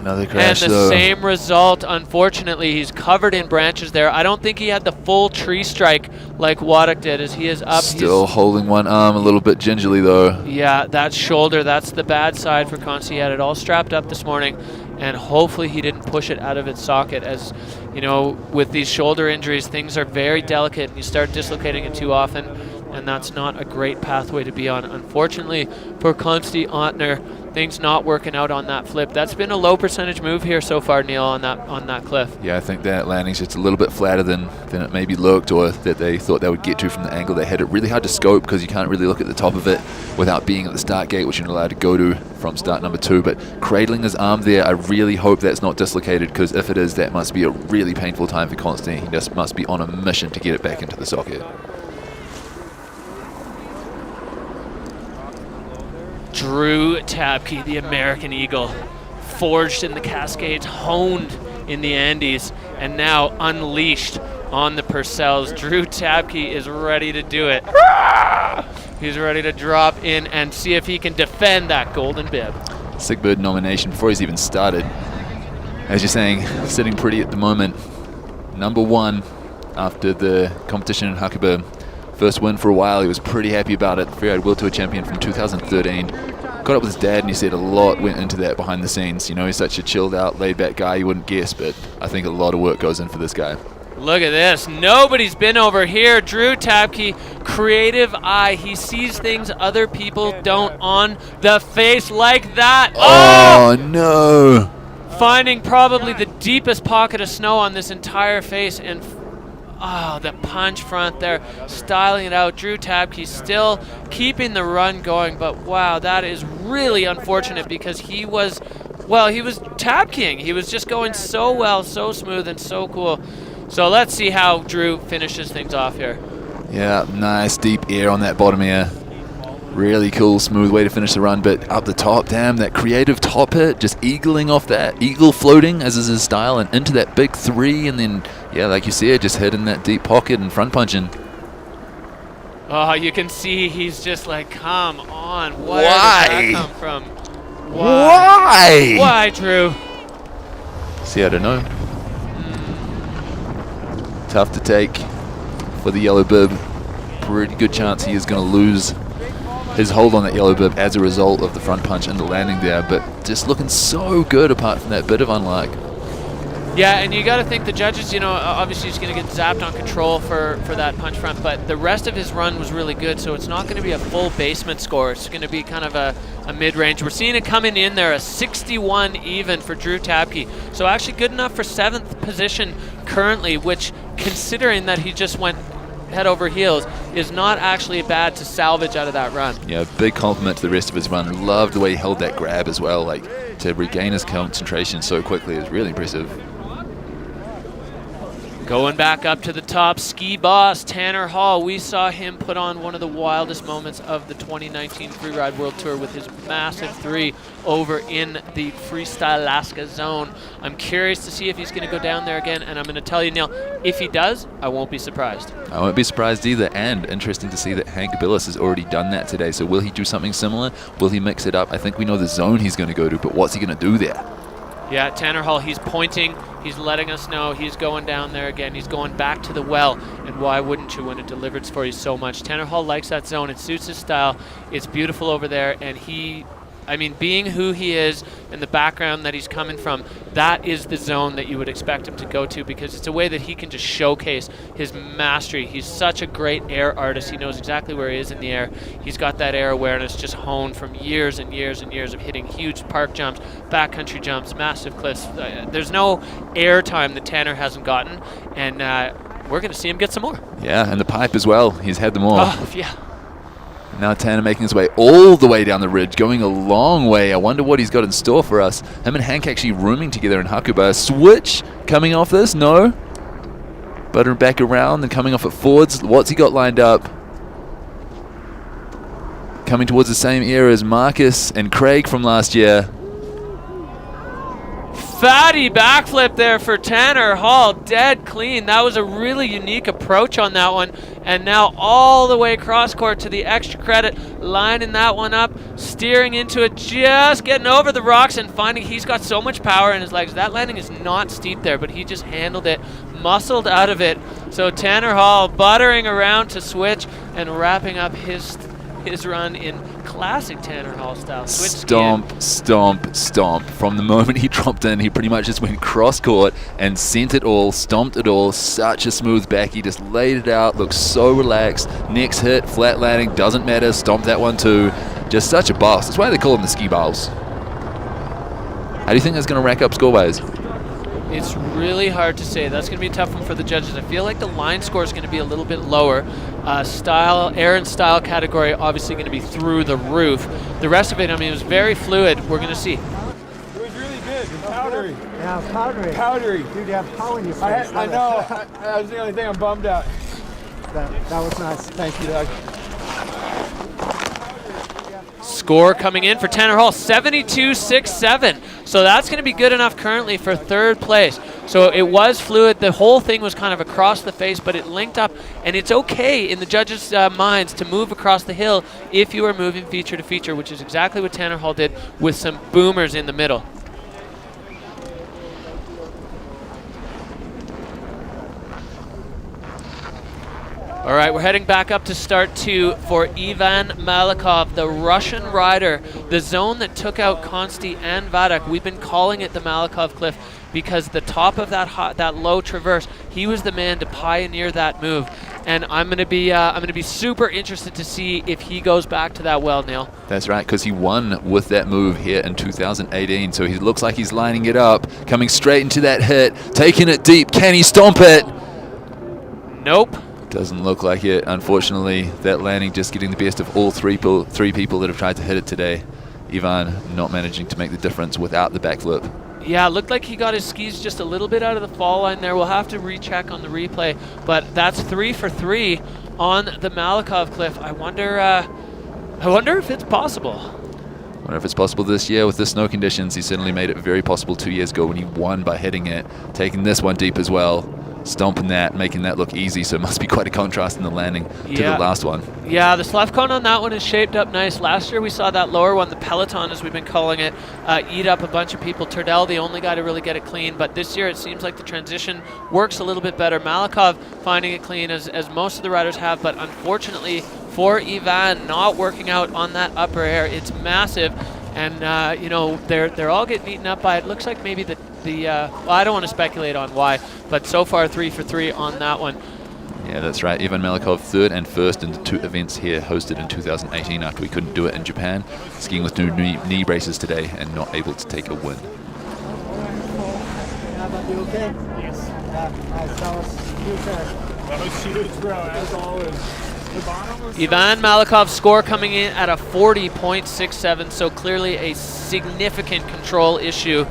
Another crash, and the same result, unfortunately. He's covered in branches there. I don't think he had the full tree strike like Waddock did as he is up. Still holding one arm a little bit gingerly though. Yeah, that shoulder, that's the bad side for Konsti. He had it all strapped up this morning, and hopefully he didn't push it out of its socket. As you know, with these shoulder injuries, things are very delicate and you start dislocating it too often, and that's not a great pathway to be on. Unfortunately for Konsti Ottner, things not working out on that flip. That's been a low percentage move here so far, Neil, on that cliff. Yeah, I think that landing's just a little bit flatter than it maybe looked, or that they thought they would get to from the angle they had. It really hard to scope because you can't really look at the top of it without being at the start gate, which you're not allowed to go to from start number 2. But cradling his arm there, I really hope that's not dislocated, because if it is, that must be a really painful time for Konsti. He just must be on a mission to get it back into the socket. Drew Tabke, the American Eagle, forged in the Cascades, honed in the Andes, and now unleashed on the Purcells. Drew Tabke is ready to do it. He's ready to drop in and see if he can defend that golden bib. Sigbird nomination before he's even started. As you're saying, sitting pretty at the moment. Number 1 after the competition in Hakuba. First win for a while. He was pretty happy about it. Freeride World Tour champion from 2013. Got up with his dad, and he said a lot went into that behind the scenes. You know, he's such a chilled out, laid back guy, you wouldn't guess, but I think a lot of work goes in for this guy. Look at this. Nobody's been over here. Drew Tabke, creative eye. He sees things other people don't on the face like that. Oh no! Finding probably the deepest pocket of snow on this entire face, and the punch front there, styling it out. Drew Tabke still keeping the run going, but wow, that is really unfortunate because he was Tabkeing. He was just going so well, so smooth, and so cool. So let's see how Drew finishes things off here. Yeah, nice deep air on that bottom air. Really cool, smooth way to finish the run, but up the top, damn, that creative top hit, just eagling off that, eagle floating as is his style, and into that big 3, and then, yeah, like you said, just hitting that deep pocket and front punching. Oh, you can see he's just like, come on, where Why? did that come from? Why? Why, Drew? See, I don't know. Tough to take for the yellow bib. Pretty good chance he is going to lose his hold on that yellow bib as a result of the front punch and the landing there, but just looking so good apart from that bit of unluck. Yeah, and you got to think the judges, obviously he's going to get zapped on control for that punch front, but the rest of his run was really good, so it's not going to be a full basement score. It's going to be kind of a mid-range. We're seeing it coming in there, a 61 even for Drew Tabke. So actually good enough for 7th position currently, which, considering that he just went head over heels, is not actually bad to salvage out of that run. Yeah, big compliment to the rest of his run. Loved the way he held that grab as well. Like, to regain his concentration so quickly is really impressive. Going back up to the top, ski boss Tanner Hall. We saw him put on one of the wildest moments of the 2019 Freeride World Tour with his massive 3 over in the Freestyle Alaska zone. I'm curious to see if he's going to go down there again, and I'm going to tell you, Neil, if he does, I won't be surprised. I won't be surprised either, and interesting to see that Hank Billis has already done that today. So will he do something similar? Will he mix it up? I think we know the zone he's going to go to, but what's he going to do there? Yeah, Tanner Hall, he's pointing, he's letting us know he's going down there again. He's going back to the well, and why wouldn't you when it delivers for you so much? Tanner Hall likes that zone. It suits his style. It's beautiful over there, and being who he is and the background that he's coming from, that is the zone that you would expect him to go to, because it's a way that he can just showcase his mastery. He's such a great air artist. He knows exactly where he is in the air. He's got that air awareness just honed from years and years and years of hitting huge park jumps, backcountry jumps, massive cliffs. There's no air time that Tanner hasn't gotten, and we're going to see him get some more. Yeah, and the pipe as well. He's had them all. Oh, yeah. Now Tanner making his way all the way down the ridge, going a long way. I wonder what he's got in store for us. Him and Hank actually rooming together in Hakuba. Switch coming off this? No. Buttering back around and coming off at forwards. What's he got lined up? Coming towards the same era as Marcus and Craig from last year. Fatty backflip there for Tanner Hall, dead clean. That was a really unique approach on that one. And now all the way cross court to the extra credit, lining that one up, steering into it, just getting over the rocks and finding he's got so much power in his legs. That landing is not steep there, but he just handled it, muscled out of it. So Tanner Hall buttering around to switch and wrapping up his run in classic Tanner Hall style. Switch Stomp, skiing. stomp, stomp. From the moment he dropped in, he pretty much just went cross court and sent it all, stomped it all. Such a smooth back. He just laid it out, looks so relaxed. Next hit, flat landing, doesn't matter. Stomped that one too. Just such a boss. That's why they call him the ski balls. How do you think that's going to rack up score-wise? It's really hard to say. That's going to be a tough one for the judges. I feel like the line score is going to be a little bit lower. Air and style category obviously going to be through the roof. The rest of it, it was very fluid. We're going to see. It was really good. Powdery. Yeah, powdery. Powdery. Dude, you have power in your face. I know. That was the only thing I'm bummed out. That was nice. Thank you, Doug. Score coming in for Tanner Hall, 72.67. So that's going to be good enough currently for third place. So it was fluid. The whole thing was kind of across the face, but it linked up. And it's okay in the judges' minds to move across the hill if you are moving feature to feature, which is exactly what Tanner Hall did with some boomers in the middle. All right, we're heading back up to start 2 for Ivan Malikov, the Russian rider, the zone that took out Konsti and Vadak. We've been calling it the Malikov Cliff because the top of that low traverse, he was the man to pioneer that move. And I'm going to be super interested to see if he goes back to that well, Neil. That's right, because he won with that move here in 2018. So he looks like he's lining it up, coming straight into that hit, taking it deep. Can he stomp it? Nope. Doesn't look like it. Unfortunately, that landing just getting the best of all three people that have tried to hit it today. Ivan not managing to make the difference without the backflip. Yeah, it looked like he got his skis just a little bit out of the fall line there. We'll have to recheck on the replay, but that's 3 for 3 on the Malikov Cliff. I wonder if it's possible. I wonder if it's possible this year with the snow conditions. He certainly made it very possible 2 years ago when he won by hitting it, taking this one deep as well. Stomping that, making that look easy, so it must be quite a contrast in the landing to the last one. Yeah, the slough cone on that one is shaped up nice. Last year we saw that lower one, the Peloton as we've been calling it, eat up a bunch of people. Turdell, the only guy to really get it clean, but this year it seems like the transition works a little bit better. Malikov finding it clean as most of the riders have, but unfortunately for Ivan, not working out on that upper air. It's massive, and they're all getting eaten up by it. Looks like maybe well, I don't want to speculate on why, but so far 3 for 3 on that one. Yeah, that's right. Ivan Malikov, third and first in the 2 events here hosted in 2018 after we couldn't do it in Japan. Skiing with new knee braces today and not able to take a win. Okay? Yes. That was huge, bro, as always. Ivan Malikov's score coming in at a 40.67, so clearly a significant control issue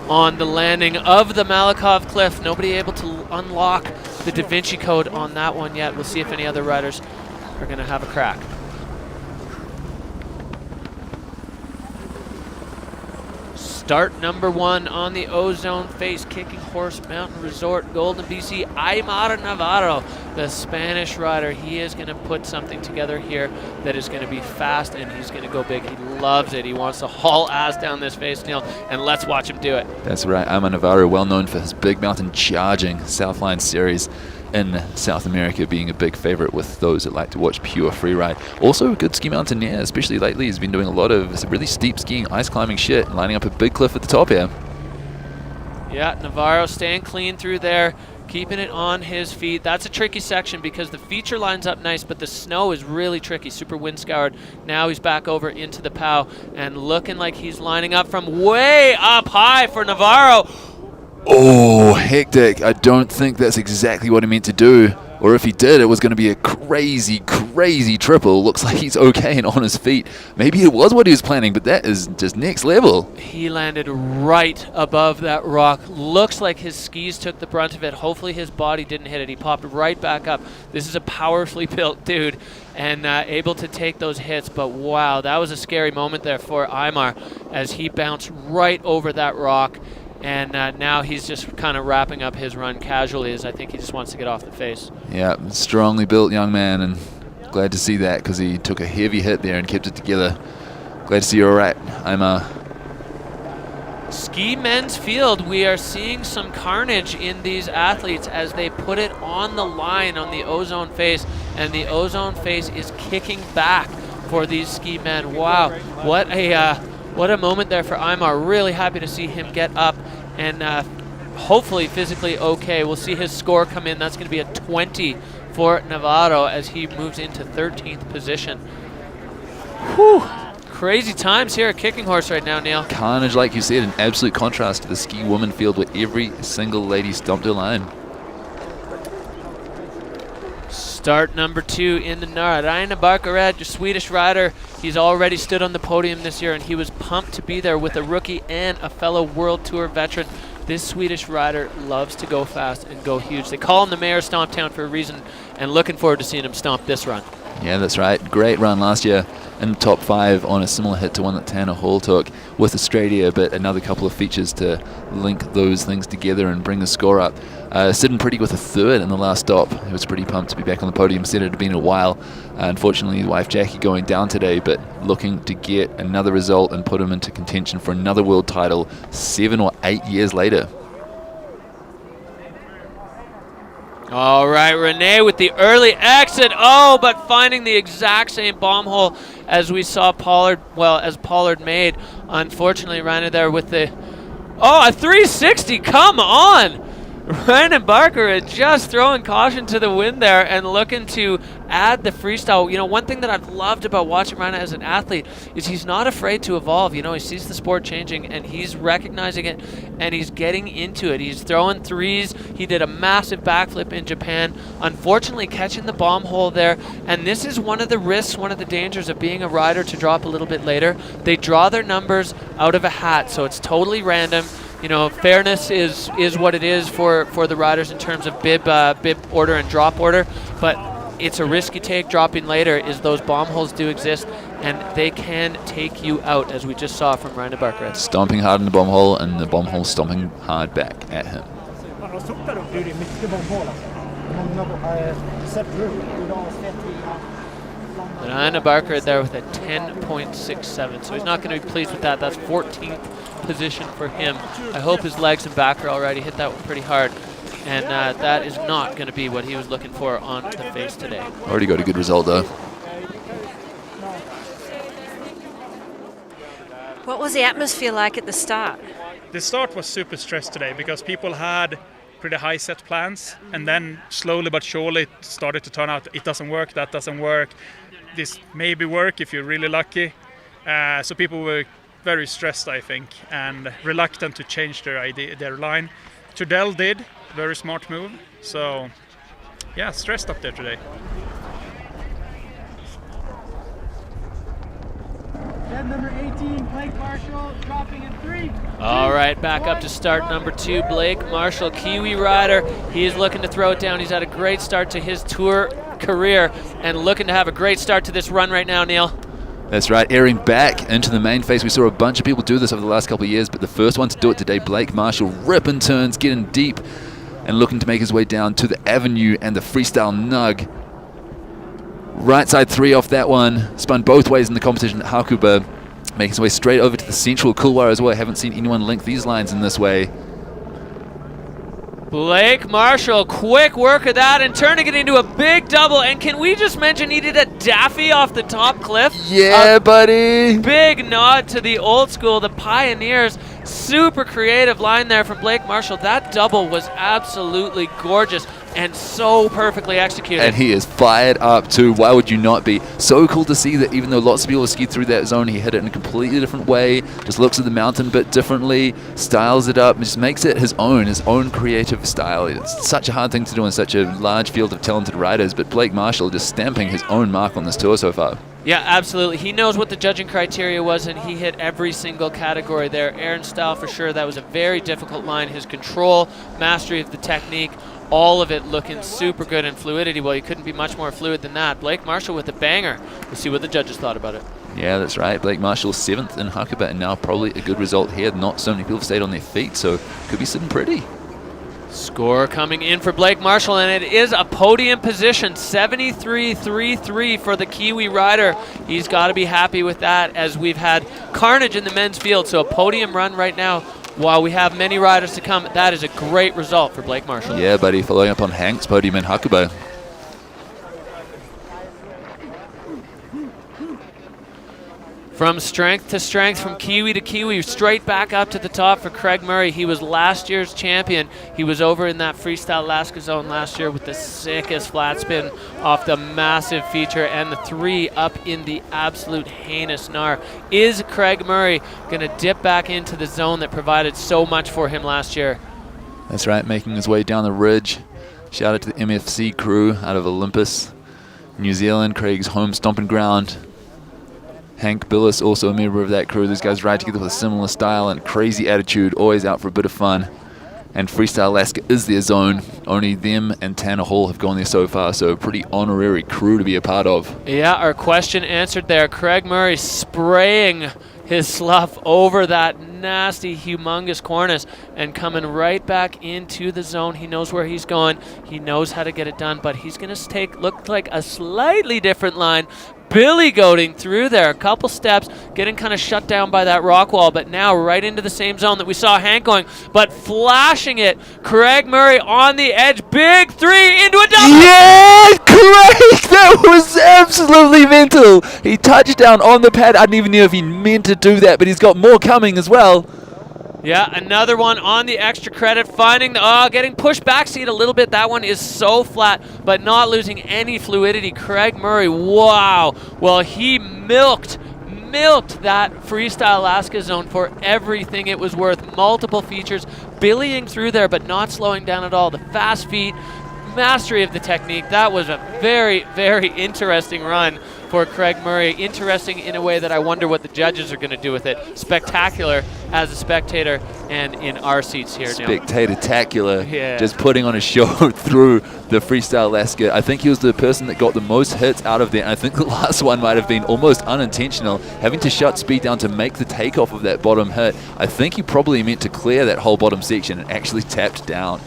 on the landing of the Malikov Cliff. Nobody able to unlock the Da Vinci Code on that one yet. We'll see if any other riders are going to have a crack. Start number 1 on the ozone face, Kicking Horse Mountain Resort, Golden, BC. Aymar Navarro, the Spanish rider. He is going to put something together here that is going to be fast, and he's going to go big. He loves it. He wants to haul ass down this face, Neil, and let's watch him do it. That's right. Aymar Navarro, well known for his big mountain charging Southline series in South America, being a big favorite with those that like to watch pure freeride. Also a good ski mountaineer, especially lately. He's been doing a lot of really steep skiing, ice climbing shit, lining up a big cliff at the top here. Yeah, Navarro staying clean through there, keeping it on his feet. That's a tricky section because the feature lines up nice, but the snow is really tricky, super wind scoured. Now he's back over into the POW and looking like he's lining up from way up high for Navarro. Oh, hectic. I don't think that's exactly what he meant to do. Or if he did, it was going to be a crazy, crazy triple. Looks like he's okay and on his feet. Maybe it was what he was planning, but that is just next level. He landed right above that rock. Looks like his skis took the brunt of it. Hopefully his body didn't hit it. He popped right back up. This is a powerfully built dude and able to take those hits. But wow, that was a scary moment there for Aymar as he bounced right over that rock. And now he's just kind of wrapping up his run casually, as I think he just wants to get off the face. Yeah, strongly built young man, and glad to see that because he took a heavy hit there and kept it together. Glad to see you're all right. Ski men's field, we are seeing some carnage in these athletes as they put it on the line on the ozone face, and the ozone face is kicking back for these ski men. Wow, what a moment there for Aymar. Really happy to see him get up and hopefully physically okay. We'll see his score come in. That's going to be a 20 for Navarro as he moves into 13th position. Whew. Crazy times here at Kicking Horse right now, Neil. Carnage, like you said, an absolute contrast to the ski woman field where every single lady stomped her line. Start number 2 in the Rainer Barkared, your Swedish rider. He's already stood on the podium this year, and he was pumped to be there with a rookie and a fellow World Tour veteran. This Swedish rider loves to go fast and go huge. They call him the Mayor of Stomptown for a reason, and looking forward to seeing him stomp this run. Yeah, that's right. Great run last year in the top 5 on a similar hit to one that Tanner Hall took with Australia, but another couple of features to link those things together and bring the score up. Sitting pretty with a 3rd in the last stop. He was pretty pumped to be back on the podium. Said it had been a while. Unfortunately, his wife Jackie going down today, but looking to get another result and put him into contention for another world title 7 or 8 years later. All right, Renee with the early exit. Oh, but finding the exact same bomb hole as we saw Pollard, as Pollard made. Unfortunately, Rainer there with the, a 360, come on! Rainer Barker just throwing caution to the wind there and looking to add the freestyle. You know, one thing that I've loved about watching Rainer as an athlete is he's not afraid to evolve. You know, he sees the sport changing and he's recognizing it and he's getting into it. He's throwing threes. He did a massive backflip in Japan, unfortunately catching the bomb hole there. And this is one of the risks, one of the dangers of being a rider to drop a little bit later. They draw their numbers out of a hat, so it's totally random. You know, fairness is what it is for the riders in terms of bib order and drop order, but it's a risk you take dropping later is those bomb holes do exist, and they can take you out, as we just saw from Rainer Barker. Stomping hard in the bomb hole, and the bomb hole stomping hard back at him. Rainer Barker there with a 10.67, so he's not going to be pleased with that. That's 14th position for him. I hope his legs and back are all right. He hit that one pretty hard, and that is not going to be what he was looking for on the face today. Already got a good result though. What was the atmosphere like at the start? The start was super stressed today because people had pretty high set plans, and then slowly but surely it started to turn out it doesn't work, that doesn't work, this maybe work if you're really lucky. So people were very stressed, I think, and reluctant to change their line. Trudell did, very smart move. So yeah, stressed up there today. Then number 18, Blake Marshall, dropping in 3. All right, back up to start number 2. Blake Marshall, Kiwi rider. He is looking to throw it down. He's had a great start to his tour career and looking to have a great start to this run right now, Neil. That's right, airing back into the main face. We saw a bunch of people do this over the last couple of years, but the first one to do it today, Blake Marshall, ripping turns, getting deep, and looking to make his way down to the avenue and the freestyle nug. Right side 3 off that one, spun both ways in the competition at Hakuba, making his way straight over to the central couloir as well. I haven't seen anyone link these lines in this way. Blake Marshall, quick work of that and turning it into a big double. And can we just mention he did a daffy off the top cliff? Yeah, buddy. Big nod to the old school, the pioneers. Super creative line there from Blake Marshall. That double was absolutely gorgeous and so perfectly executed. And he is fired up too. Why would you not be? So cool to see that even though lots of people have skied through that zone, he hit it in a completely different way, just looks at the mountain a bit differently, styles it up, and just makes it his own creative style. It's such a hard thing to do in such a large field of talented riders, but Blake Marshall just stamping his own mark on this tour so far. Yeah, absolutely. He knows what the judging criteria was, and he hit every single category there. Air and style for sure. That was a very difficult line. His control, mastery of the technique, all of it looking super good, and fluidity, well, you couldn't be much more fluid than that. Blake Marshall with a banger. We'll see what the judges thought about it. Yeah, that's right. Blake Marshall 7th in Hakuba, and now probably a good result here. Not so many people have stayed on their feet, so could be sitting pretty. Score coming in for Blake Marshall, and it is a podium position, 73.33 for the Kiwi rider. He's got to be happy with that, as we've had carnage in the men's field, so a podium run right now. While we have many riders to come, that is a great result for Blake Marshall. Yeah, buddy, following up on Hank's podium in Hakuba. From strength to strength, from Kiwi to Kiwi, straight back up to the top for Craig Murray. He was last year's champion. He was over in that freestyle Alaska zone last year with the sickest flat spin off the massive feature, and the 3 up in the absolute heinous gnar. Is Craig Murray going to dip back into the zone that provided so much for him last year? That's right, making his way down the ridge. Shout out to the MFC crew out of Olympus, New Zealand, Craig's home stomping ground. Hank Billis, also a member of that crew. These guys ride together with a similar style and crazy attitude, always out for a bit of fun. And Freestyle Alaska is their zone. Only them and Tanner Hall have gone there so far, so a pretty honorary crew to be a part of. Yeah, our question answered there. Craig Murray spraying his slough over that nasty, humongous cornice and coming right back into the zone. He knows where he's going. He knows how to get it done, but he's going to look like a slightly different line. Billy goating through there, a couple steps, getting kind of shut down by that rock wall, but now right into the same zone that we saw Hank going, but flashing it. Craig Murray on the edge, big 3 into a double. Yeah, Craig, that was absolutely mental. He touched down on the pad. I didn't even know if he meant to do that, but he's got more coming as well. Yeah, another one on the extra credit, finding the, getting pushed backseat a little bit. That one is so flat, but not losing any fluidity. Craig Murray, wow. Well, he milked that freestyle Alaska zone for everything it was worth. Multiple features, billying through there, but not slowing down at all. The fast feet, mastery of the technique. That was a very, very interesting run for Craig Murray. Interesting in a way that I wonder what the judges are going to do with it. Spectacular as a spectator and in our seats here now. Spectator-tacular. Yeah. Just putting on a show through the freestyle Alaska. I think he was the person that got the most hits out of there. And I think the last one might have been almost unintentional, having to shut speed down to make the takeoff of that bottom hit. I think he probably meant to clear that whole bottom section and actually tapped down.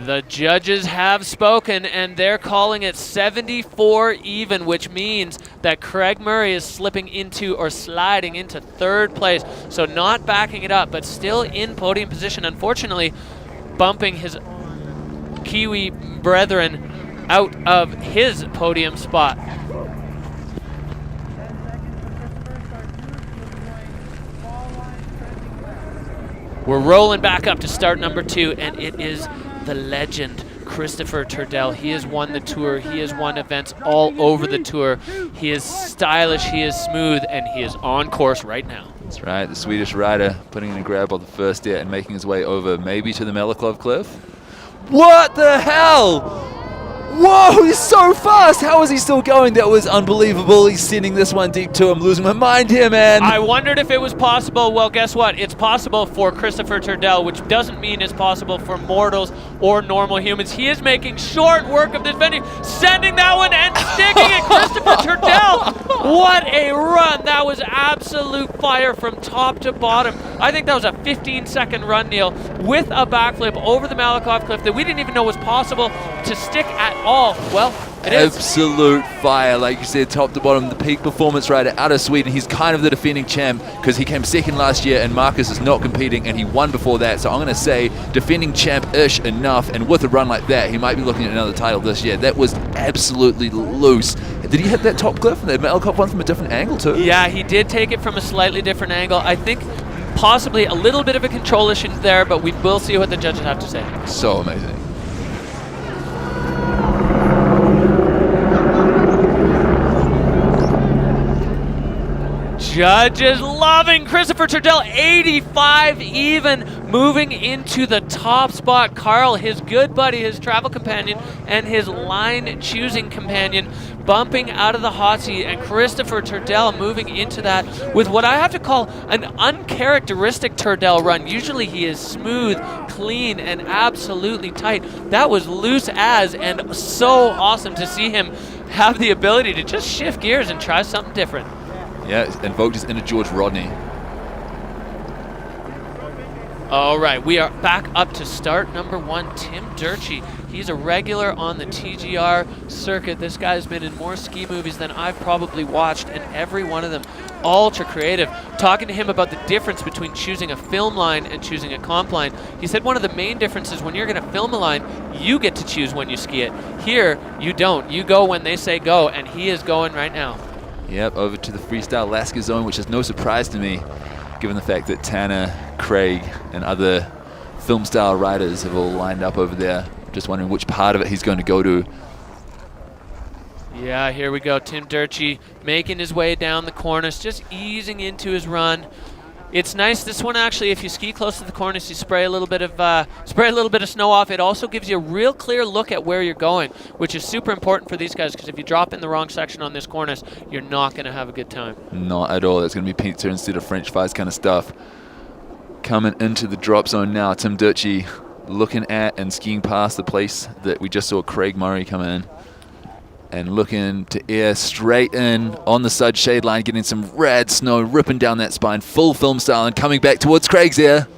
The judges have spoken, and they're calling it 74 even, which means that Craig Murray is slipping into or sliding into 3rd place. So not backing it up, but still in podium position. Unfortunately, bumping his Kiwi brethren out of his podium spot. We're rolling back up to start number 2, and it is the legend, Christopher Turdell. He has won the tour. He has won events all over the tour. He is stylish, he is smooth, and he is on course right now. That's right, the Swedish rider putting in a grab on the first air and making his way over maybe to the Meliklov cliff. What the hell? Whoa, he's so fast! How is he still going? That was unbelievable. He's sending this one deep too. I'm losing my mind here, man. I wondered if it was possible. Well, guess what? It's possible for Christopher Turdell, which doesn't mean it's possible for mortals or normal humans. He is making short work of this venue, sending that one and sticking it. Christopher Turdell, what a run. That was absolute fire from top to bottom. I think that was a 15-second run, Neil, with a backflip over the Malakoff cliff that we didn't even know was possible to stick at all. Well, it is. Absolute fire, like you said, top to bottom, the peak performance rider out of Sweden. He's kind of the defending champ because he came second last year and Marcus is not competing and he won before that. So I'm going to say defending champ-ish enough, and with a run like that, he might be looking at another title this year. That was absolutely loose. Did he hit that top cliff? The Malakoff one from a different angle too? Yeah, he did take it from a slightly different angle. I think possibly a little bit of a control issue there, but we will see what the judges have to say. So amazing. Judges loving Christopher Turdell, 85 even, moving into the top spot. Carl, his good buddy, his travel companion, and his line-choosing companion bumping out of the hot seat, and Christopher Turdell moving into that with what I have to call an uncharacteristic Turdell run. Usually he is smooth, clean, and absolutely tight. That was loose as, and so awesome to see him have the ability to just shift gears and try something different. Yeah, invoked his inner George Rodney. All right, we are back up to start number 1, Tim Durkee. He's a regular on the TGR circuit. This guy's been in more ski movies than I've probably watched, and every one of them ultra creative. Talking to him about the difference between choosing a film line and choosing a comp line, he said one of the main differences when you're going to film a line, you get to choose when you ski it. Here, you don't. You go when they say go, and he is going right now. Yep, over to the freestyle Alaska zone, which is no surprise to me, given the fact that Tanner, Craig, and other film style riders have all lined up over there. Just wondering which part of it he's going to go to. Yeah, here we go. Tim Durkee making his way down the cornice, just easing into his run. It's nice. This one actually, if you ski close to the cornice, you spray a little bit of snow off. It also gives you a real clear look at where you're going, which is super important for these guys, because if you drop in the wrong section on this cornice, you're not going to have a good time. Not at all. That's going to be pizza instead of French fries kind of stuff. Coming into the drop zone now, Tim Durkee looking at and skiing past the place that we just saw Craig Murray come in, and looking to air straight in on the sud shade line, getting some rad snow ripping down that spine, full film style, and coming back towards Craig's air.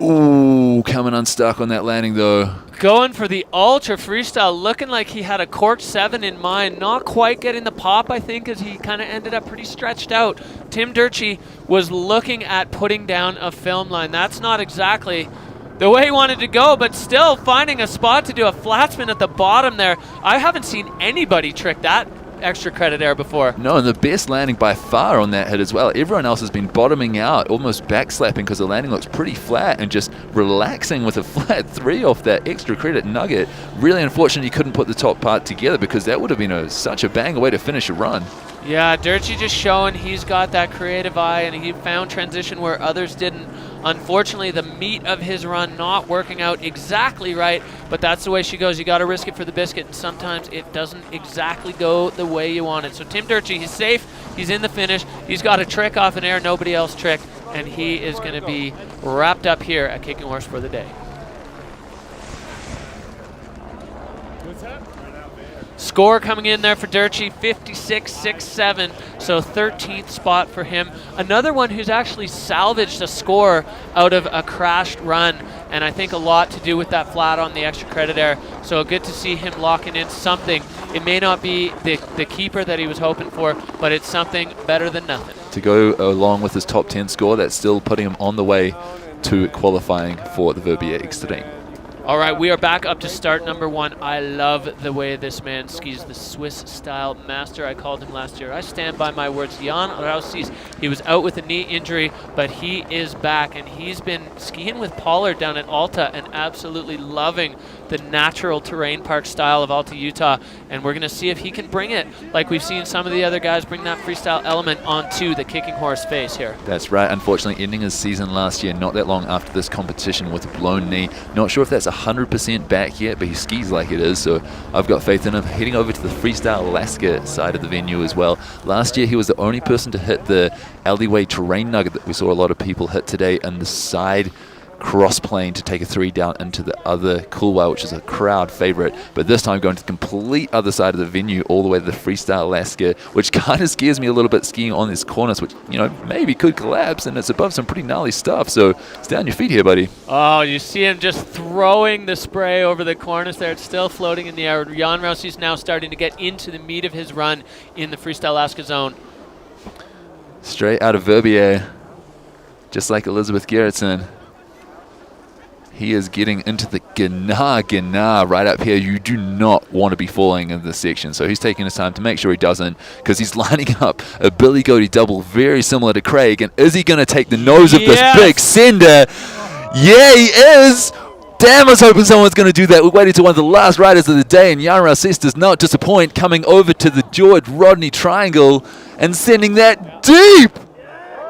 Ooh, coming unstuck on that landing though. Going for the ultra freestyle, looking like he had a cork 7 in mind. Not quite getting the pop, I think, as he kind of ended up pretty stretched out. Tim Durkee was looking at putting down a film line. That's not exactly the way he wanted to go, but still finding a spot to do a flat spin at the bottom there. I haven't seen anybody trick that extra credit air before. No, and the best landing by far on that hit as well. Everyone else has been bottoming out, almost backslapping, because the landing looks pretty flat, and just relaxing with a flat 3 off that extra credit nugget. Really unfortunate he couldn't put the top part together, because that would have been such a banger way to finish a run. Yeah, Durkee just showing he's got that creative eye, and he found transition where others didn't. Unfortunately, the meat of his run not working out exactly right, but that's the way she goes. You got to risk it for the biscuit, and sometimes it doesn't exactly go the way you want it. So Tim Durkee, he's safe. He's in the finish. He's got a trick off an air nobody else tricked, and he is going to be wrapped up here at Kicking Horse for the day. Score coming in there for Durkee, 56.67, so 13th spot for him. Another one who's actually salvaged a score out of a crashed run, and I think a lot to do with that flat on the extra credit air. So good to see him locking in something. It may not be the keeper that he was hoping for, but it's something better than nothing. To go along with his top 10 score, that's still putting him on the way to qualifying for the Verbier Extreme. All right, we are back up to start number 1. I love the way this man skis, the Swiss-style master. I called him last year. I stand by my words. Jan Rausis, he was out with a knee injury, but he is back, and he's been skiing with Pollard down at Alta and absolutely loving the natural terrain park style of Alta, Utah, and we're going to see if he can bring it, like we've seen some of the other guys bring that freestyle element onto the Kicking Horse face here. That's right. Unfortunately, ending his season last year, not that long after this competition, with a blown knee. Not sure if that's 100% back yet, but he skis like it is, so I've got faith in him. Heading over to the Freestyle Alaska side of the venue as well. Last year he was the only person to hit the alleyway terrain nugget that we saw a lot of people hit today, and the side cross plane to take a 3 down into the other Coolwell, which is a crowd favorite. But this time going to the complete other side of the venue, all the way to the Freestyle Alaska, which kind of scares me a little bit, skiing on this cornice, which, you know, maybe could collapse, and it's above some pretty gnarly stuff. So stay on your feet here, buddy. Oh, you see him just throwing the spray over the cornice there. It's still floating in the air. Jan Roussy's now starting to get into the meat of his run in the Freestyle Alaska zone. Straight out of Verbier, just like Elizabeth Gerritsen. He is getting into the Gna right up here. You do not want to be falling in this section. So he's taking his time to make sure he doesn't, because he's lining up a Billy Goaty double very similar to Craig. And is he going to take the nose of this big sender? Yeah, he is. Damn, I was hoping someone's going to do that. We're waiting to one of the last riders of the day, and Jan Roussis does not disappoint, coming over to the George Rodney triangle and sending that deep.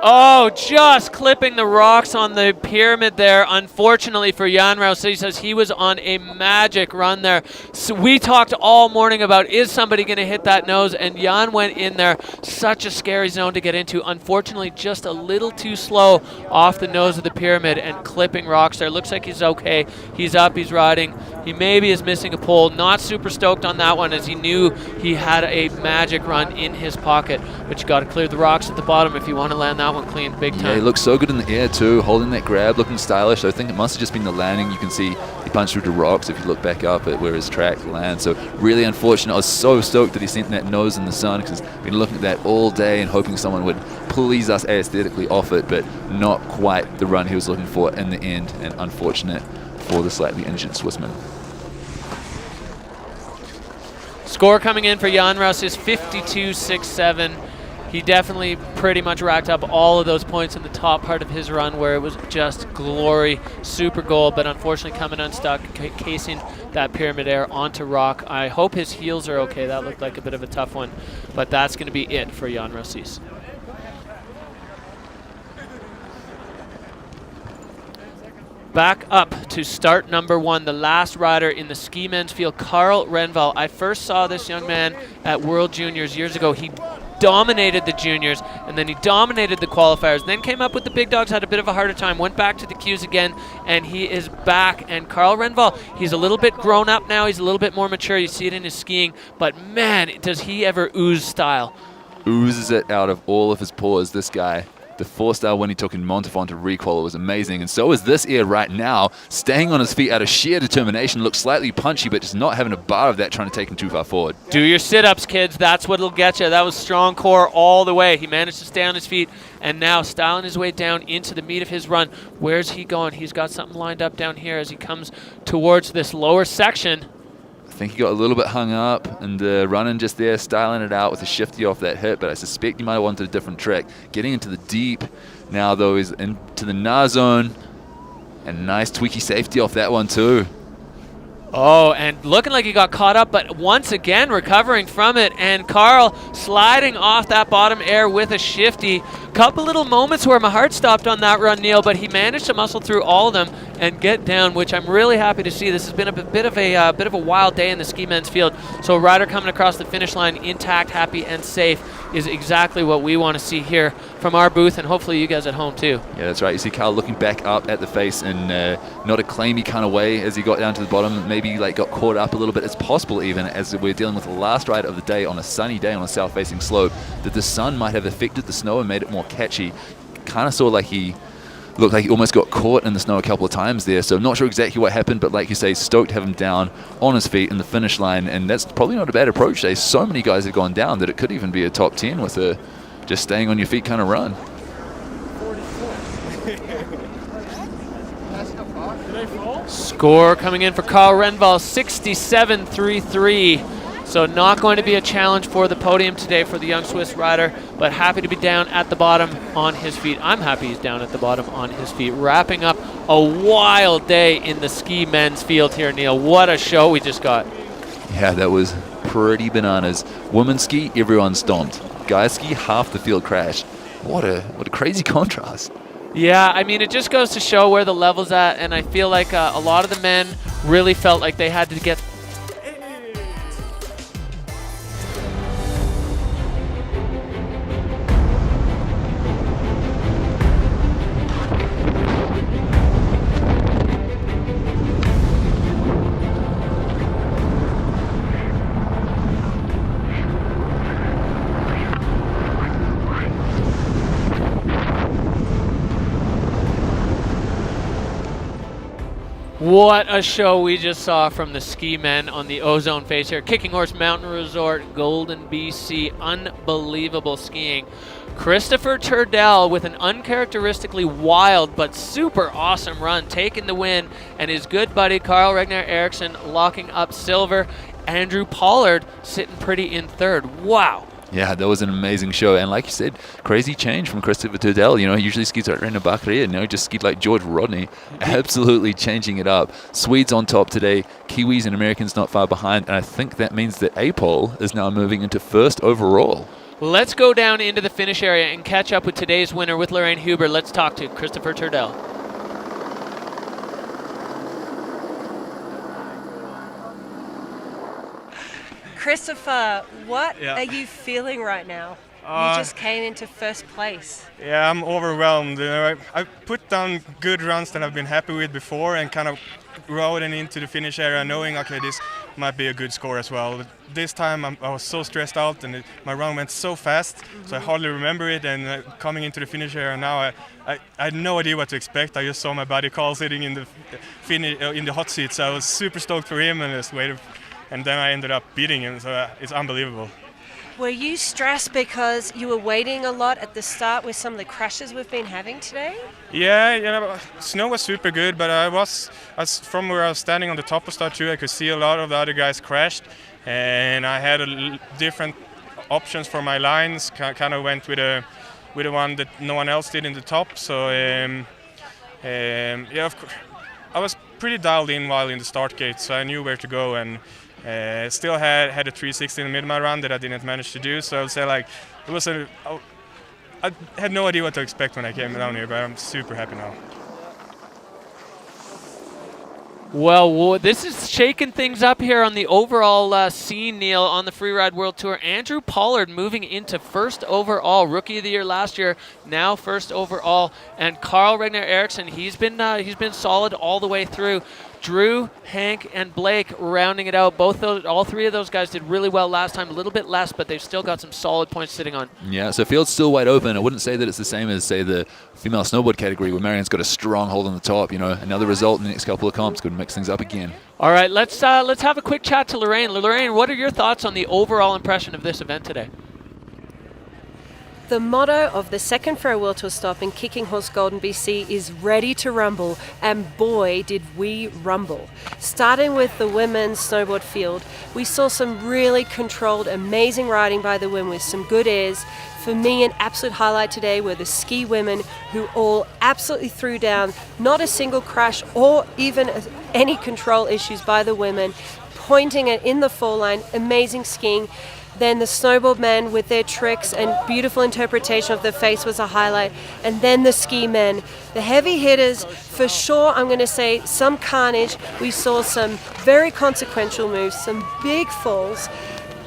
Oh, just clipping the rocks on the pyramid there. Unfortunately for Jan Roussis, says he was on a magic run there. So we talked all morning about, is somebody going to hit that nose? And Jan went in there. Such a scary zone to get into. Unfortunately, just a little too slow off the nose of the pyramid and clipping rocks there. Looks like he's okay. He's up, he's riding. He maybe is missing a pole. Not super stoked on that one, as he knew he had a magic run in his pocket. But you got to clear the rocks at the bottom if you want to land that one clean, big time. Yeah, he looks so good in the air too, holding that grab, looking stylish. I think it must have just been the landing. You can see he punched through the rocks if you look back up at where his track lands. So really unfortunate. I was so stoked that he sent that nose in the sun, because I've been looking at that all day and hoping someone would please us aesthetically off it, but not quite the run he was looking for in the end, and unfortunate for the slightly injured Swissman. Score coming in for Jan Roussis is 52.67. He definitely pretty much racked up all of those points in the top part of his run, where it was just glory, super goal, but unfortunately coming unstuck, casing that pyramid air onto rock. I hope his heels are okay. That looked like a bit of a tough one, but that's going to be it for Jan Roussis. Back up to start number 1, the last rider in the ski men's field, Carl Renval. I first saw this young man at World Juniors years ago. He dominated the juniors, and then he dominated the qualifiers, then came up with the big dogs, had a bit of a harder time, went back to the queues again, and he is back. And Carl Renval, he's a little bit grown up now, he's a little bit more mature, you see it in his skiing, but man, does he ever ooze style. Oozes it out of all of his pores, this guy. The 4-star win he took in Montafon to requal was amazing, and so is this air right now. Staying on his feet out of sheer determination, looks slightly punchy, but just not having a bar of that trying to take him too far forward. Do your sit-ups, kids. That's what'll get you. That was strong core all the way. He managed to stay on his feet, and now styling his way down into the meat of his run. Where's he going? He's got something lined up down here as he comes towards this lower section. I think he got a little bit hung up and running just there, styling it out with a shifty off that hit, but I suspect he might have wanted a different trick. Getting into the deep now, though, he's into the Na zone, and nice tweaky safety off that one too. Oh, and looking like he got caught up, but once again recovering from it, and Carl sliding off that bottom air with a shifty. Couple little moments where my heart stopped on that run, Neil, but he managed to muscle through all of them and get down, which I'm really happy to see. This has been a bit of a wild day in the ski men's field. So a rider coming across the finish line intact, happy, and safe is exactly what we want to see here from our booth, and hopefully you guys at home too. Yeah, that's right. You see Carl looking back up at the face in not a claimy kind of way as he got down to the bottom. Maybe like got caught up a little bit. It's possible, even as we're dealing with the last rider of the day on a sunny day on a south-facing slope, that the sun might have affected the snow and made it more catchy. Kind of saw like he looked like he almost got caught in the snow a couple of times there, so not sure exactly what happened, but like you say, stoked to have him down on his feet in the finish line, and that's probably not a bad approach today. So many guys have gone down that it could even be a top 10 with a just staying on your feet kind of run. Score coming in for Carl Renval, 67.33. So not going to be a challenge for the podium today for the young Swiss rider, but happy to be down at the bottom on his feet. I'm happy he's down at the bottom on his feet. Wrapping up a wild day in the ski men's field here, Neil. What a show we just got. Yeah, that was pretty bananas. Women's ski, everyone stomped. Guys ski, half the field crashed. What a crazy contrast. Yeah, I mean, it just goes to show where the level's at, and I feel like a lot of the men really felt like they had to get What a show we just saw from the ski men on the ozone face here. Kicking Horse Mountain Resort, Golden, BC. Unbelievable skiing. Christopher Turdell with an uncharacteristically wild but super awesome run, taking the win, and his good buddy Carl Regner Eriksson locking up silver. Andrew Pollard sitting pretty in third. Wow. Yeah, that was an amazing show. And like you said, crazy change from Christopher Turdell. You know, he usually skis right around the Bakri, and now he just skied like George Rodney, absolutely changing it up. Swedes on top today, Kiwis and Americans not far behind, and I think that means that APOL is now moving into first overall. Let's go down into the finish area and catch up with today's winner with Lorraine Huber. Let's talk to Christopher Turdell. Christopher, what are you feeling right now? You just came into first place. Yeah, I'm overwhelmed. You know, I put down good runs that I've been happy with before and kind of routing into the finish area knowing, okay, this might be a good score as well. But this time I was so stressed out and my run went so fast, so I hardly remember it. And coming into the finish area now, I had no idea what to expect. I just saw my buddy Carl sitting in the hot seat, so I was super stoked for him and just waited. And then I ended up beating him, so it's unbelievable. Were you stressed because you were waiting a lot at the start with some of the crashes we've been having today? Yeah, you know, snow was super good, but from where I was standing on the top of Star 2, I could see a lot of the other guys crashed, and I had different options for my lines. Kind of went with the one that no one else did in the top. So yeah, of course, I was pretty dialed in while in the start gate, so I knew where to go, and still had a 360 in the middle of my run that I didn't manage to do. So I would say like I had no idea what to expect when I came down here, but I'm super happy now. Well, this is shaking things up here on the overall scene, Neil, on the Freeride World Tour. Andrew Pollard moving into first overall, Rookie of the Year last year, now first overall. And Carl Regner Eriksson, he's been solid all the way through. Drew, Hank, and Blake rounding it out. All three of those guys did really well last time. A little bit less, but they've still got some solid points sitting on. Yeah, so field's still wide open. I wouldn't say that it's the same as, say, the female snowboard category where Marianne's got a strong hold on the top. You know, another result in the next couple of comps could mix things up again. All right, let's have a quick chat to Lorraine. Lorraine, what are your thoughts on the overall impression of this event today? The motto of the second Freeride World Tour stop in Kicking Horse Golden BC is ready to rumble, and boy did we rumble. Starting with the women's snowboard field, we saw some really controlled, amazing riding by the women with some good airs. For me, an absolute highlight today were the ski women who all absolutely threw down, not a single crash or even any control issues by the women, pointing it in the fall line, amazing skiing. Then the snowboard men with their tricks and beautiful interpretation of the face was a highlight. And then the ski men, the heavy hitters, for sure, I'm going to say some carnage. We saw some very consequential moves, some big falls.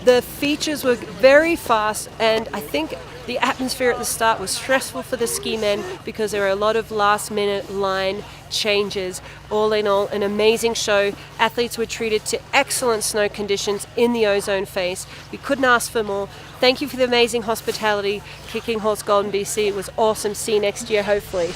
The features were very fast, and I think the atmosphere at the start was stressful for the ski men because there were a lot of last minute line changes. All in all, an amazing show. Athletes were treated to excellent snow conditions in the ozone face. We couldn't ask for more. Thank you for the amazing hospitality. Kicking Horse Golden BC, it was awesome. See you next year, hopefully.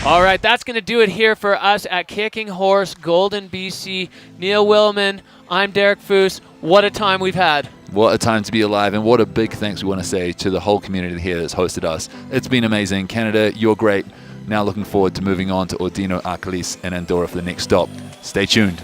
All right, that's going to do it here for us at Kicking Horse Golden BC. Neil Willman, I'm Derek Foos. What a time we've had. What a time to be alive, and what a big thanks we want to say to the whole community here that's hosted us. It's been amazing. Canada, you're great. Now looking forward to moving on to Ordino, Arcalis, and Andorra for the next stop. Stay tuned.